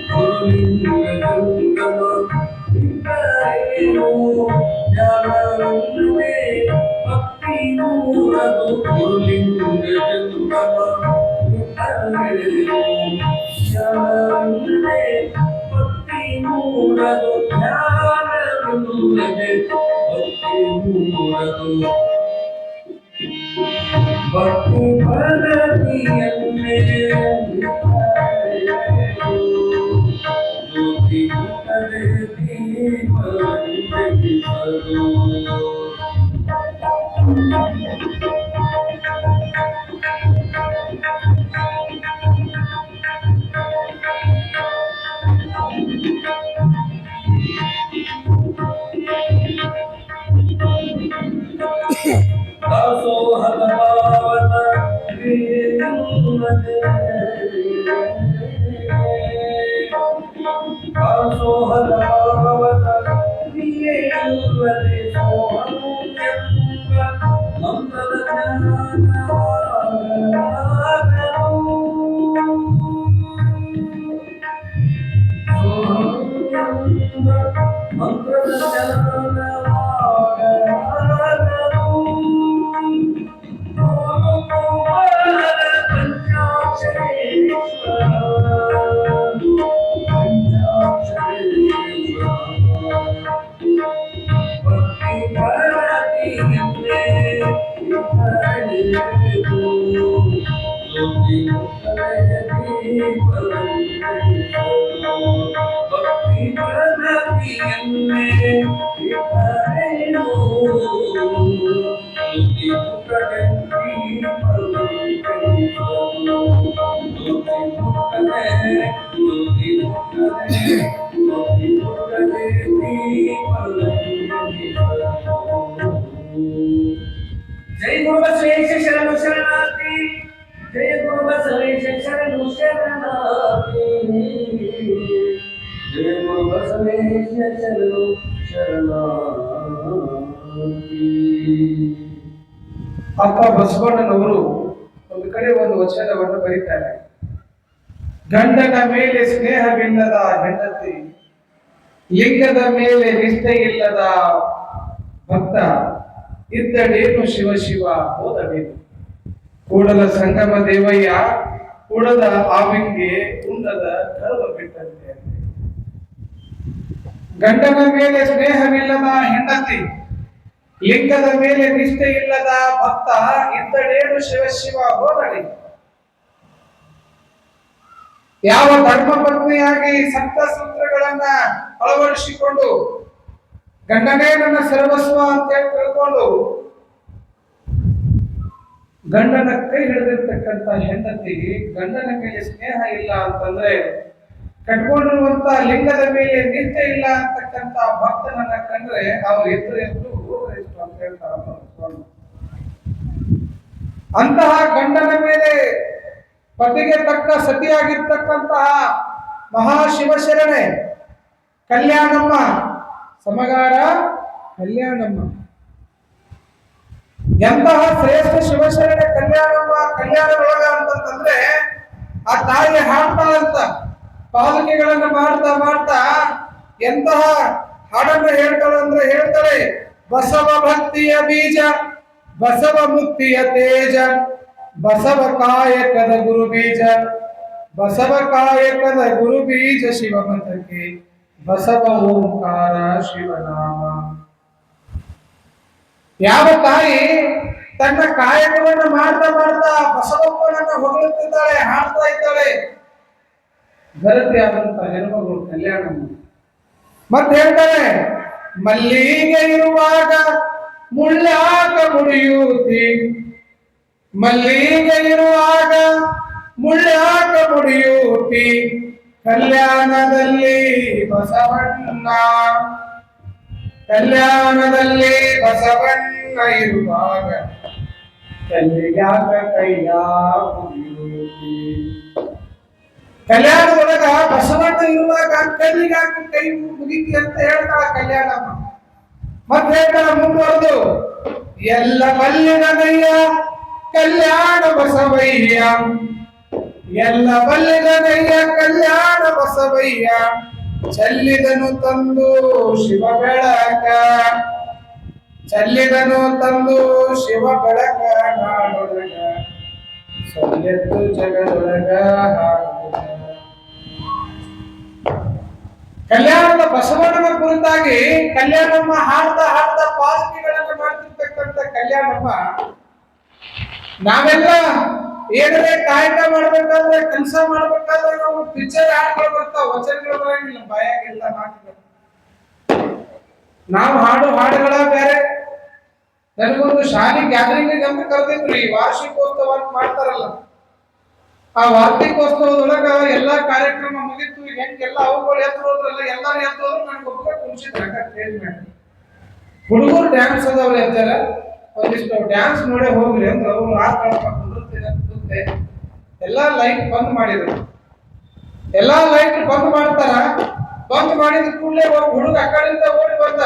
ಗುರುಲಿಂಗ ಜಂಗಮ ಭಕ್ತಿ ನೂರದು ಗುರುಲಿಂಗ ಜಂಗಮ ಭಕ್ತಿ ನೂರದು ಜ್ಞಾನವಿಲ್ಲದೆ ಭಕ್ತಿ ನೂರದು ಭಕ್ತಿ ಭರತಿಯನ್ನೇ ಜ್ಯೋತಿ ಮುಟ್ಟದೆ ದೀಪವೆಂದೆನಿಸದು. ದಾಸೋಹದ ಪಾವನ ದಾಸೋಹದ ಪಾವನ ಕ್ರಿಯೆಯುವರೆ ಸೋಹನೆಂಬ ಮಂಗಲ जय गुरु बसवेश शरणु शरणार्थी जय गुरु बसवेश शरणु शरणार्थी जय गुरु बसवेश शरणु शरणार्थी ಅಪ್ಪ ಬಸವಣ್ಣನವರು ಒಂದು ಕಡೆ ಒಂದು ವಚನವನ್ನು ಬರೀತಾರೆ. ಗಂಡನ ಮೇಲೆ ಸ್ನೇಹವಿಲ್ಲದ ಹೆಂಡತಿ, ಲಿಂಗದ ಮೇಲೆ ನಿಷ್ಠೆ ಇಲ್ಲದ ಭಕ್ತ, ಇದ್ದಡೇನು ಶಿವ ಶಿವ ಹೋದಡೇನು. ಕೂಡಲ ಸಂಗಮ ದೇವಯ್ಯ ಕೂಡದ ಆವಿಂಗೆ ಉಂಡದ ಗರ್ವ ಬಿಟ್ಟಂತೆ. ಗಂಡನ ಮೇಲೆ ಸ್ನೇಹವಿಲ್ಲದ ಹೆಂಡತಿ, ಲಿಂಗದ ಮೇಲೆ ನಿಷ್ಠೆ ಇಲ್ಲದ ಭಕ್ತ, ಇದ್ದಡೇನು ಶಿವ ಶಿವ ಹೋದಡಿ. ಯಾವ ಧರ್ಮ ಪತ್ನಿಯಾಗಿ ಸಪ್ತ ಸೂತ್ರಗಳನ್ನ ಅಳವಡಿಸಿಕೊಂಡು ಗಂಡನೇ ನನ್ನ ಸರ್ವಸ್ವ ಅಂತ ಹೇಳಿ ತಿಳ್ಕೊಂಡು ಗಂಡನ ಕೈ ಹಿಡಿದಿರ್ತಕ್ಕಂಥ ಹೆಂಡತಿಗೆ ಗಂಡನ ಮೇಲೆ ಸ್ನೇಹ ಇಲ್ಲ ಅಂತಂದ್ರೆ, ಕಟ್ಕೊಂಡಿರುವಂತ ಲಿಂಗದ ಮೇಲೆ ನಿಷ್ಠೆ ಇಲ್ಲ ಅಂತಕ್ಕಂಥ ಭಕ್ತನನ್ನ ಕಂಡ್ರೆ ಅವ್ರ ಎದುರು ಎಷ್ಟು ಎಷ್ಟು ಅಂತ ಹೇಳ್ತಾರ. ಅಂತಹ ಗಂಡನ ಮೇಲೆ ಪತಿಗೆ ತಕ್ಕ ಸತಿಯಾಗಿರ್ತಕ್ಕಂತಹ ಮಹಾಶಿವಶರಣೆ ಕಲ್ಯಾಣಮ್ಮ, ಸಮಗಾರ ಕಲ್ಯಾಣಮ್ಮ. ಎಂತಹ ಶ್ರೇಷ್ಠ ಶಿವಶರಣೆ ಕಲ್ಯಾಣಮ್ಮ ಕಲ್ಯಾಣದೊಳಗ ಅಂತಂದ್ರೆ ಆ ತಾಯಿ ಹಾಡ್ತಾಳಂತ, ಪಾಲಕಿಗಳನ್ನ ಮಾಡ್ತಾ ಮಾಡ್ತಾ ಎಂತಹ ಹಾಡನ್ನ ಹೇಳ್ತಾಳಂದ್ರೆ ಹೇಳ್ತಾಳೆ, ಬಸವ ಭಕ್ತಿಯ ಬೀಜ ಬಸವ ಮುಕ್ತಿಯ ತೇಜ, ಬಸವ ಕಾಯಕದ ಗುರು ಬೀಜ, ಬಸವ ಕಾಯಕದ ಗುರು ಬೀಜ ಶಿವಮತಕ್ಕೆ ಬಸವ ಓಂಕಾರ ಶಿವನಾಮ. ಯಾವ ತಾಯಿ ತನ್ನ ಕಾಯಕವನ್ನು ಮಾಡ್ತಾ ಮಾಡ್ತಾ ಬಸವಪ್ಪನನ್ನ ಹೊಗಳುತ್ತಿದ್ದಾಳೆ, ಹಾಡ್ತಾ ಇದ್ದಾಳೆ, ಗರತಿ ಆದಂತ ಹೆಣ್ಮಗಳು ಕಲ್ಯಾಣಮ್ಮ. ಮತ್ತೆ ಹೇಳ್ತಾಳೆ, ಮಲ್ಲಿಗೆ ಇರುವಾಗ ಮುಳ್ಳಾಕ ಮುಡಿಯೂತಿ, ಮಲ್ಲಿಗೆ ಇರುವಾಗ ಮುಳ್ಳಾಕ ಮುಡಿಯೂತಿ, ಕಲ್ಯಾಣದಲ್ಲಿ ಬಸವಣ್ಣ, ಕಲ್ಯಾಣದಲ್ಲಿ ಬಸವಣ್ಣ ಇರುವಾಗ ಕಲ್ಲಿಗ್ಯಾಕ ಕೈಯ ಮುಗಿಯೂತಿ. ಕಲ್ಯಾಣದೊಳಗ ಬಸವಣ್ಣ ಇರುವಾಗ ಕಲ್ಲಿಗಾಕ ಕೈ ಮುಗಿತಿ ಅಂತ ಹೇಳ್ತಾಳ ಕಲ್ಯಾಣಮ್ಮ. ಮತ್ತೆ ಹೇಳ್ತಾಳ ಮುಂದುವರೆದು, ಎಲ್ಲ ಬಲ್ಲಿನಯ್ಯ ಕಲ್ಯಾಣ ಬಸವಯ್ಯ, ಎಲ್ಲ ಬಲ್ಲಿನಯ್ಯ ಕಲ್ಯಾಣ ಬಸವಯ್ಯ, ಚೆಲ್ಲಿದನು ತಂದು ಶಿವ ಬೆಳಕ, ಚೆಲ್ಲಿದನು ತಂದು ಶಿವ ಬೆಳಕ, ನಾಡೊಳಗ ಸೊಲ್ಲೆತ್ತು ಜಗದೊಳಗ ಹಾಡುತ್ತ. ಕಲ್ಯಾಣದ ಬಸವಣ್ಣನ ಕುರಿತಾಗಿ ಕಲ್ಯಾಣಮ್ಮ ಹಾಡ್ತಾ ಹಾಡ್ತಾ ಪಾಲಕಿಗಳನ್ನು ಮಾಡ್ತಿರ್ತಕ್ಕಂಥ ಕಲ್ಯಾಣಮ್ಮ, ನಾವೆಲ್ಲ ಏನಾದ್ರೆ ಕಾಯಕ ಮಾಡ್ಬೇಕಾದ್ರೆ ಕೆಲಸ ಮಾಡ್ಬೇಕಾದ್ರೆ ನಾವು ಪಿಕ್ಚರ್ ಹಾಡುಗಳು ಬರ್ತಾವ, ವಚನಗಳು ಬರಂಗಿಲ್ಲ, ಬಾಯಾಗಿಲ್ಲ ಮಾತಿಲ್ಲ. ನಾವು ಹಾಡು ಹಾಡುಗಳ ಬೇರೆ. ನನಗೊಂದು ಶಾಲೆ ಗ್ಯಾದರಿಂಗ್ ಅಂತ ಕರೆದಿದ್ರಿ, ವಾರ್ಷಿಕೋತ್ಸವ ಅಂತ ಮಾಡ್ತಾರಲ್ಲ, ಆ ವಾರ್ಷಿಕೋತ್ಸವದೊಳಗ ಎಲ್ಲಾ ಕಾರ್ಯಕ್ರಮ ಮುಗಿತು. ಹೆಂಗೆಲ್ಲ ಅವುಗಳು ಎದ್ದು ಹೋದ್ರಲ್ಲ, ಎಲ್ಲಾರು ಎದ್ದು ಹೋದ್ರು, ನನಗೆ ಒಬ್ಬ ಕುಣಿಸಿದ್ರ ಸ್ಟೇಜ್ ಮೇಲೆ. ಹುಡುಗರು ಡ್ಯಾನ್ಸ್ ಅದವ್ರು ಎದ್ದಾರ, ಒಂದಿಷ್ಟು ಡ್ಯಾನ್ಸ್ ನೋಡೇ ಹೋಗ್ಲಿ ಅಂದ್ರೆ ಅವ್ರು ಕುಂದಿರುತ್ತೆ. ಎಲ್ಲಾ ಲೈಟ್ ಬಂದ್ ಮಾಡಿದ್ರು. ಎಲ್ಲಾ ಲೈಟ್ ಬಂದ್ ಮಾಡ್ತಾರ. ಬಂದ್ ಮಾಡಿದ ಕೂಡಲೇ ಒಬ್ಬ ಹುಡುಗ ಆ ಕಡೆಯಿಂದ ಓಡಿ ಬಂದ.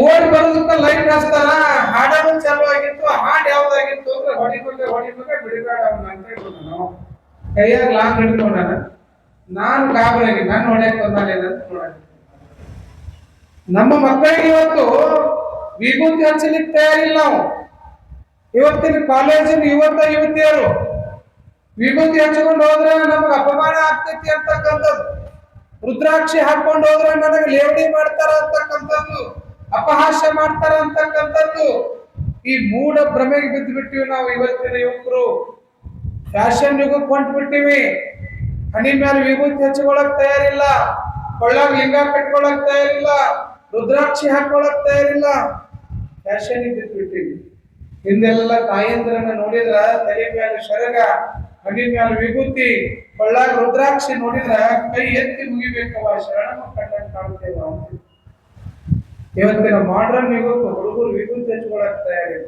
ಓಡಿ ಬರೋದಕ್ಕ ಲೈಟ್ ಹಚ್ತಾರ. ಹಾಡೋದು ಚಾಲು ಆಗಿತ್ತು. ಹಾಡ್ ಯಾವ್ದಾಗಿತ್ತು ಅಂದ್ರೆ ಹೊಡಿಬೇಕು ಬಿಡಬೇಡ ಅವನ್ನ ಅಂತ ಹೇಳ್ಕೊಂಡು ನಾವು ಕೈಯಾಗ ಲಾಂಗ್ ಹಿಡ್ಕೊಂಡ. ನಾನು ಗಾಬರಿಯಾಗಿ ನಾನು ಹೊಡ್ಯಕ್ ಬಂದಾನೇನಂತ ನೋಡ. ನಮ್ಮ ಮಕ್ಕಳಿಗೆ ಇವತ್ತು ವಿಭೂತಿ ಹಚ್ಚಲಿಕ್ಕೆ ತಯಾರಿಲ್ಲ ನಾವು. ಇವತ್ತಿನ ಕಾಲೇಜಿನ ಯುವತಿಯರು ವಿಭೂತಿ ಹಚ್ಕೊಂಡು ಹೋದ್ರೆ ನಮಗೆ ಅಪಮಾನ ಆಗ್ತೈತಿ ಅಂತಕ್ಕಂಥದ್ದು. ರುದ್ರಾಕ್ಷಿ ಹಾಕೊಂಡು ಹೋದ್ರೆ ನನಗೆ ಲೇವಡಿ ಮಾಡ್ತಾರ ಅಂತಕ್ಕಂಥದ್ದು, ಅಪಹಾಸ್ಯ ಮಾಡ್ತಾರ ಅಂತಕ್ಕಂಥದ್ದು. ಈ ಮೂಢ ಭ್ರಮೆಗೆ ಬಿದ್ದು ಬಿಟ್ಟಿವಿ ನಾವು. ಇವತ್ತಿನ ಯುವಕರು ಫ್ಯಾಷನ್ ಯುಗಕ್ಕೆ ಹೊಂಟು ಬಿಟ್ಟಿವಿ. ಹಣಿ ಮೇಲೆ ವಿಭೂತಿ ಹಚ್ಕೊಳಕ್ ತಯಾರಿಲ್ಲ, ಕೊಳ್ಳಾಗ ಲಿಂಗ ಕಟ್ಕೊಳಕ್ ತಯಾರಿಲ್ಲ, ರುದ್ರಾಕ್ಷಿ ಹಾಕೊಳಕ್ ತಯಾರಿಲ್ಲ. ಫ್ಯಾಷನ್ ಬಿದ್ದು ಬಿಟ್ಟಿವಿ. ಹಿಂದೆಲ್ಲ ತಾಯಂದ್ರನ್ನ ನೋಡಿದ್ರ ತಲೆ ಮೇಲೆ ಶರಗ, ಹಣಿ ಮೇಲೆ ವಿಭೂತಿ, ಕೊಳ್ಳಾಗ ರುದ್ರಾಕ್ಷಿ ನೋಡಿದ್ರ ಕೈ ಎತ್ತಿ ಮುಗಿಬೇಕವ, ಶರಣಮ್ಮ ಕಂಡಂಗ್ ಕಾಣ್ತೇವ ಅಂತ. ಇವತ್ತಿನ ಮಾಡರ್ನ್ ಯುಗಕ್ಕೂ ಹುಡುಗರು ವಿಭೂತಿ ಹಚ್ಕೊಳಕ್ ತಯಾರಿಲ್ಲ.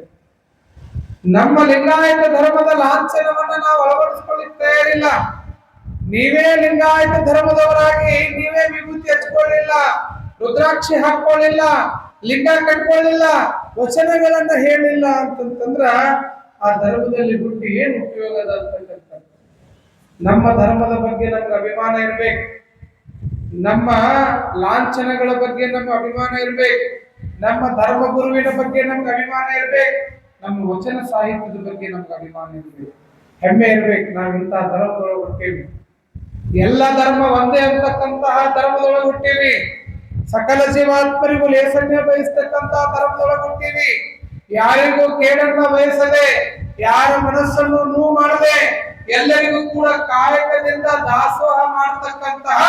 ನಮ್ಮ ಲಿಂಗಾಯತ ಧರ್ಮದ ಲಾಂಛನವನ್ನ ನಾವು ಅಳವಡಿಸ್ಕೊಳ್ಳಿಕ್ ತಯಾರಿಲ್ಲ. ನೀವೇ ಲಿಂಗಾಯತ ಧರ್ಮದವರಾಗಿ ನೀವೇ ವಿಭೂತಿ ಹಚ್ಕೊಳ್ಳಿಲ್ಲ, ರುದ್ರಾಕ್ಷಿ ಹಾಕೊಳ್ಳಿಲ್ಲ, ಲಿಂಗ ಕಟ್ಕೊಳ್ಳಿಲ್ಲ, ವಚನಗಳನ್ನ ಹೇಳಿಲ್ಲ ಅಂತಂದ್ರ ಆ ಧರ್ಮದಲ್ಲಿ ಹುಟ್ಟಿ ಏನ್ ಉಪಯೋಗದ ಅಂತಕ್ಕಂಥ. ನಮ್ಮ ಧರ್ಮದ ಬಗ್ಗೆ ನಮ್ಗೆ ಅಭಿಮಾನ ಇರ್ಬೇಕು. ನಮ್ಮ ಲಾಂಛನಗಳ ಬಗ್ಗೆ ನಮ್ಮ ಅಭಿಮಾನ ಇರ್ಬೇಕು. ನಮ್ಮ ಧರ್ಮ ಗುರುವಿನ ಬಗ್ಗೆ ನಮ್ಗೆ ಅಭಿಮಾನ ಇರ್ಬೇಕು. ನಮ್ಮ ವಚನ ಸಾಹಿತ್ಯದ ಬಗ್ಗೆ ನಮ್ಗೆ ಅಭಿಮಾನ ಇರ್ಬೇಕು, ಹೆಮ್ಮೆ ಇರ್ಬೇಕು. ನಾವು ಇಂತಹ ಧರ್ಮದೊಳಗೆ ಹುಟ್ಟೀವಿ. ಎಲ್ಲ ಧರ್ಮ ಒಂದೇ ಅಂತಕ್ಕಂತಹ ಧರ್ಮದೊಳಗೆ ಹುಟ್ಟೀವಿ. ಸಕಲ ಜೀವಾತ್ಮರಿಗೂ ಲೇಸನ್ಯ ಬಯಸ್ತಕ್ಕಂತಹ ಧರ್ಮದೊಳಗೆ ಹುಟ್ಟೀವಿ. ಯಾರಿಗೂ ಕೇಡನ್ನ ಬಯಸದೆ, ಯಾರ ಮನಸ್ಸನ್ನು ನೋವು ಮಾಡದೆ, ಎಲ್ಲರಿಗೂ ಕೂಡ ಕಾಯಕದಿಂದ ದಾಸೋಹ ಮಾಡತಕ್ಕಂತಹ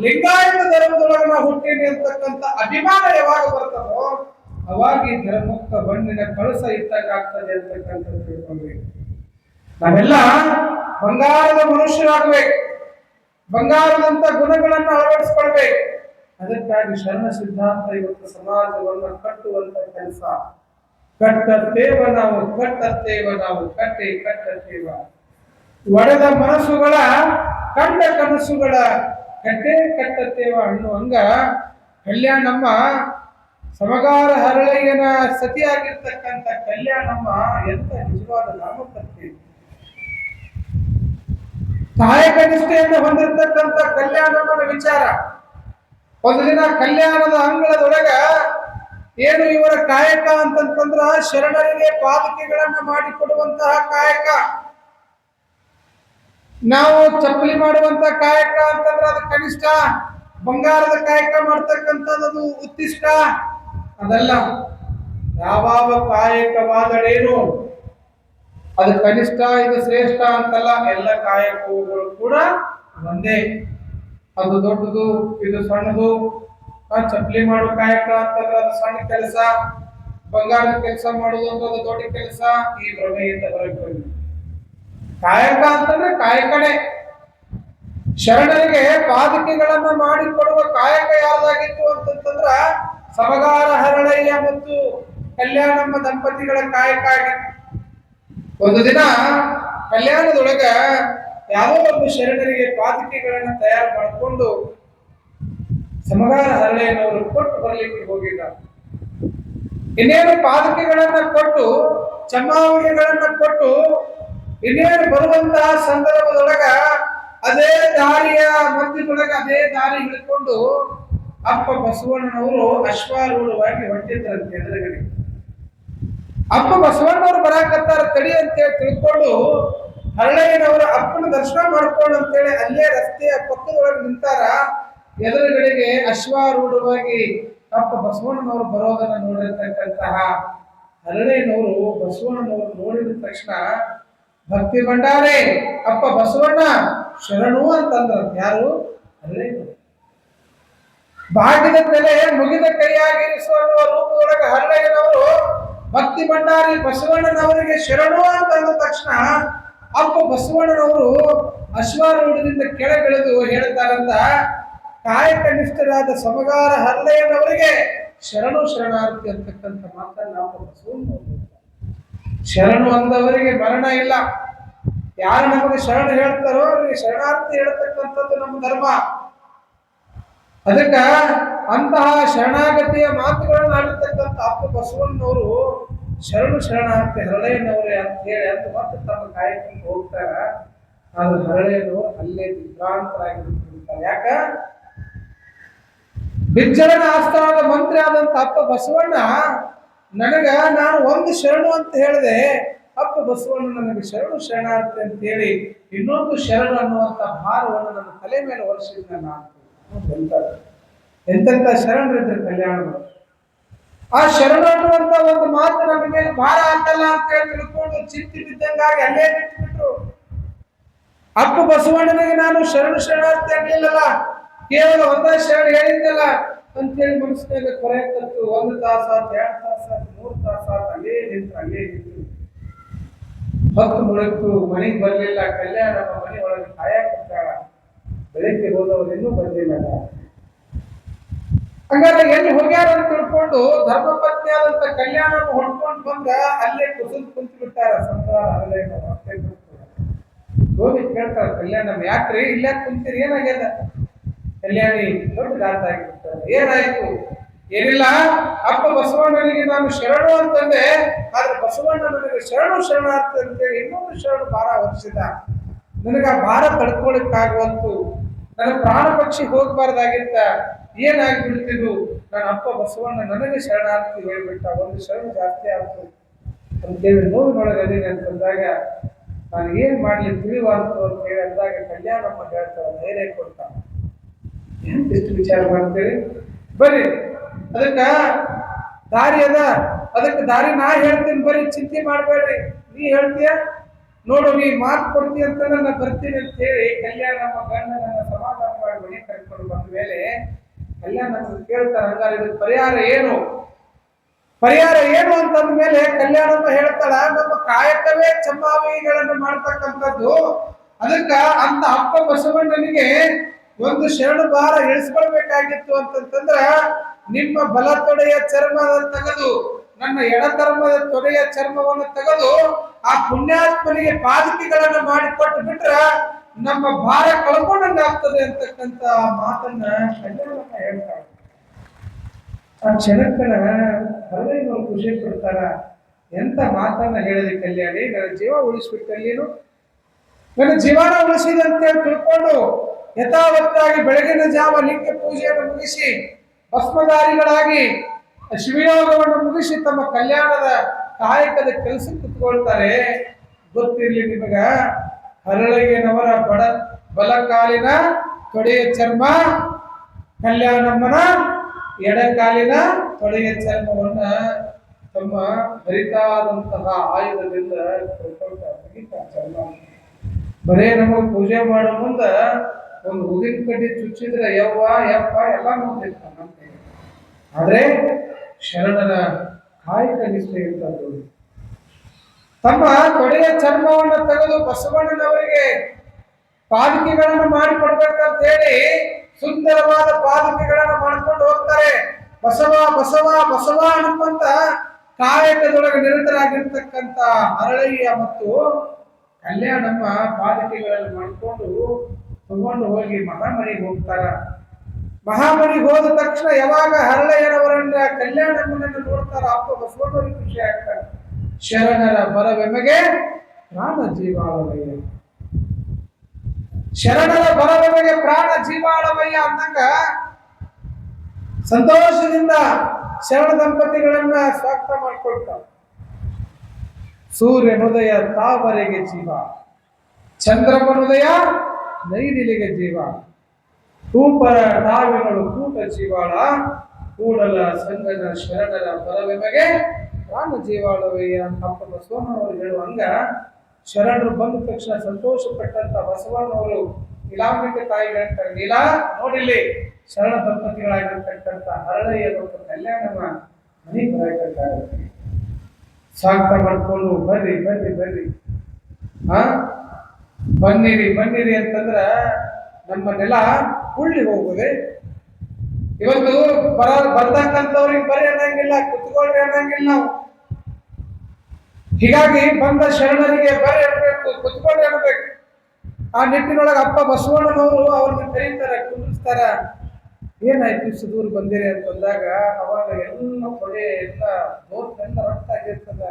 ಲಿಂಗಾಯತ ಧರ್ಮದೊಳಗೆ ನಾವು ಹುಟ್ಟೀವಿ ಅಂತಕ್ಕಂಥ ಅಭಿಮಾನ ಯಾವಾಗ ಬರ್ತದೋ ಅವಾಗ ಈ ಧರ್ಮಕ್ಕ ಬಣ್ಣಿನ ಕಳಸ ಇದ್ದಾಗ ಆಗ್ತದೆ ಅಂತಕ್ಕಂಥದ್ದು ತಿಳ್ಕೊಳ್ಬೇಕು. ನಾವೆಲ್ಲ ಬಂಗಾರದ ಮನುಷ್ಯರಾಗಬೇಕು, ಬಂಗಾರದಂತ ಗುಣಗಳನ್ನು ಅಳವಡಿಸ್ಕೊಳ್ಬೇಕು. ಅದಕ್ಕಾಗಿ ಶರಣ ಸಿದ್ಧಾಂತ ಇವತ್ತು ಸಮಾಜವನ್ನು ಕಟ್ಟುವಂತ ಕೆಲಸ. ಕಟ್ಟತ್ತೇವ ನಾವು ಕಟ್ಟತ್ತೇವ. ಒಡೆದ ಮನಸ್ಸುಗಳ ಕಂಡ ಕನಸುಗಳ ಕಟ್ಟತ್ತೇವ ಅನ್ನುವಂಗ ಕಲ್ಯಾಣಮ್ಮ ಸಮಗಾರ ಹರಳೆಯನ ಸತಿಯಾಗಿರ್ತಕ್ಕಂಥ ಕಲ್ಯಾಣಮ್ಮ ಎಂತ ನಿಜವಾದ ನಾಮಕರ್ತಿ. ಕಾಯಕ ನಿಷ್ಠೆಯನ್ನು ಹೊಂದಿರತಕ್ಕಂಥ ಕಲ್ಯಾಣಮ್ಮನ ವಿಚಾರ. ಒಂದು ದಿನ ಕಲ್ಯಾಣದ ಅಂಗಳದೊಳಗ ಏನು ಇವರ ಕಾಯಕ ಅಂತಂತಂದ್ರ ಶರಣರಿಗೆ ಪಾದಕೆಗಳನ್ನ ಮಾಡಿಕೊಡುವಂತಹ ಕಾಯಕ. ನಾವು ಚಪ್ಪಲಿ ಮಾಡುವಂತ ಕಾಯಕ ಅಂತಂದ್ರೆ ಅದು ಕನಿಷ್ಠ, ಬಂಗಾರದ ಕಾಯಕ ಮಾಡ್ತಕ್ಕಂಥದ್ದು ಉತ್ತಿಷ್ಟ. ಅದಲ್ಲ, ಯಾವ ಕಾಯಕವಾದಳೇನು ಅದು ಕನಿಷ್ಠ ಇದು ಶ್ರೇಷ್ಠ ಅಂತಲ್ಲ. ಎಲ್ಲ ಕಾಯಕಗಳು ಕೂಡ ಒಂದೇ. ಅದು ದೊಡ್ಡದು ಇದು ಸಣ್ಣದು. ಚಪ್ಪಲಿ ಮಾಡೋ ಕಾಯಕ ಅಂತಂದ್ರೆ ಅದು ಸಣ್ಣ ಕೆಲಸ, ಬಂಗಾರದ ಕೆಲಸ ಮಾಡುದು ಅಂದ್ರೆ ಅದು ದೊಡ್ಡ ಕೆಲಸ. ಈ ಭ್ರಮೆಯಿಂದ ಹೊರಗೆ ಕಾಯಕ ಅಂತಂದ್ರೆ ಕಾಯಕನೇ. ಶರಣರಿಗೆ ಪಾದಕೆಗಳನ್ನ ಮಾಡಿಕೊಡುವ ಕಾಯಕ ಯಾವ್ದಾಗಿತ್ತು ಅಂತಂದ್ರ ಸಮಗಾರ ಹರಳಯ್ಯ ಮತ್ತು ಕಲ್ಯಾಣಮ್ಮ ದಂಪತಿಗಳ ಕಾಯಕ ಆಗಿತ್ತು. ಒಂದು ದಿನ ಕಲ್ಯಾಣದೊಳಗ ಯಾವುದೋ ಒಂದು ಶರಣರಿಗೆ ಪಾದಕೆಗಳನ್ನ ತಯಾರು ಮಾಡಿಕೊಂಡು ಸಮಗಾರ ಹರಳೆಯನವರು ಕೊಟ್ಟು ಬರ್ಲಿಕ್ಕೆ ಹೋಗಿದ್ದಾರೆ. ಇನ್ನೇನು ಪಾದಕೆಗಳನ್ನ ಕೊಟ್ಟು ಚಮ್ಮಾವಣಿಗಳನ್ನ ಕೊಟ್ಟು ಇನ್ನೇನು ಬರುವಂತಹ ಸಂದರ್ಭದೊಳಗ ಅದೇ ದಾರಿಯ ಮಧ್ಯದೊಳಗ ಅದೇ ದಾರಿ ಹಿಡ್ಕೊಂಡು ಅಪ್ಪ ಬಸವಣ್ಣನವರು ಅಶ್ವಾರೂಢವಾಗಿ ಹೊಂಟಿದ್ರಂತೆ ಎದುರುಗಡೆ. ಅಪ್ಪ ಬಸವಣ್ಣವರು ಬರಾಕತ್ತಾರ ತಡಿ ಅಂತೇಳಿ ತಿಳ್ಕೊಂಡು ಹರಳೆಯನವರು ಅಪ್ಪನ ದರ್ಶನ ಮಾಡ್ಕೊಂಡು ಅಂತೇಳಿ ಅಲ್ಲೇ ರಸ್ತೆಯ ಪಕ್ಕದೊಳಗೆ ನಿಂತಾರ. ಎದುರುಗಡೆಗೆ ಅಶ್ವಾರೂಢವಾಗಿ ಅಪ್ಪ ಬಸವಣ್ಣನವರು ಬರೋದನ್ನ ನೋಡಿರ್ತಕ್ಕಂತಹ ಹರಳೆಯನವರು ಬಸವಣ್ಣನವರು ನೋಡಿದ ತಕ್ಷಣ ಭಕ್ತಿ ಭಂಡಾರೆ ಅಪ್ಪ ಬಸವಣ್ಣ ಶರಣು ಅಂತಂದ್ರ. ಯಾರು? ಹರಳೆಯನವರು. ಭಾಗ್ಯದ ಮೇಲೆ ಮುಗಿದ ಕೈಯಾಗಿರಿಸುವ ರೂಪದೊಳಗ ಹರಳೆಯನವರು ಭಕ್ತಿ ಭಂಡಾರಿ ಬಸವಣ್ಣನವರಿಗೆ ಶರಣು ಅಂತ ಅಂದ ತಕ್ಷಣ ಅಪ್ಪ ಬಸವಣ್ಣನವರು ಅಶ್ವಾರೂಢದಿಂದ ಕೆಳಗಿಳಿದು ಹೇಳ್ತಾರಂತ, ಕಾಯಕ ನಿಷ್ಠರಾದ ಸಮಗಾರ ಹರಳೆಯನವರಿಗೆ ಶರಣು ಶರಣಾರ್ಥಿ ಅಂತಕ್ಕಂಥ ಮಾತನ್ನ ನಾವು ಬಸವಣ್ಣ ಶರಣು ಅಂದವರಿಗೆ ಮರಣ ಇಲ್ಲ. ಯಾರು ನಮಗೆ ಶರಣ ಹೇಳ್ತಾರೋ ಅವ್ರಿಗೆ ಶರಣಾರ್ಥಿ ಹೇಳ್ತಕ್ಕಂಥದ್ದು ನಮ್ಮ ಧರ್ಮ. ಅದಕ್ಕ ಅಂತಹ ಶರಣಾಗತಿಯ ಮಾತುಗಳನ್ನು ಆಡಿರ್ತಕ್ಕಂಥ ಅಪ್ಪ ಬಸವಣ್ಣನವರು ಶರಣು ಶರಣಾರ್ಥಿ ಹರಳೆಯನವರೇ ಅಂತ ಹೇಳಿ ಅಂತ ಮತ್ತೆ ತಮ್ಮ ಕಾರ್ಯಕ್ರಮಕ್ಕೆ ಹೋಗ್ತಾರ. ಆದ್ರೆ ಹರಳೆಯನವರು ಅಲ್ಲೇ ವಿಭ್ರಾಂತರಾಗಿರ್ತಾರೆ. ಯಾಕ? ಬಿಜ್ಜಳನ ಆಸ್ಥಾನದ ಮಂತ್ರಿ ಆದಂತ ಅಪ್ಪ ಬಸವಣ್ಣ ನನಗ ನಾನು ಒಂದು ಶರಣು ಅಂತ ಹೇಳಿದೆ, ಅಪ್ಪ ಬಸವಣ್ಣ ನನಗೆ ಶರಣು ಶರಣಾರ್ಥಿ ಅಂತ ಹೇಳಿ ಇನ್ನೊಂದು ಶರಣು ಅನ್ನುವಂತ ಭಾರವನ್ನು ನನ್ನ ತಲೆ ಮೇಲೆ ವರ್ಷಿಸಿದ ನಾನು. ಎಂತೆಂತ ಶರಣರಿದ್ರು ಕಲ್ಯಾಣಗಳು. ಆ ಶರಣು ಅನ್ನುವಂತ ಒಂದು ಮಾತು ನನ್ನ ಮೇಲೆ ಭಾರ ಹಾಕಲ್ಲ ಅಂತ ಹೇಳಿ ತಿಳ್ಕೊಂಡು ಚಿಂತೆ ಬಿದ್ದಂಗಾಗಿ ಅಲ್ಲೇ ನಿಂತುಬಿಟ್ರು. ಅಪ್ಪ ಬಸವಣ್ಣನಿಗೆ ನಾನು ಶರಣು ಶರಣಾರ್ಥಿ ಆಗ್ಲಿಲ್ಲಲ್ಲ, ಕೇವಲ ಒಂದೇ ಶರಣ ಹೇಳಿದ್ದಲ್ಲ ಅಂತೇಳಿ ಮನಸ್ಸಿನಾಗ ಕೊರೆಯಕತ್ತು. 1 ತಾಸ 2 ತಾಸ 3 ತಾಸ ಅಲ್ಲೇ ನಿಂತು ಹೊತ್ತು ಮುಳುಗ್ತು. ಮನೆಗೆ ಬರ್ಲಿಲ್ಲ. ಕಲ್ಯಾಣ ಮನೆ ಒಳಗೆ ಕಾಯಕತ್ತಾಳ. ಬೆಳಿಗ್ಗೆ ಹೋದವರು ಇನ್ನೂ ಬರ್ಲಿಲ್ಲ. ಹಂಗಾದ್ರೆ ಎಲ್ಲಿ ಹೋಗ್ಯಾರ ಅಂತ ತಿಳ್ಕೊಂಡು ಧರ್ಮಪತ್ನಿ ಆದಂತ ಕಲ್ಯಾಣ ಹೊಡ್ಕೊಂಡು ಬಂದ ಅಲ್ಲೇ ಕುಸಿದು ಕುಂತು ಬಿಟ್ಟಾರ. ಹೋಗಿ ಕೇಳ್ತಾರ ಕಲ್ಯಾಣ, ಯಾಕ್ರಿ ಇಲ್ಲೇ ಕುಂತೀರಿ, ಏನಾಗ್ಯದ? ಕಲ್ಯಾಣಿ ದೊಡ್ಡ ಗಾತ ಆಗಿರ್ತಾರೆ. ಏನಾಯ್ತು? ಏನಿಲ್ಲ, ಅಪ್ಪ ಬಸವಣ್ಣನಿಗೆ ನಾನು ಶರಣು ಅಂತಂದೆ, ಆದ್ರೆ ಬಸವಣ್ಣ ನನಗೆ ಶರಣು ಶರಣಾರ್ಥಿ ಅಂತೇಳಿ ಇನ್ನೊಂದು ಶರಣು ಭಾರ ಹೊರಿಸಿದ. ನನಗ ಆ ಭಾರ ತಡ್ಕೊಳಕ್ಕಾಗುವಂತು. ನನ್ನ ಪ್ರಾಣ ಪಕ್ಷಿ ಹೋಗ್ಬಾರ್ದಾಗಿತ್ತ. ಏನಾಗ್ಬಿಡ್ತಿದ್ದು? ನನ್ನ ಅಪ್ಪ ಬಸವಣ್ಣ ನನಗೆ ಶರಣಾರ್ಥಿ ಹೇಳ್ಬಿಟ್ಟ. ಒಂದು ಶರಣು ಜಾಸ್ತಿ ಆಯ್ತು ಅಂತೇಳಿ ನೋವಿನೊಳಗೆ ಅದೀನಿ ಅಂತಂದಾಗ ನಾನು ಏನ್ ಮಾಡ್ಲಿ ತಿಳಿವಾರ್ತು ಅಂತ ಹೇಳಿ ಅಂದಾಗ ಕಲ್ಯಾಣಮ್ಮ ಹೇಳ್ತಾಳ, ಧೈರ್ಯ ಕೊಡ್ತಾಳ. ಎಂತಿಷ್ಟು ವಿಚಾರ ಮಾಡ್ತೀರಿ? ಬರ್ರಿ, ಅದಕ್ಕ ದಾರಿ ಅದ, ಅದಕ್ಕೆ ದಾರಿ ನಾ ಹೇಳ್ತೀನಿ, ಬರ್ರಿ, ಚಿಂತೆ ಮಾಡ್ಬೇಡ್ರಿ. ನೀ ಹೇಳ್ತೀಯ ನೋಡು, ನೀ ಮಾತು ಕೊಡ್ತೀಯ ಅಂತಂದ್ರೆ ನಾ ಬರ್ತೀನಿ ಅಂತ ಹೇಳಿ ಕಲ್ಯಾಣಮ್ಮ ಗಂಡನ ಸಮಾಧಾನ ಮಾಡಿ ಮನೆ ಕರ್ಕೊಂಡು ಬಂದ ಮೇಲೆ ಕಲ್ಯಾಣಮ್ಮ ಕೇಳ್ತಾರ, ಹಂಗಾರೆ ಇದಕ್ಕೆ ಪರಿಹಾರ ಏನು? ಪರಿಹಾರ ಏನು ಅಂತಂದ ಮೇಲೆ ಕಲ್ಯಾಣಮ್ಮ ಹೇಳ್ತಾಳ, ನಮ್ಮ ಕಾಯಕವೇ ಚಮ್ಮಾವಿಗಳನ್ನು ಮಾಡ್ತಕ್ಕಂಥದ್ದು. ಅದಕ್ಕ ಅಂತ ಅಪ್ಪ ಬಸವಣ್ಣನಿಗೆ ಒಂದು ಶರಣು ಭಾರ ಇಳಿಸ್ಕೊಳ್ಬೇಕಾಗಿತ್ತು ಅಂತಂತಂದ್ರ ನಿಮ್ಮ ಬಲ ತೊಡೆಯ ಚರ್ಮದ ತೆಗೆದು ನನ್ನ ಎಡಧರ್ಮದ ತೊಡೆಯ ಚರ್ಮವನ್ನು ತೆಗೆದು ಆ ಪುಣ್ಯಾತ್ಮನಿಗೆ ಪಾದಕಿಗಳನ್ನು ಮಾಡಿಕೊಟ್ಟು ಬಿಟ್ರ ನಮ್ಮ ಭಾರ ಕಳ್ಕೊಂಡಂಗಾಗ್ತದೆ ಅಂತಕ್ಕಂಥ ಮಾತನ್ನ ಕಲ್ಯಾಣಮ್ಮ ಹೇಳ್ತಾಳೆ. ಆ ಕ್ಷಣಕ್ಕನ ಹರಳೆಯವರು ಖುಷಿ ಪಡ್ತಾರ. ಎಂತ ಮಾತನ್ನ ಹೇಳಿದೆ ಕಲ್ಯಾಣಿ, ನನ್ನ ಜೀವ ಉಳಿಸ್ಬಿಟ್ಟಲ್ಲೇನು, ನನ್ನ ಜೀವನ ಉಳಿಸಿದೆ ಅಂತೇಳಿ ತಿಳ್ಕೊಂಡು ಯಥಾವತ್ತಾಗಿ ಬೆಳಗಿನ ಜಾವ ಲಿಂಗ ಪೂಜೆಯನ್ನು ಮುಗಿಸಿ ಭಸ್ಮಧಾರಿಗಳಾಗಿ ಶಿವಯೋಗವನ್ನು ಮುಗಿಸಿ ತಮ್ಮ ಕಲ್ಯಾಣದ ಕಾಯಕದ ಕೆಲಸ ಕುತ್ಕೊಳ್ತಾರೆ. ಗೊತ್ತಿರ್ಲಿ ನಿಮಗ, ಹರಳೆಯನವರ ಬಲಕಾಲಿನ ತೊಡೆಯ ಚರ್ಮ, ಕಲ್ಯಾಣಮ್ಮನ ಎಡಕಾಲಿನ ತೊಡೆಯ ಚರ್ಮವನ್ನ ತಮ್ಮ ಹರಿತಾದಂತಹ ಆಯುಧದಿಂದ ಚರ್ಮ. ಬರೇ ನಮಗ್ ಪೂಜೆ ಮಾಡೋ ಮುಂದ ಒಂದು ಉದಿನ ಕಡ್ಡಿ ಚುಚ್ಚಿದ್ರೆ ಯವ್ವ ಯಪ್ಪ ಎಲ್ಲ ನೋಡ್ತಿರ್ತಾನ. ಆದ್ರೆ ಶರಣರ ಕಾಯಕ ನಿಷ್ಠೆ ಇರ್ತದ್ದು. ತಮ್ಮ ತೊಡೆಯ ಚರ್ಮವನ್ನು ತೆಗೆದು ಬಸವಣ್ಣನವರಿಗೆ ಪಾದಕಿಗಳನ್ನು ಮಾಡಿಕೊಡ್ಬೇಕಂತ ಹೇಳಿ ಸುಂದರವಾದ ಪಾದಕಿಗಳನ್ನು ಮಾಡ್ಕೊಂಡು ಹೋಗ್ತಾರೆ. ಬಸವ ಬಸವ ಬಸವ ಅನ್ನುವಂತ ಕಾಯಕದೊಳಗೆ ನಿರತರಾಗಿರ್ತಕ್ಕಂಥ ಹರಳಯ್ಯ ಮತ್ತು ಕಲ್ಯಾಣಮ್ಮ ಪಾದಕಿಗಳನ್ನು ಮಾಡಿಕೊಂಡು ತಗೊಂಡು ಹೋಗಿ ಮಹಾಮಣಿಗೆ ಹೋಗ್ತಾರ. ಮಹಾಮಣಿಗೆ ಹೋದ ತಕ್ಷಣ ಯಾವಾಗ ಹರಳಯ್ಯನವರನ್ನ ಕಲ್ಯಾಣಮ್ಮನನ್ನು ನೋಡ್ತಾರ, ಅಪ್ಪ ಬಸವಣ್ಣವರಿಗೆ ಖುಷಿ ಆಗ್ತಾರೆ. ಶರಣರ ಬರವೆಮಗೆ ಪ್ರಾಣ ಜೀವಾಳವಯ್ಯ, ಶರಣರ ಬರವೆಮಗೆ ಪ್ರಾಣ ಜೀವಾಳವಯ್ಯ ಅಂದಂಗ ಸಂತೋಷದಿಂದ ಶರಣ ದಂಪತಿಗಳನ್ನ ಸ್ವಾಗತ ಮಾಡ್ಕೊಳ್ತಾರೆ. ಸೂರ್ಯನುದಯ ತಾವರೆಗೆ ಜೀವ, ಚಂದ್ರಮನುದಯ ನೈದಿಲಿಗೆ ಜೀವ, ಕೂಪರ ನಾವಿಗಳು ಕೂಟ ಜೀವಾಳ, ಕೂಡಲ ಸಂಗನ ಶರಣರ ಬರವೆಮಗೆ ಪ್ರಾಣ ಜೀವಾಳವಯ್ಯ ಅಂತ ಅಪ್ಪ ಬಸವಣ್ಣವರು ಹೇಳುವಂಗ ಶರಣರು ಬಂದ ತಕ್ಷಣ ಸಂತೋಷ ಪಟ್ಟಂತ ಬಸವಣ್ಣವರು ಇಲಾಂಬಿಕ ತಾಯಿ ಹೇಳ್ತಾರೆ, ನೀಲಾ ನೋಡಿಲ್ಲಿ ಶರಣ ದಂಪತಿಗಳಾಗಿರ್ತಕ್ಕಂಥ ಹರಳಯ್ಯ ಮತ್ತು ಕಲ್ಯಾಣಮ್ಮ ಮನೆಗೆ ಬರಬೇಕಾಗ ಸ್ವಾಗತ ಮಾಡ್ಕೊಂಡು ಬರ್ರಿ ಬರ್ರಿ ಬರ್ರಿ, ಬನ್ನಿರಿ ಬನ್ನಿರಿ ಅಂತಂದ್ರ ನಮ್ಮ ನೆಲ ಉಳ್ಳಿ ಹೋಗುದೆ. ಇವತ್ತು ಬರ್ತಕ್ಕಂಥವ್ರಿಗೆ ಬರ್ರಿ ಅನ್ನಂಗಿಲ್ಲ, ಕುತ್ಕೊಳ್ರಿ ಅನ್ನಂಗಿಲ್ಲ ನಾವು. ಹೀಗಾಗಿ ಬಂದ ಶರಣರಿಗೆ ಬರ್ರಿ ಅನ್ಬೇಕು, ಕುತ್ಕೊಳ್ರಿ ಅನ್ಬೇಕು. ಆ ನಿಟ್ಟಿನೊಳಗೆ ಅಪ್ಪ ಬಸವಣ್ಣನವರು ಅವ್ರನ್ನ ಕರೀತಾರೆ, ಕುಂದಿಸ್ತಾರ. ಏನಾಯ್ತು ಇಷ್ಟು ದೂರ ಬಂದಿರಿ ಅಂತಂದಾಗ ಅವಾಗ ಎಲ್ಲ ತೊಡೆ ಎಲ್ಲ ಎಲ್ಲ ರಕ್ತ ಆಗಿರ್ತದ.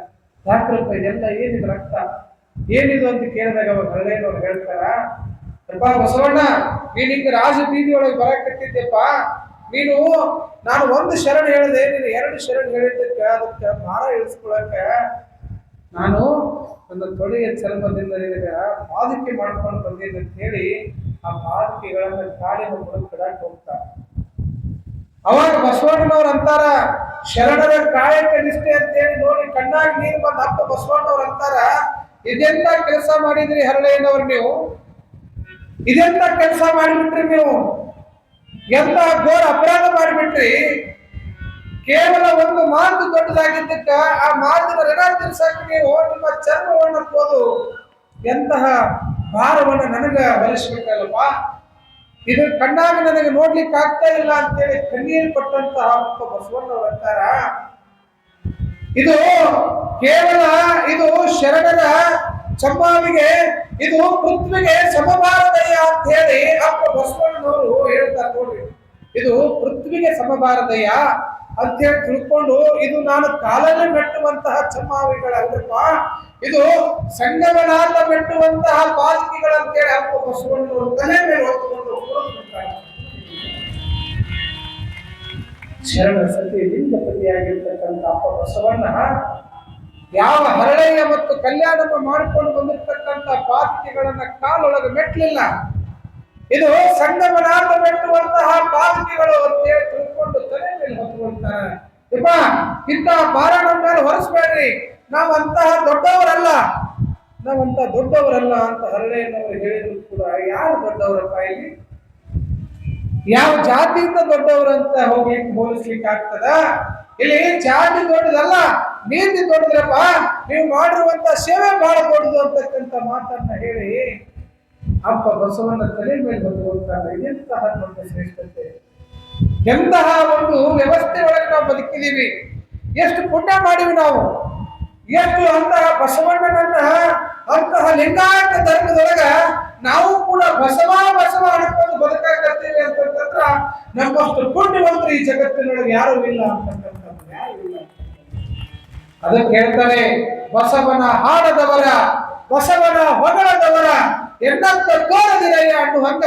ಯಾಕ್ರಪ್ಪ ಇದೆಲ್ಲ ಏನಿದು ರಕ್ತ, ಏನಿದು ಅಂತ ಕೇಳಿದಾಗ ಅವಾಗ ಹಳ್ಳಿಯವ್ರು ಹೇಳ್ತಾರ, ಅಪ್ಪ ಬಸವಣ್ಣ, ನೀನ್ ಹಿಂಗ ರಾಜ ಬೀದಿಯೊಳಗೆ ಬರಕತ್ತಿದ್ದೆಪ್ಪ, ನೀನು ನಾನು ಒಂದು ಶರಣ ಹೇಳಿದೆ, ನೀನು 2 ಶರಣ ಹೇಳಿದ್ದಕ್ಕ ಅದಕ್ಕೆ ಭಾರ ಇಳಿಸ್ಕೊಳಕ ನಾನು ನನ್ನ ತೊಡೆಯ ಚರ್ಮದಿಂದ ನಿನಗ ಪಾದಕೆ ಮಾಡ್ಕೊಂಡು ಬಂದಿದ್ದೆ ಅಂತ ಹೇಳಿ ಆ ಪಾದಕೆಗಳನ್ನ ಕಾಲಿನ ಮೂಲಕ ಕಡಾಕ್ ಹೋಗ್ತಾರೆ. ಅವಾಗ ಬಸವಣ್ಣನವ್ರು ಅಂತಾರ, ಶರಣರ ಕಾಯಕ ನಿಷ್ಠೆ ಅಂತ ಹೇಳಿ ನೋಡಿ ಕಣ್ಣಾಗಿ ನೀರು ಬಂದ ಅಪ್ಪ ಬಸವಣ್ಣವ್ರು ಅಂತಾರ, ಇದೆಂತ ಕೆಲಸ ಮಾಡಿದ್ರಿ ಹರಳೆಯನವ್ರು ನೀವು, ಇದೆಂತ ಕೆಲಸ ಮಾಡಿಬಿಟ್ರಿ ನೀವು, ಎಂತ ಘೋರ ಅಪರಾಧ ಮಾಡಿಬಿಟ್ರಿ. ಕೇವಲ ಒಂದು ಮಾತು ದೊಡ್ಡದಾಗಿದ್ದಕ್ಕ ಆ ಮಾತಿನ ಋಣ ತೀರ್ಸಕ್ಕೆ ನೀವು ನಿಮ್ಮ ಚರ್ಮವನ್ನು ಹೋದು ಎಂತಹ ಭಾರವನ್ನು ನನಗ ಹೊಲಿಸ್ಬೇಕಲ್ವ, ಇದು ಕಣ್ಣಾಗಿ ನನಗೆ ನೋಡ್ಲಿಕ್ಕೆ ಆಗ್ತಾ ಇಲ್ಲ ಅಂತೇಳಿ ಕಣ್ಣೀರು ಪಟ್ಟಂತಹ ಬಸವಣ್ಣವ್ರು ಅಂತಾರ, ಇದು ಕೇವಲ ಇದು ಶರಣರ ಚಮ್ಮಾವಿಗೆ, ಇದು ಪೃಥ್ವಿಗೆ ಸಮಭಾರದಯ್ಯ ಅಂತ ಹೇಳಿ ಅಪ್ಪ ಬಸವಣ್ಣನವರು ಹೇಳ್ತಾರೆ. ನೋಡ್ರಿ, ಇದು ಪೃಥ್ವಿಗೆ ಸಮಭಾರದಯ್ಯ ಅಂತ ಹೇಳಿ ತಿಳ್ಕೊಂಡು, ಇದು ನಾನು ಕಾಲಲ್ಲಿ ಮೆಟ್ಟುವಂತಹ ಚಮ್ಮಾವಿಗಳಲ್ಲಪ್ಪ, ಇದು ಸಂಗಮನಾಥ ಮೆಟ್ಟುವಂತಹ ಪಾದಕಿಗಳಂತೇಳಿ ಅಪ್ಪ ಬಸವಣ್ಣನವರು ತಲೆ ಮೇಲೆ ಹೊತ್ತುಕೊಂಡು ಶರಣ ಸತಿ ಲಿಂಗಪತಿಯಾಗಿರ್ತಕ್ಕಂಥ ಅಪ್ಪ ಬಸವಣ್ಣ ಯಾವ ಹರಳೆಯ ಮತ್ತು ಕಲ್ಯಾಣಮ್ಮ ಮಾಡಿಕೊಂಡು ಬಂದಿರತಕ್ಕಂಥ ಪಾದಕಿಗಳನ್ನ ಕಾಲೊಳಗೆ ಮೆಟ್ಟಲಿಲ್ಲ. ಇದು ಸಂಗಮನಾಥ ಮೆಟ್ಟುವಂತಹ ಪಾದಕಿಗಳು ಅಂತೇಳಿ ತಿಳ್ಕೊಂಡು ತಲೆ ಮೇಲೆ ಹೊತ್ಕೊಳ್ತಾರೆ. ಇಪ್ಪ ಇಂತಹ ಭಾರ ನಮ್ಮ ಮೇಲೆ ಹೊರಿಸ್ಬೇಡ್ರಿ, ನಾವಂತಹ ದೊಡ್ಡವರಲ್ಲ ಅಂತ ಹರಳೆಯನ್ನವರು ಹೇಳಿದ್ರು ಕೂಡ ಯಾರು ದೊಡ್ಡವರಪ್ಪ ಇಲ್ಲಿ, ಯಾವ ಜಾತಿಯಿಂದ ದೊಡ್ಡವರಂತ ಹೋಲಿಸ್ಲಿಕ್ಕೆ ಆಗ್ತದ? ಇಲ್ಲಿ ಜಾತಿ ದೊಡ್ಡದಲ್ಲ, ನೀತಿ ದೊಡ್ಡದ್ರಪ್ಪ, ನೀವು ಮಾಡಿರುವಂತ ಸೇವೆ ಬಹಳ ದೊಡ್ಡದು ಅಂತಕ್ಕಂಥ ಮಾತನ್ನ ಹೇಳಿ ಅಪ್ಪ ಬಸವಣ್ಣ ತಲೆ ಮೇಲೆ ಬಂದಿರುವಂತಹ ಎಂತಹ ದೊಡ್ಡ ಶ್ರೇಷ್ಠತೆ, ಎಂತಹ ಒಂದು ವ್ಯವಸ್ಥೆ ಒಳಗೆ ನಾವು ಬದುಕಿದೀವಿ, ಎಷ್ಟು ಪುಣ್ಯ ಮಾಡಿವಿ ನಾವು, ಎಷ್ಟು ಅಂತಹ ಬಸವಣ್ಣನನ್ನ ಅಂತಹ ಲಿಂಗಾಯತ ಧರ್ಮದೊಳಗ ನಾವು ಕೂಡ ಬಸವ ಅನ್ಕೊಂಡು ಬದುಕಾಕತ್ತೀವಿ ಅಂತಂದ್ರ ನಮ್ಮಷ್ಟು ಪುಣ್ಯವಂತರು ಈ ಜಗತ್ತಿನೊಳಗೆ ಯಾರು ಇಲ್ಲ ಅಂತಕ್ಕಂಥದ್ದು ಯಾರು ಇಲ್ಲ. ಅದಕ್ಕೆ ಹೇಳ್ತಾರೆ, ಬಸವನ ಹಾಡದವರ ಬಸವನ ಹೊಗಳದವರ ಎನ್ನಂತ ತೋರದಿರಯ್ಯ ಅನ್ನುವಂಗ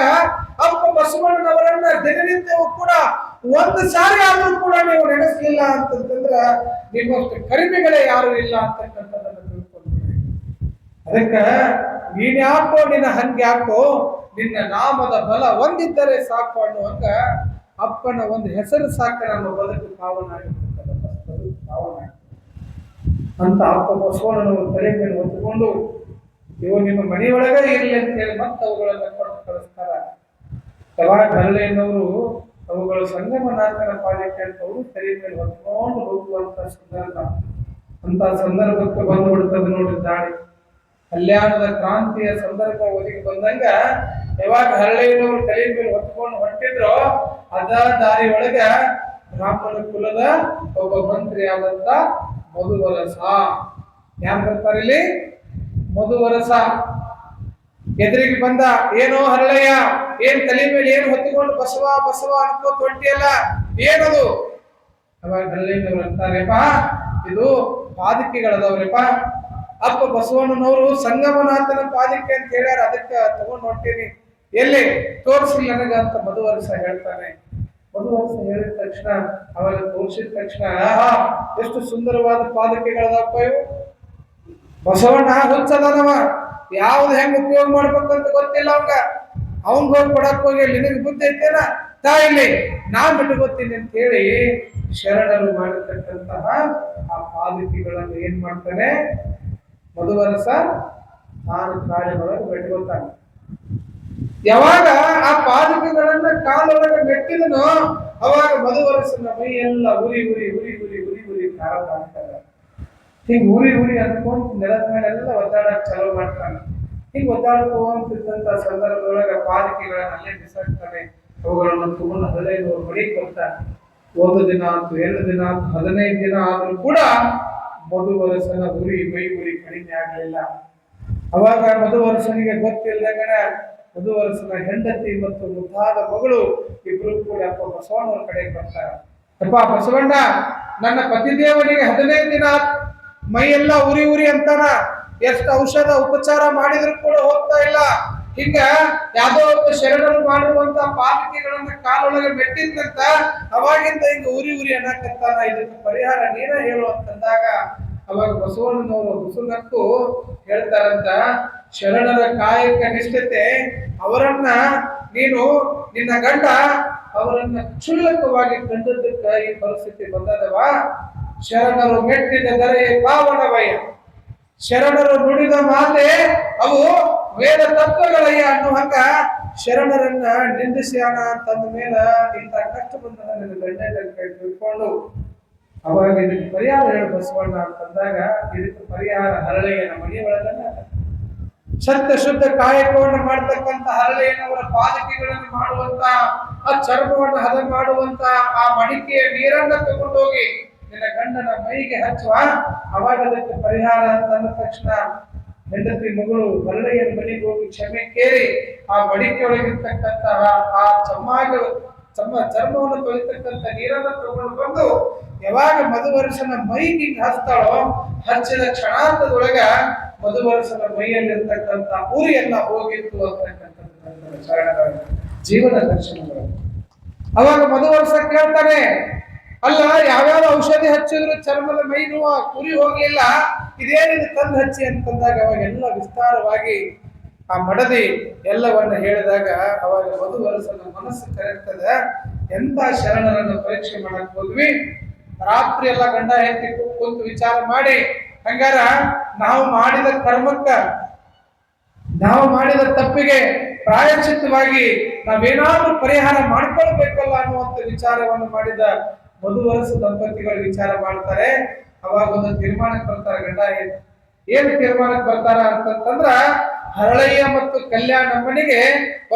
ಅಪ್ಪ ಬಸವಣ್ಣನವರನ್ನ ದಿನನಿತ್ಯವೂ ಕೂಡ ಒಂದು ಸಾರಿ ಆದ್ರೂ ಕೂಡ ನೀವು ನೆನೆಸಲಿಲ್ಲ ಅಂತಂದ್ರ ನಿಮ್ಮಷ್ಟು ಕರಿಮೆಗಳೇ ಯಾರು ಇಲ್ಲ ಅಂತಕ್ಕಂಥದ್ದನ್ನು ತಿಳ್ಕೊಂಡ್ಬಿಡಿ. ಅದಕ್ಕ ನೀನ್ಯಾಕೋ ನಿನ್ನ ಹಂಗ್ಯಾಕೋ, ನಿನ್ನ ನಾಮದ ಬಲ ಒಂದಿದ್ದರೆ ಸಾಕು ಅನ್ನುವಂಗ ಅಪ್ಪನ ಒಂದು ಹೆಸರು ಸಾಕ ನಮ್ಮ ಬದುಕು ಪಾವನಾಗಿರ್ತದೆ ಅಂತ ಅಪ್ಪ ಬಸವಣ್ಣನವರು ತಲೆ ಮೇಲೆ ಹೊತ್ತುಕೊಂಡು ಇವು ನಿಮ್ಮ ಮನೆಯೊಳಗೆ ಇರಲಿ ಅಂತ ಹೇಳಿ ಮತ್ತೆ ಅವುಗಳನ್ನ ಕೊಟ್ಟು ಕಳಿಸ್ತಾರ. ಯಾವಾಗ ಹರಳೆಯನ್ನವರು ಅವುಗಳು ಸಂಗಮನಾಥನ ಪಾಲಿಕೆ ಅಂತ ಅವರು ತಲೆ ಮೇಲೆ ಹೊತ್ಕೊಂಡು ಹೋಗುವಂತ ಸಂದರ್ಭ, ಅಂತ ಸಂದರ್ಭಕ್ಕೆ ಬಂದು ಬಿಡ್ತದೆ ನೋಡಿ ದಾಳಿ. ಕಲ್ಯಾಣದ ಕ್ರಾಂತಿಯ ಸಂದರ್ಭ ಒದಗಿ ಬಂದಂಗ ಯಾವಾಗ ಹರಳೆಯನ್ನವರು ತಲೆ ಮೇಲೆ ಹೊತ್ಕೊಂಡು ಹೊಂಟಿದ್ರು, ಅದ ದಾರಿ ಒಳಗ ಬ್ರಾಹ್ಮಣ ಕುಲದ ಒಬ್ಬ ಮಂತ್ರಿ ಆದಂತ ಮಧುವರಸ, ಯಾರು ಬರ್ತಾರೆ ಇಲ್ಲಿ? ಮಧುವರಸ ಎದುರಿಗೆ ಬಂದ, ಏನೋ ಹರಳಯ್ಯ, ಏನ್ ತಲೆ ಮೇಲೆ ಏನು ಹೊತ್ತಿಕೊಂಡು ಬಸವ ಅನ್ಕೋತ ಹೊಂಟಿಯಲ್ಲ, ಏನದು? ಅವಾಗ ಹರಳಯ್ಯನವ್ರು ಅಂತಾರೆಪ್ಪ, ಇದು ಪಾದಕಿಗಳದವ್ರಪ್ಪ, ಅಪ್ಪ ಬಸವಣ್ಣನವರು ಸಂಗಮನಾಥನ ಪಾದಕೆ ಅಂತ ಹೇಳ್ಯಾರ, ಅದಕ್ಕೆ ತಗೊಂಡ್ ಹೊಂಟೀನಿ, ಎಲ್ಲಿ ತೋರಿಸಿಲ್ಲ ನನಗ ಅಂತ ಮಧುವರಸ ಹೇಳ್ತಾನೆ. ಮಧುವರಸ ಹೇಳಿದ ತಕ್ಷಣ, ಅವಾಗ ತೋರಿಸಿದ ತಕ್ಷಣ, ಆಹಾ ಎಷ್ಟು ಸುಂದರವಾದ ಪಾದಕೆಗಳದಪ್ಪ ಇವು. ಬಸವಣ್ಣ ಹುಚ್ಚದನವ, ಯಾವ್ದು ಹೆಂಗ್ ಉಪಯೋಗ ಮಾಡ್ಬೇಕಂತ ಗೊತ್ತಿಲ್ಲ ಅವಂಗ. ಅವಂಗ ಹೋಗಿ ಕೊಡಕ್ ಹೋಗಿ ನಿನಗೆ ಬುದ್ಧಿ ಐತೇನ ತಾಯಿಲಿ ನಾನ್ ಬಿಟ್ಟುಕೊತೀನಿ ಅಂತ ಹೇಳಿ ಶರಣರು ಮಾಡಿರ್ತಕ್ಕಂತಹ ಆ ಪಾದಕಿಗಳನ್ನು ಏನ್ ಮಾಡ್ತಾನೆ ಮಧುವರಸ ತಾನು ಕಾಲಿನೊಳಗೆ ಬೆಟ್ಕೊತಾನೆ. ಯಾವಾಗ ಆ ಪಾದಕಿಗಳನ್ನ ಕಾಲೊಳಗೆ ಮೆಟ್ಟಿದನೋ ಅವಾಗ ಮಧುವರಸನ ಮೈ ಎಲ್ಲ ಉರಿ ಉರಿ ಉರಿ ಉರಿ ಉರಿ ಉರಿ ಪ್ರಾರಂಭ ಆಗ್ತಾರೆ. ಹಿಂಗ್ ಉರಿ ಅನ್ಕೊಂತ ನೆಲದ ಮೇಲೆಲ್ಲ ಒದ್ದಾಡಕ್ ಚಾಲೂ ಮಾಡ್ತಾನೆ. ಹಿಂಗ್ ಒದ್ದಾಡ್ಕೊಂತಿದ್ದಂತ ಸಂದರ್ಭದೊಳಗ ಪಾದಕಿಗಳನ್ನ ಅಲ್ಲೇ ಬಿಸಾಕ್ತಾನೆ. ಅವುಗಳನ್ನು ತಗೊಂಡು 15 ಮನೆಗೆ ಬರ್ತಾರೆ. 1 ದಿನ ಆಯ್ತು, 2 ದಿನ ಆಯ್ತು, 15 ದಿನ ಆದ್ರೂ ಕೂಡ ಮಧುವರಸನ ಮೈ ಉರಿ ಕಡಿಮೆ ಆಗ್ಲಿಲ್ಲ. ಅವಾಗ ಮಧುವರಸನಿಗೆ ಗೊತ್ತಿಲ್ಲದಂಗನ ಮಧುವರಸನ ಹೆಂಡತಿ ಮತ್ತು ಮುದ್ದಾದ ಮಗಳು ಇಬ್ರು ಕೂಡ ಅಪ್ಪ ಬಸವಣ್ಣವ್ರ ಕಡೆಗೆ ಬರ್ತಾರೆ. ಅಪ್ಪ ಬಸವಣ್ಣ, ನನ್ನ ಪತಿದೇವನಿಗೆ 15 ದಿನ ಮೈಯೆಲ್ಲ ಉರಿ ಉರಿ ಅಂತಾನ, ಎಷ್ಟು ಔಷಧ ಉಪಚಾರ ಮಾಡಿದ್ರು ಕೂಡ ಹೋಗ್ತಾ ಇಲ್ಲ. ಹಿಂಗ ಯಾವ್ದೋ ಒಂದು ಶರಣರು ಮಾಡಿರುವಂತ ಪಾಲಿಕೆಗಳನ್ನ ಕಾಲೊಳಗೆ ಮೆಟ್ಟಿದ್ದಂತ ಅವಾಗಿಂದ ಹಿಂಗ ಉರಿ ಉರಿ ಅನ್ನಕತ್ತಾನ. ಇದಕ್ಕೆ ಪರಿಹಾರ ನೀನ ಹೇಳು ಅಂತಂದಾಗ ಅವಾಗ ಬಸವಣ್ಣನವರು ಹುಸುನಕ್ಕೂ ಹೇಳ್ತಾರಂತ, ಶರಣರ ಕಾಯಕ ನಿಷ್ಠತೆ ಅವರನ್ನ ನೀನು ನಿನ್ನ ಗಂಡ ಅವರನ್ನ ಕ್ಷುಲ್ಲಕವಾಗಿ ಕಂಡದ್ದಕ್ಕ ಈ ಪರಿಸ್ಥಿತಿ ಬಂದದವ. ಶರಣರು ಮೆಟ್ಟಿದ ದರೆ ಪಾವನವಯ್ಯ, ಶರಣರು ನುಡಿದ ಮಾತೆ ಅವು ವೇದ ತತ್ವಗಳಯ್ಯ ಅನ್ನುವಂಗ ಶರಣರನ್ನ ನಿಂದಿಸ್ಯಾನ ಅಂತಂದ ಮೇಲೆ ಇಂಥ ಕಷ್ಟ ಬಂದ ನನ್ನ ಗಂಡ ಕೈ ತಿಳ್ಕೊಂಡು ಅವಾಗ ಇದಕ್ಕೆ ಪರಿಹಾರ ಹೇಳು ಬಸವಣ್ಣ ಅಂತಂದಾಗ ಇದಕ್ಕೆ ಪರಿಹಾರ ಹರಳೆಯನ ಮನೆಯೊಳಗನ್ನ ಸತ್ಯ ಶುದ್ಧ ಕಾಯಕವನ್ನು ಮಾಡ್ತಕ್ಕಂಥ ಹರಳೆಯನವರ ಪಾಲಿಕೆಗಳನ್ನು ಮಾಡುವಂತ ಆ ಚರ್ಮವನ್ನು ಹದ ಮಾಡುವಂತ ಆ ಮಡಿಕೆಯ ನೀರನ್ನ ತಗೊಂಡೋಗಿ ನಿನ್ನ ಗಂಡನ ಮೈಗೆ ಹಚ್ಚುವ. ಅವಾಗ ಅದಕ್ಕೆ ಪರಿಹಾರ ತಂದ ತಕ್ಷಣ ಹೆಂಡತಿ ಮಗಳು ಹರಳೆಯನ ಮನೆಗೆ ಹೋಗಿ ಕ್ಷಮೆ ಕೇರಿ ಆ ಮಡಿಕೆಯೊಳಗಿರ್ತಕ್ಕಂಥ ಆ ಚರ್ಮವನ್ನು ತೊಳಿತಕ್ಕಂಥ ನೀರನ್ನ ತಗೊಂಡು ಬಂದು ಯಾವಾಗ ಮಧುವರಸನ ಮೈಗೆ ಹಚ್ತಾಳೋ ಹಚ್ಚಿದ ಕ್ಷಣಾಂತದೊಳಗ ಮಧುವರಸನ ಮೈಯಲ್ಲಿರ್ತಕ್ಕಂಥ ಉರಿ ಎಲ್ಲ ಹೋಗಿತ್ತು ಅಂತಕ್ಕಂಥದ್ದು ಶರಣರ ಜೀವನ ದರ್ಶನಗಳು. ಅವಾಗ ಮಧುವರಸ ಕೇಳ್ತಾನೆ, ಅಲ್ಲ ಯಾವ್ಯಾವ ಔಷಧಿ ಹಚ್ಚಿದ್ರು ಚರ್ಮದ ಮೈ ನೋವು ಉರಿ ಹೋಗ್ಲಿಲ್ಲ, ಇದೇನಿದೆ ತಂದು ಹಚ್ಚಿ ಅಂತಂದಾಗ ಅವಾಗೆಲ್ಲ ವಿಸ್ತಾರವಾಗಿ ಆ ಮಡದಿ ಎಲ್ಲವನ್ನ ಹೇಳಿದಾಗ ಅವಾಗ ಮಧುವರಸನ ಮನಸ್ಸು ಕರೆಕ್ತದ. ಎಂತ ಶರಣರನ್ನು ಪರೀಕ್ಷೆ ಮಾಡಕ್ ಹೋದ್ವಿ, ರಾತ್ರಿ ಎಲ್ಲ ಗಂಡ ಹೆಂಡತಿ ಕುಂತು ವಿಚಾರ ಮಾಡಿ, ಹಂಗಾರ ನಾವು ಮಾಡಿದ ಕರ್ಮಕ್ಕ, ನಾವು ಮಾಡಿದ ತಪ್ಪಿಗೆ ಪ್ರಾಯಶ್ಚಿತ್ತವಾಗಿ ನಾವೇನಾದ್ರೂ ಪರಿಹಾರ ಮಾಡ್ಕೊಳ್ಬೇಕಲ್ಲ ಅನ್ನುವಂತ ವಿಚಾರವನ್ನು ಮಾಡಿದ ಮಧುವರಸ ದಂಪತಿಗಳು ವಿಚಾರ ಮಾಡ್ತಾರೆ. ಅವಾಗ ಒಂದು ತೀರ್ಮಾನಕ್ಕೆ ಬರ್ತಾರೆ ಗಂಡ ಹೆಂಡತಿ. ಏನ್ ತೀರ್ಮಾನಕ್ಕೆ ಬರ್ತಾರ ಅಂತಂದ್ರ, ಹರಳಯ್ಯ ಮತ್ತು ಕಲ್ಯಾಣಮ್ಮನಿಗೆ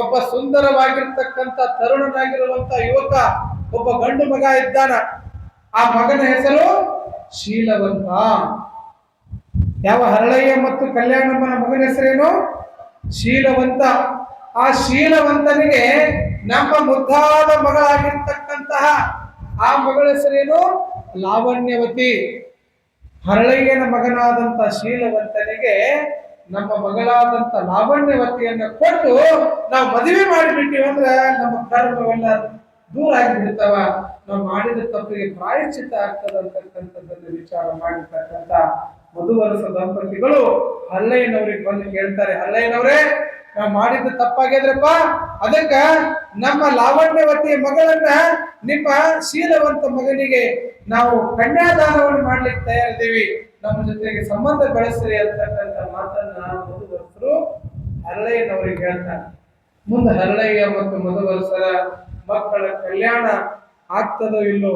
ಒಬ್ಬ ಸುಂದರವಾಗಿರ್ತಕ್ಕಂಥ ತರುಣನಾಗಿರುವಂತ ಯುವಕ ಒಬ್ಬ ಗಂಡು ಮಗ ಇದ್ದಾನ. ಆ ಮಗನ ಹೆಸರು ಶೀಲವಂತ. ಯಾವ ಹರಳಯ್ಯ ಮತ್ತು ಕಲ್ಯಾಣಮ್ಮನ ಮಗನ ಹೆಸರೇನು? ಶೀಲವಂತ. ಆ ಶೀಲವಂತನಿಗೆ ನಮ್ಮ ಮುದ್ದಾದ ಮಗಳಾಗಿರ್ತಕ್ಕಂತಹ ಆ ಮಗಳ ಹೆಸರೇನು? ಲಾವಣ್ಯವತಿ. ಹರಳಯ್ಯನ ಮಗನಾದಂತ ಶೀಲವಂತನಿಗೆ ನಮ್ಮ ಮಗಳಾದಂತ ಲಾವಣ್ಯವತಿಯನ್ನ ಕೊಟ್ಟು ನಾವು ಮದುವೆ ಮಾಡಿಬಿಟ್ಟಿವಿ ಅಂದ್ರೆ ನಮ್ಮ ಕರ್ಮವೆಲ್ಲ ದೂರ ಆಗಿಬಿಡ್ತಾವ, ನಾವು ಮಾಡಿದ ತಪ್ಪಿಗೆ ಪ್ರಾಯಶ್ಚಿತ್ತ ಆಗ್ತದ ಅಂತಕ್ಕಂಥದ್ದನ್ನು ವಿಚಾರ ಮಾಡಿರ್ತಕ್ಕಂಥ ಮಧುವರಸ ದಂಪತಿಗಳು ಹರಳಯ್ಯನವ್ರಿಗೆ ಬಂದು ಕೇಳ್ತಾರೆ, ಹರಳಯ್ಯನವ್ರೇ ನಾವು ಮಾಡಿದ ತಪ್ಪಾಗಿದ್ರಪ್ಪ, ಅದಕ್ಕ ನಮ್ಮ ಲಾವಣ್ಯವತಿಯ ಮಗಳನ್ನ ನಿಮ್ಮ ಶೀಲವಂತ ಮಗನಿಗೆ ನಾವು ಕನ್ಯಾದಾನವನ್ನು ಮಾಡ್ಲಿಕ್ಕೆ ತಯಾರಿದ್ದೀವಿ, ನಮ್ಮ ಜೊತೆಗೆ ಸಂಬಂಧ ಬೆಳೆಸ್ರಿ ಅಂತಕ್ಕಂಥ ಮಾತನ್ನ ಮಧುವರಸರು ಹರಳಯ್ಯನವರಿಗೆ ಹೇಳ್ತಾರೆ. ಮುಂದೆ ಹರಳಯ್ಯ ಮತ್ತು ಮಧುವರಸರ ಮಕ್ಕಳ ಕಲ್ಯಾಣ ಆಗ್ತದೋ ಇಲ್ಲೋ,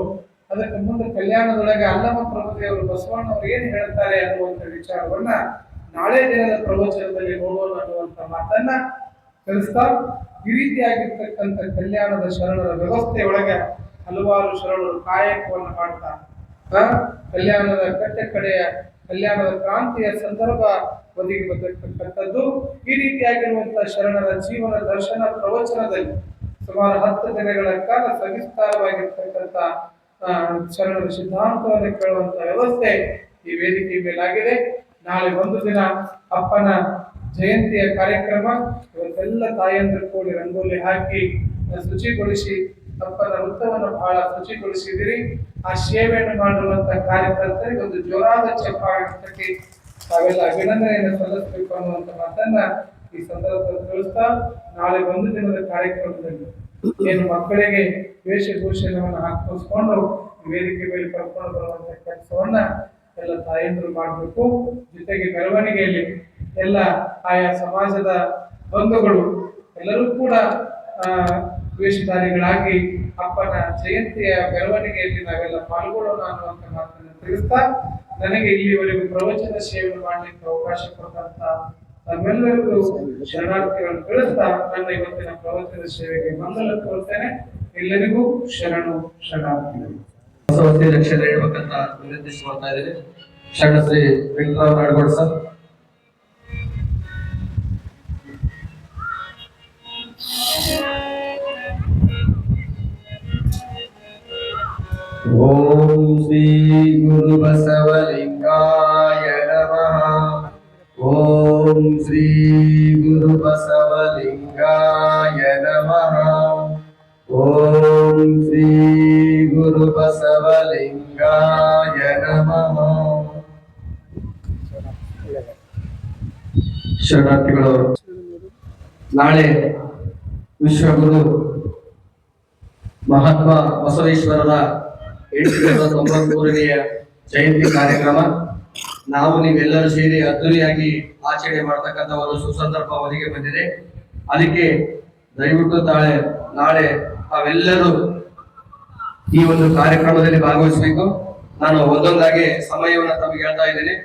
ಅದಕ್ಕೆ ಮುಂದೆ ಕಲ್ಯಾಣದೊಳಗೆ ಅಲ್ಲಮ ಪ್ರಭುದೇವರು ಬಸವಣ್ಣವ್ರು ಏನ್ ಹೇಳ್ತಾರೆ ಅನ್ನುವಂಥ ವಿಚಾರವನ್ನ ನಾಳೆ ದಿನದ ಪ್ರವಚನದಲ್ಲಿ ನೋಡೋಣ ಅನ್ನುವಂಥ ಮಾತನ್ನ ತಿಳಿಸ್ತಾ, ಈ ರೀತಿಯಾಗಿರ್ತಕ್ಕಂಥ ಕಲ್ಯಾಣದ ಶರಣರ ವ್ಯವಸ್ಥೆಯೊಳಗೆ ಹಲವಾರು ಶರಣರು ಕಾಯಕವನ್ನು ಮಾಡ್ತಾರೆ. ಕಲ್ಯಾಣದ ಕಡೆಯ ಕಲ್ಯಾಣದ ಕ್ರಾಂತಿಯ ಸಂದರ್ಭ ಒದಗಿ ಬಂದಿರತಕ್ಕಂಥದ್ದು. ಈ ರೀತಿಯಾಗಿರುವಂತಹ ಶರಣರ ಜೀವನ ದರ್ಶನ ಪ್ರವಚನದಲ್ಲಿ ಸುಮಾರು 10 ದಿನಗಳ ಕಾಲ ಸವಿಸ್ತಾರವಾಗಿರ್ತಕ್ಕಂಥ ಶರಣರ ಸಿದ್ಧಾಂತವನ್ನು ಕೇಳುವಂತ ವ್ಯವಸ್ಥೆ ಈ ವೇದಿಕೆ ಮೇಲಾಗಿದೆ. ನಾಳೆ ಒಂದು ದಿನ ಅಪ್ಪನ ಜಯಂತಿಯ ಕಾರ್ಯಕ್ರಮ. ಇವತ್ತೆಲ್ಲ ತಾಯಂದಿರು ಕೂಡಿ ರಂಗೋಲಿ ಹಾಕಿ ಶುಚಿಗೊಳಿಸಿ ಅಪ್ಪನ ವೃತ್ತವನ್ನು ಬಹಳ ಶುಚಿಗೊಳಿಸಿದಿರಿ. ಆ ಸೇವೆಯನ್ನು ಮಾಡಿರುವಂತ ಕಾರ್ಯಕರ್ತರಿಗೆ ಒಂದು ಜೋರಾದ ಚಪ್ಪಾಳೆ ತಟ್ಟಿ ತಾವೆಲ್ಲ ಅಭಿನಂದನೆಯನ್ನು ಸಲ್ಲಿಸಬೇಕು ಅನ್ನುವಂತ ಮಾತನ್ನ ಈ ಸಂದರ್ಭದಲ್ಲಿ ತಿಳಿಸ್ತಾ, ನಾಳೆ ಒಂದು ದಿನದ ಕಾರ್ಯಕ್ರಮದಲ್ಲಿ ಏನು ಮಕ್ಕಳಿಗೆ ವೇಷಭೂಷಣವನ್ನು ಹಾಕಿಸ್ಕೊಂಡು ವೇದಿಕೆ ಮೇಲೆ ಕರ್ಕೊಂಡು ಬರುವಂತ ಕೆಲಸವನ್ನ ಎಲ್ಲ ತಾಯಂದ್ರು ಮಾಡಬೇಕು. ಜೊತೆಗೆ ಮೆರವಣಿಗೆಯಲ್ಲಿ ಎಲ್ಲ ಆಯಾ ಸಮಾಜದ ಬಂಧುಗಳು ಎಲ್ಲರೂ ಕೂಡ ವೇಷಧಾರಿಗಳಾಗಿ ಅಪ್ಪನ ಜಯಂತಿಯ ಮೆರವಣಿಗೆಯಲ್ಲಿ ನಾವೆಲ್ಲ ಪಾಲ್ಗೊಳ್ಳೋಣ ಅನ್ನುವಂತ ಮಾತನ್ನು ತಿಳಿಸ್ತಾ, ನನಗೆ ಇಲ್ಲಿವರೆಗೂ ಪ್ರವಚನ ಸೇವೆ ಮಾಡಲಿಕ್ಕೆ ಅವಕಾಶ ಕೊಟ್ಟಂತ ತಮ್ಮೆಲ್ಲರಿಗೂ ಶರಣಾರ್ಥಿಗಳನ್ನು ತಿಳಿಸ್ತಾ ನನ್ನ ಇವತ್ತಿನ ಪ್ರವಚನ ಸೇವೆಗೆ ಮಂಗಲ ಕೋರ್ತೇನೆ. ಎಲ್ಲರಿಗೂ ಶರಣಾರ್ಥಿಗಳು. ಬಸವತಿ ರಕ್ಷಣೆ ಹೇಳ್ಬೇಕಂತ ವಿನಂತಿಸಿ ಮಾಡ್ತಾ ಇದ್ದೀನಿ. ಶರಣ ಶ್ರೀ ವೆಂಕಟರಾವ್ ನಾಡಗೌಡ ಸರ್. ಓಂ ಶ್ರೀ ಗುರು ಬಸವಲಿಂಗಾಯ ನಮಃ. ಓಂ ಶ್ರೀ ಗುರು ಬಸವಲಿಂಗಾಯ ನಮಃ. ಓಂ ಶ್ರೀ ಗುರು ಬಸವಲಿಂಗಾಯ ನಮಃ. ಶರಣಾರ್ಥಿಗಳವರು, ನಾಳೆ ವಿಶ್ವಗುರು ಮಹಾತ್ಮ ಬಸವೇಶ್ವರರ 893ನೇ ಜಯಂತಿ ಕಾರ್ಯಕ್ರಮ ನಾವು ನೀವೆಲ್ಲರೂ ಸೇರಿ ಅದ್ದೂರಿಯಾಗಿ ಆಚರಣೆ ಮಾಡತಕ್ಕಂಥ ಒಂದು ಸುಸಂದರ್ಭ ಅವರಿಗೆ ಬಂದಿದೆ. ಅದಕ್ಕೆ ದಯವಿಟ್ಟು ನಾಳೆ ತಾವೆಲ್ಲರೂ ಈ ಒಂದು ಕಾರ್ಯಕ್ರಮದಲ್ಲಿ ಭಾಗವಹಿಸಬೇಕು. ನಾನು ಒಂದೊಂದಾಗಿ ಸಮಯವನ್ನು ತಮಗೆ ಹೇಳ್ತಾ ಇದ್ದೇನೆ.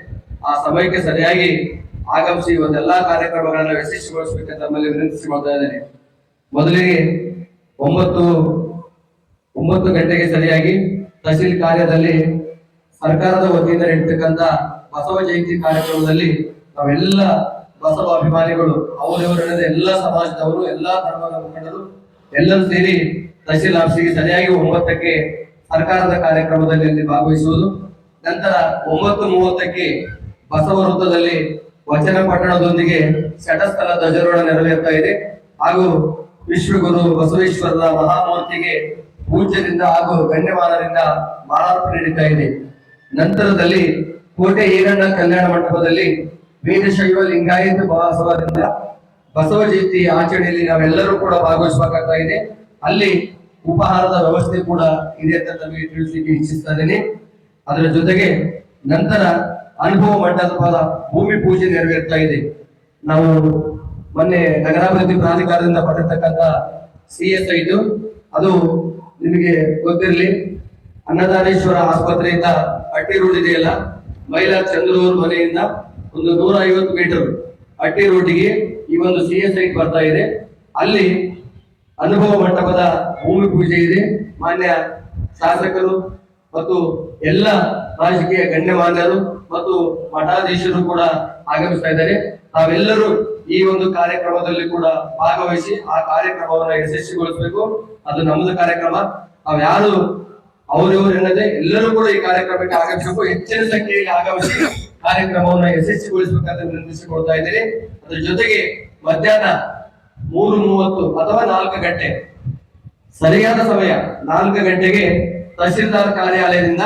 ಆ ಸಮಯಕ್ಕೆ ಸರಿಯಾಗಿ ಆಗಮಿಸಿ ಒಂದೆಲ್ಲಾ ಕಾರ್ಯಕ್ರಮಗಳನ್ನು ಯಶಸ್ವಿಗೊಳಿಸಬೇಕಂತ ತಮ್ಮಲ್ಲಿ ವಿನಂತಿಸಿಕೊಳ್ತಾ ಇದ್ದೇನೆ. ಮೊದಲಿಗೆ 9 ಗಂಟೆಗೆ ಸರಿಯಾಗಿ ತಹಸೀಲ್ ಕಾರ್ಯದಲ್ಲಿ ಸರ್ಕಾರದ ವತಿಯಿಂದ ನಡೀತಕ್ಕಂಥ ಬಸವ ಜಯಂತಿ ಕಾರ್ಯಕ್ರಮದಲ್ಲಿ ನಾವೆಲ್ಲ ಬಸವ ಅಭಿಮಾನಿಗಳು ಅವರವರಲ್ಲದೆ ಎಲ್ಲ ಸಮಾಜದವರು ಎಲ್ಲ ಧರ್ಮದ ಮುಖಂಡರು ಎಲ್ಲರೂ ಸೇರಿ ತಹಸೀಲ್ ಆಫೀಸಿಗೆ ಸರಿಯಾಗಿ 9ಕ್ಕೆ ಸರ್ಕಾರದ ಕಾರ್ಯಕ್ರಮದಲ್ಲಿ ಅಲ್ಲಿ ಭಾಗವಹಿಸುವುದು. ನಂತರ 9:30ಕ್ಕೆ ಬಸವ ವೃತ್ತದಲ್ಲಿ ವಚನ ಪಠಣದೊಂದಿಗೆ ಷಟಸ್ಥಲ ಧ್ವಜಾರೋಹಣ ನೆರವೇರ್ತಾ ಇದೆ. ಹಾಗೂ ವಿಶ್ವಗುರು ಬಸವೇಶ್ವರರ ಮಹಾಮೂರ್ತಿಗೆ ಪೂಜ್ಯರಿಂದ ಹಾಗೂ ಗಣ್ಯಮಾನರಿಂದ ಮಾಲಾರ್ಪಣೆ ನಡೀತಾ ಇದೆ. ನಂತರದಲ್ಲಿ ಕೋಟೆ ಈರಣ್ಣ ಕಲ್ಯಾಣ ಮಂಟಪದಲ್ಲಿ ವೀರಶೈವ ಲಿಂಗಾಯತ ಬಸವರಿಂದ ಬಸವ ಜಯಂತಿ ಆಚರಣೆಯಲ್ಲಿ ನಾವೆಲ್ಲರೂ ಕೂಡ ಭಾಗವಹಿಸಬೇಕಾಗ್ತಾ ಇದೆ. ಅಲ್ಲಿ ಉಪಹಾರದ ವ್ಯವಸ್ಥೆ ಕೂಡ ಇದೆ ಅಂತ ತಮಗೆ ತಿಳಿಸಲಿಕ್ಕೆ ಇಚ್ಛಿಸ್ತಾ ಇದ್ದೇನೆ. ಅದರ ಜೊತೆಗೆ ನಂತರ ಅನುಭವ ಮಂಟಪದ ಭೂಮಿ ಪೂಜೆ ನೆರವೇರ್ತಾ ಇದೆ. ನಾವು ಮೊನ್ನೆ ನಗರಾಭಿವೃದ್ಧಿ ಪ್ರಾಧಿಕಾರದಿಂದ ಪಡೆದಿರ್ತಕ್ಕಂಥ CSI ಇದು, ಅದು ನಿಮಗೆ ಗೊತ್ತಿರಲಿ. ಅನ್ನದಾನೇಶ್ವರ ಆಸ್ಪತ್ರೆಯಿಂದ ಅಟ್ಟಿ ರೋಡ್ ಇದೆಯಲ್ಲ, ಮೈಲಾ ಚಂದ್ರೂರ್ ಮನೆಯಿಂದ ಒಂದು 150 ಮೀಟರ್ ಅಟ್ಟಿ ರೋಡಿಗೆ ಈ ಒಂದು CSI ಬರ್ತಾ ಇದೆ. ಅಲ್ಲಿ ಅನುಭವ ಮಂಟಪದ ಭೂಮಿ ಪೂಜೆ ಇದೆ. ಮಾನ್ಯ ಶಾಸಕರು ಮತ್ತು ಎಲ್ಲ ರಾಜಕೀಯ ಗಣ್ಯಮಾನ್ಯರು ಮತ್ತು ಮಠಾಧೀಶರು ಕೂಡ ಆಗಮಿಸ್ತಾ ಇದ್ದಾರೆ. ತಾವೆಲ್ಲರೂ ಈ ಒಂದು ಕಾರ್ಯಕ್ರಮದಲ್ಲಿ ಕೂಡ ಭಾಗವಹಿಸಿ ಆ ಕಾರ್ಯಕ್ರಮವನ್ನು ಯಶಸ್ವಿಗೊಳಿಸಬೇಕು. ಅದು ನಮ್ಮದು ಕಾರ್ಯಕ್ರಮ. ಯಾರು ಅವರವರು ಎನ್ನದೆ ಎಲ್ಲರೂ ಕೂಡ ಈ ಕಾರ್ಯಕ್ರಮಕ್ಕೆ ಆಗಮಿಸಬೇಕು. ಹೆಚ್ಚಿನ ಸಂಖ್ಯೆಯಲ್ಲಿ ಆಗಮಿಸಿ ಕಾರ್ಯಕ್ರಮವನ್ನು ಯಶಸ್ವಿಗೊಳಿಸಬೇಕಂತ ವಿನಂತಿಸಿಕೊಳ್ತಾ ಇದ್ದೇನೆ. ಅದರ ಜೊತೆಗೆ ಮಧ್ಯಾಹ್ನ 3:30 ಅಥವಾ 4 ಗಂಟೆ ಸರಿಯಾದ ಸಮಯ 4 ಗಂಟೆಗೆ ತಹಸೀಲ್ದಾರ್ ಕಾರ್ಯಾಲಯದಿಂದ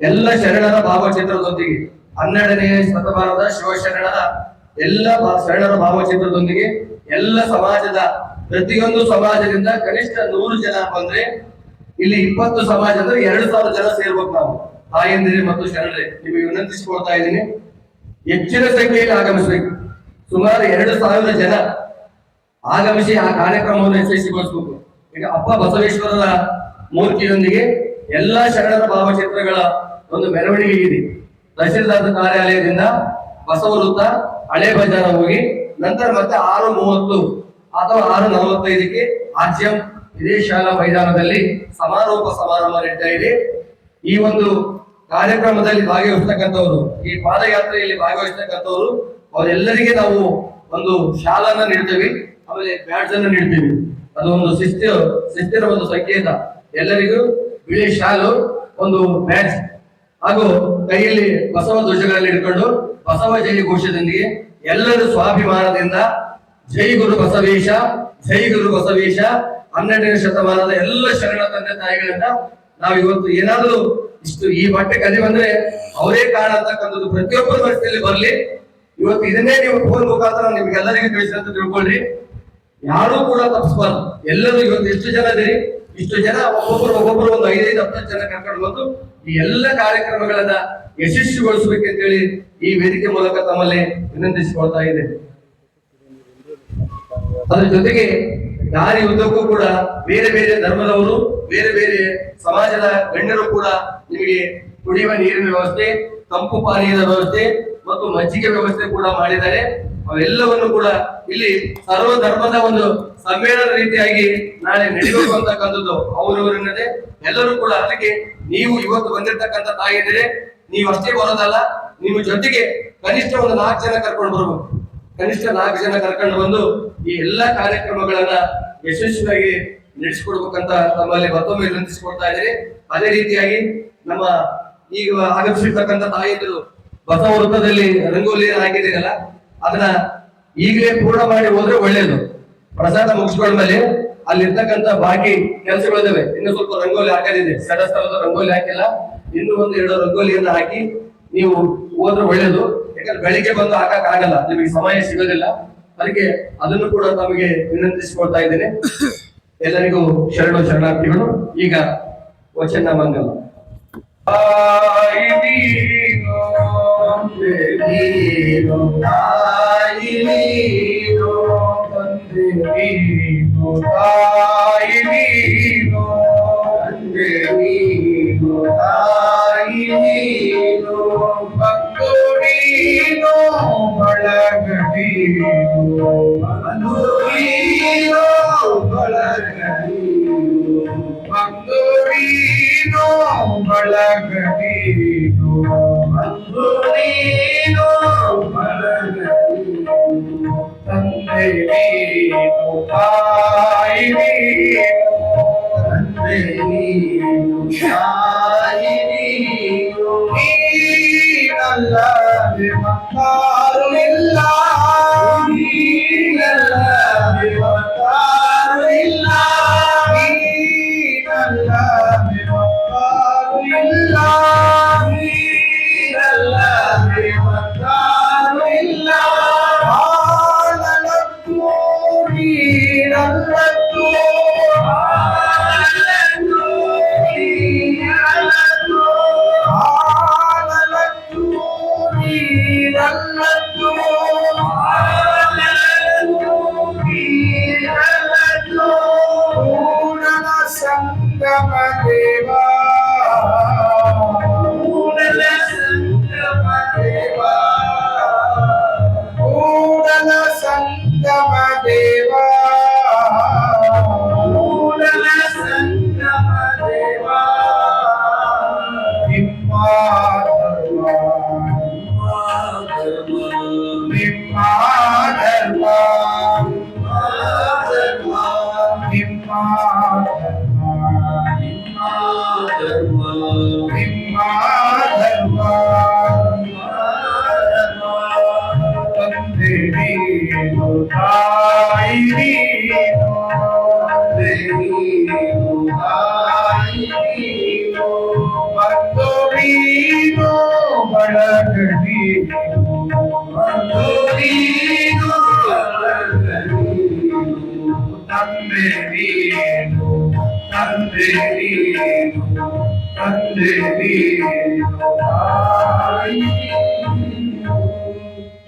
ಎಲ್ಲ ಶರಣರ ಭಾವಚಿತ್ರದೊಂದಿಗೆ 12ನೇ ಶತಮಾನದ ಶಿವಶರಣರ ಎಲ್ಲ ಶರಣರ ಭಾವಚಿತ್ರದೊಂದಿಗೆ ಎಲ್ಲ ಸಮಾಜದ ಪ್ರತಿಯೊಂದು ಸಮಾಜದಿಂದ ಕನಿಷ್ಠ 100 ಜನ ಬಂದ್ರೆ ಇಲ್ಲಿ 20 ಸಮಾಜ ಅಂದ್ರೆ 2000 ಜನ ಸೇರ್ಬೇಕು. ನಾವು ತಾಯಂದಿರಿ ಮತ್ತು ಶರಣರೇ ನಿಮಗೆ ವಿನಂತಿಸಿಕೊಳ್ತಾ ಇದ್ದೀನಿ, ಹೆಚ್ಚಿನ ಸಂಖ್ಯೆಯಲ್ಲಿ ಆಗಮಿಸಬೇಕು. ಸುಮಾರು 2000 ಜನ ಆಗಮಿಸಿ ಆ ಕಾರ್ಯಕ್ರಮವನ್ನು ಯಶಸ್ವಿಗೊಳಿಸಬೇಕು. ಈಗ ಅಪ್ಪ ಬಸವೇಶ್ವರರ ಮೂರ್ತಿಯೊಂದಿಗೆ ಎಲ್ಲಾ ಶರಣರ ಭಾವಚಿತ್ರಗಳ ಒಂದು ಮೆರವಣಿಗೆ ಇದೆ. ತಹಸೀಲ್ದಾರ್ ಕಾರ್ಯಾಲಯದಿಂದ ಬಸವ ವೃತ್ತ ಹಳೆ ಬಜಾರ ಹೋಗಿ ನಂತರ ಮತ್ತೆ 6:30 ಅಥವಾ 6:45ಕ್ಕೆ RGM ಇದೇ ಶಾಲಾ ಮೈದಾನದಲ್ಲಿ ಸಮಾರೋಪ ಸಮಾರಂಭ ನಡೀತಾ ಇದೆ. ಈ ಒಂದು ಕಾರ್ಯಕ್ರಮದಲ್ಲಿ ಭಾಗವಹಿಸ್ತಕ್ಕಂಥವ್ರು, ಈ ಪಾದಯಾತ್ರೆಯಲ್ಲಿ ಭಾಗವಹಿಸ್ತಕ್ಕಂಥವ್ರು ಅವರೆಲ್ಲರಿಗೆ ನಾವು ಒಂದು ಶಾಲನ್ನ ನೀಡ್ತೇವೆ, ಆಮೇಲೆ ಬ್ಯಾಡ್ಜ್ ಅನ್ನು ನೀಡ್ತೇವೆ. ಅದು ಒಂದು ಶಿಸ್ತಿನ ಒಂದು ಸಂಕೇತ. ಎಲ್ಲರಿಗೂ ಬಿಳಿ ಶಾಲು, ಒಂದು ಬ್ಯಾಡ್ಜ್ ಹಾಗೂ ಕೈಯಲ್ಲಿ ಬಸವ ಧ್ವಜಗಳಲ್ಲಿ ಹಿಡ್ಕೊಂಡು ಬಸವ ಜಯ ಘೋಷದೊಂದಿಗೆ ಎಲ್ಲರೂ ಸ್ವಾಭಿಮಾನದಿಂದ ಜೈ ಗುರು ಬಸವೇಶ, ಜೈ ಗುರು ಬಸವೇಶ, 12ನೇ ಶತಮಾನದ ಎಲ್ಲ ಶರಣ ತಂದೆ ತಾಯಿಗಳಿಂದ ನಾವು ಇವತ್ತು ಏನಾದ್ರೂ ಇಷ್ಟು ಈ ಮಟ್ಟಕ್ಕೆ ಅದೇ ಬಂದ್ರೆ ಅವರೇ ಕಾರಣ ಅಂತಕ್ಕಂಥದ್ದು ಪ್ರತಿಯೊಬ್ಬರ ಮನಸ್ಸಿನಲ್ಲಿ ಬರ್ಲಿ. ಇವತ್ತು ಇದನ್ನೇ ನೀವು ಫೋನ್ ಮುಖಾಂತರ ನಿಮ್ಗೆಲ್ಲರಿಗೂ ತಿಳಿಸಿದಂತ ತಿಳ್ಕೊಳ್ರಿ. ಯಾರು ಕೂಡ ತಪ್ಪಿಸಬಾರ್ದು. ಎಲ್ಲರೂ ಇವತ್ತು ಎಷ್ಟು ಜನ ಇದೀರಿ, ಇಷ್ಟು ಜನ ಒಬ್ಬೊಬ್ಬರು ಒಂದು 5-10 ಜನ ಕರ್ಕೊಂಡು ಬಂದು ಈ ಎಲ್ಲ ಕಾರ್ಯಕ್ರಮಗಳನ್ನ ಯಶಸ್ವಿಗೊಳಿಸಬೇಕಂತೇಳಿ ಈ ವೇದಿಕೆ ಮೂಲಕ ತಮ್ಮಲ್ಲಿ ವಿನಂತಿಸಿಕೊಳ್ತಾ ಇದೆ. ಅದರ ಜೊತೆಗೆ ದಾರಿ ಉದ್ದಕ್ಕೂ ಕೂಡ ಬೇರೆ ಬೇರೆ ಧರ್ಮದವರು, ಬೇರೆ ಬೇರೆ ಸಮಾಜದ ಗಣ್ಯರು ಕೂಡ ನಿಮಗೆ ಕುಡಿಯುವ ನೀರಿನ ವ್ಯವಸ್ಥೆ, ತಂಪು ಪಾನೀಯದ ವ್ಯವಸ್ಥೆ ಮತ್ತು ಮಜ್ಜಿಗೆ ವ್ಯವಸ್ಥೆ ಕೂಡ ಮಾಡಿದ್ದಾರೆ. ಅವೆಲ್ಲವನ್ನು ಕೂಡ ಇಲ್ಲಿ ಸರ್ವ ಧರ್ಮದ ಒಂದು ಸಮ್ಮೇಳನ ರೀತಿಯಾಗಿ ನಾಳೆ ನಡೆಯಬೇಕು ಅಂತಕ್ಕಂಥದ್ದು ಅವರವರನ್ನದೇ ಎಲ್ಲರೂ ಕೂಡ. ಅದಕ್ಕೆ ನೀವು ಇವತ್ತು ಬಂದಿರ್ತಕ್ಕಂಥ ತಾಯಿಯಂದ್ರೆ ನೀವು ಅಷ್ಟೇ ಬರೋದಲ್ಲ, ನಿಮ್ಮ ಜೊತೆಗೆ ಕನಿಷ್ಠ ಒಂದು 4 ಜನ ಕರ್ಕೊಂಡು ಬರ್ಬೇಕು. ಕನಿಷ್ಠ 4 ಜನ ಕರ್ಕೊಂಡು ಬಂದು ಈ ಎಲ್ಲಾ ಕಾರ್ಯಕ್ರಮಗಳನ್ನ ಯಶಸ್ವಿಯಾಗಿ ನಡೆಸಿಕೊಡ್ಬೇಕಂತ ತಮ್ಮಲ್ಲಿ ಮತ್ತೊಮ್ಮೆ ವಿನಂತಿಸಿಕೊಡ್ತಾ ಇದ್ದೀನಿ. ಅದೇ ರೀತಿಯಾಗಿ ನಮ್ಮ ಈಗ ಆಗಮಿಸಿರ್ತಕ್ಕಂಥ ತಾಯಿಯಂದರು ಬಸವ ವೃತ್ತದಲ್ಲಿ ರಂಗೋಲಿ ಹಾಕಿದ್ದೀರಲ್ಲ, ಅದನ್ನ ಈಗಲೇ ಪೂರ್ಣ ಮಾಡಿ ಹೋದ್ರೆ ಒಳ್ಳೇದು. ಪ್ರಸಾದ ಮುಗಿಸ್ಕೊಂಡ್ಮೇಲೆ ಅಲ್ಲಿರ್ತಕ್ಕಂಥ ಬಾಕಿ ಕೆಲಸಗಳಿದಾವೆ, ಇನ್ನು ಸ್ವಲ್ಪ ರಂಗೋಲಿ ಹಾಕೋದಿದೆ, ಸಡಸ್ಥಳದ ರಂಗೋಲಿ ಹಾಕಿಲ್ಲ, ಇನ್ನೂ 1-2 ರಂಗೋಲಿಯನ್ನ ಹಾಕಿ ನೀವು ಹೋದ್ರೆ ಒಳ್ಳೇದು. ಯಾಕಂದ್ರೆ ಬೆಳಿಗ್ಗೆ ಬಂದು ಹಾಕಕ್ ಆಗಲ್ಲ, ನಿಮಗೆ ಸಮಯ ಸಿಗೋದಿಲ್ಲ. ಅದಕ್ಕೆ ಅದನ್ನು ಕೂಡ ತಮಗೆ ವಿನಂತಿಸಿಕೊಳ್ತಾ ಇದ್ದೇನೆ. ಎಲ್ಲರಿಗೂ ಶರಣಾರ್ಥಿಗಳು. ಈಗ ವಚನ ಮಂಗಲ.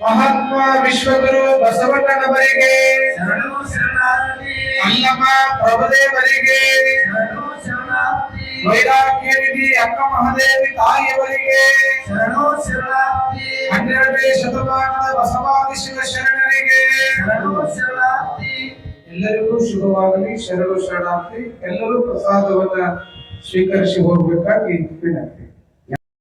ಮಹಾತ್ಮ ವಿಶ್ವಗುರು ಬಸವಣ್ಣನವರಿಗೆ, ಅಲ್ಲಮ ಪ್ರಭುದೇವರಿಗೆ, ವೈರಾಗ್ಯ ನಿಧಿ ಅಕ್ಕ ಮಹಾದೇವಿ ತಾಯಿಯವರಿಗೆ, 12ನೇ ಶತಮಾನದ ಬಸವಾದಿ ಶಿವ ಶರಣರಿಗೆ ಎಲ್ಲರಿಗೂ ಶುಭವಾಗಲಿ. ಶರಣಾರ್ಥಿ. ಎಲ್ಲರೂ ಪ್ರಸಾದವನ್ನ ಸ್ವೀಕರಿಸಿ ಹೋಗ್ಬೇಕಾಗಿ ವಿನಂತಿ.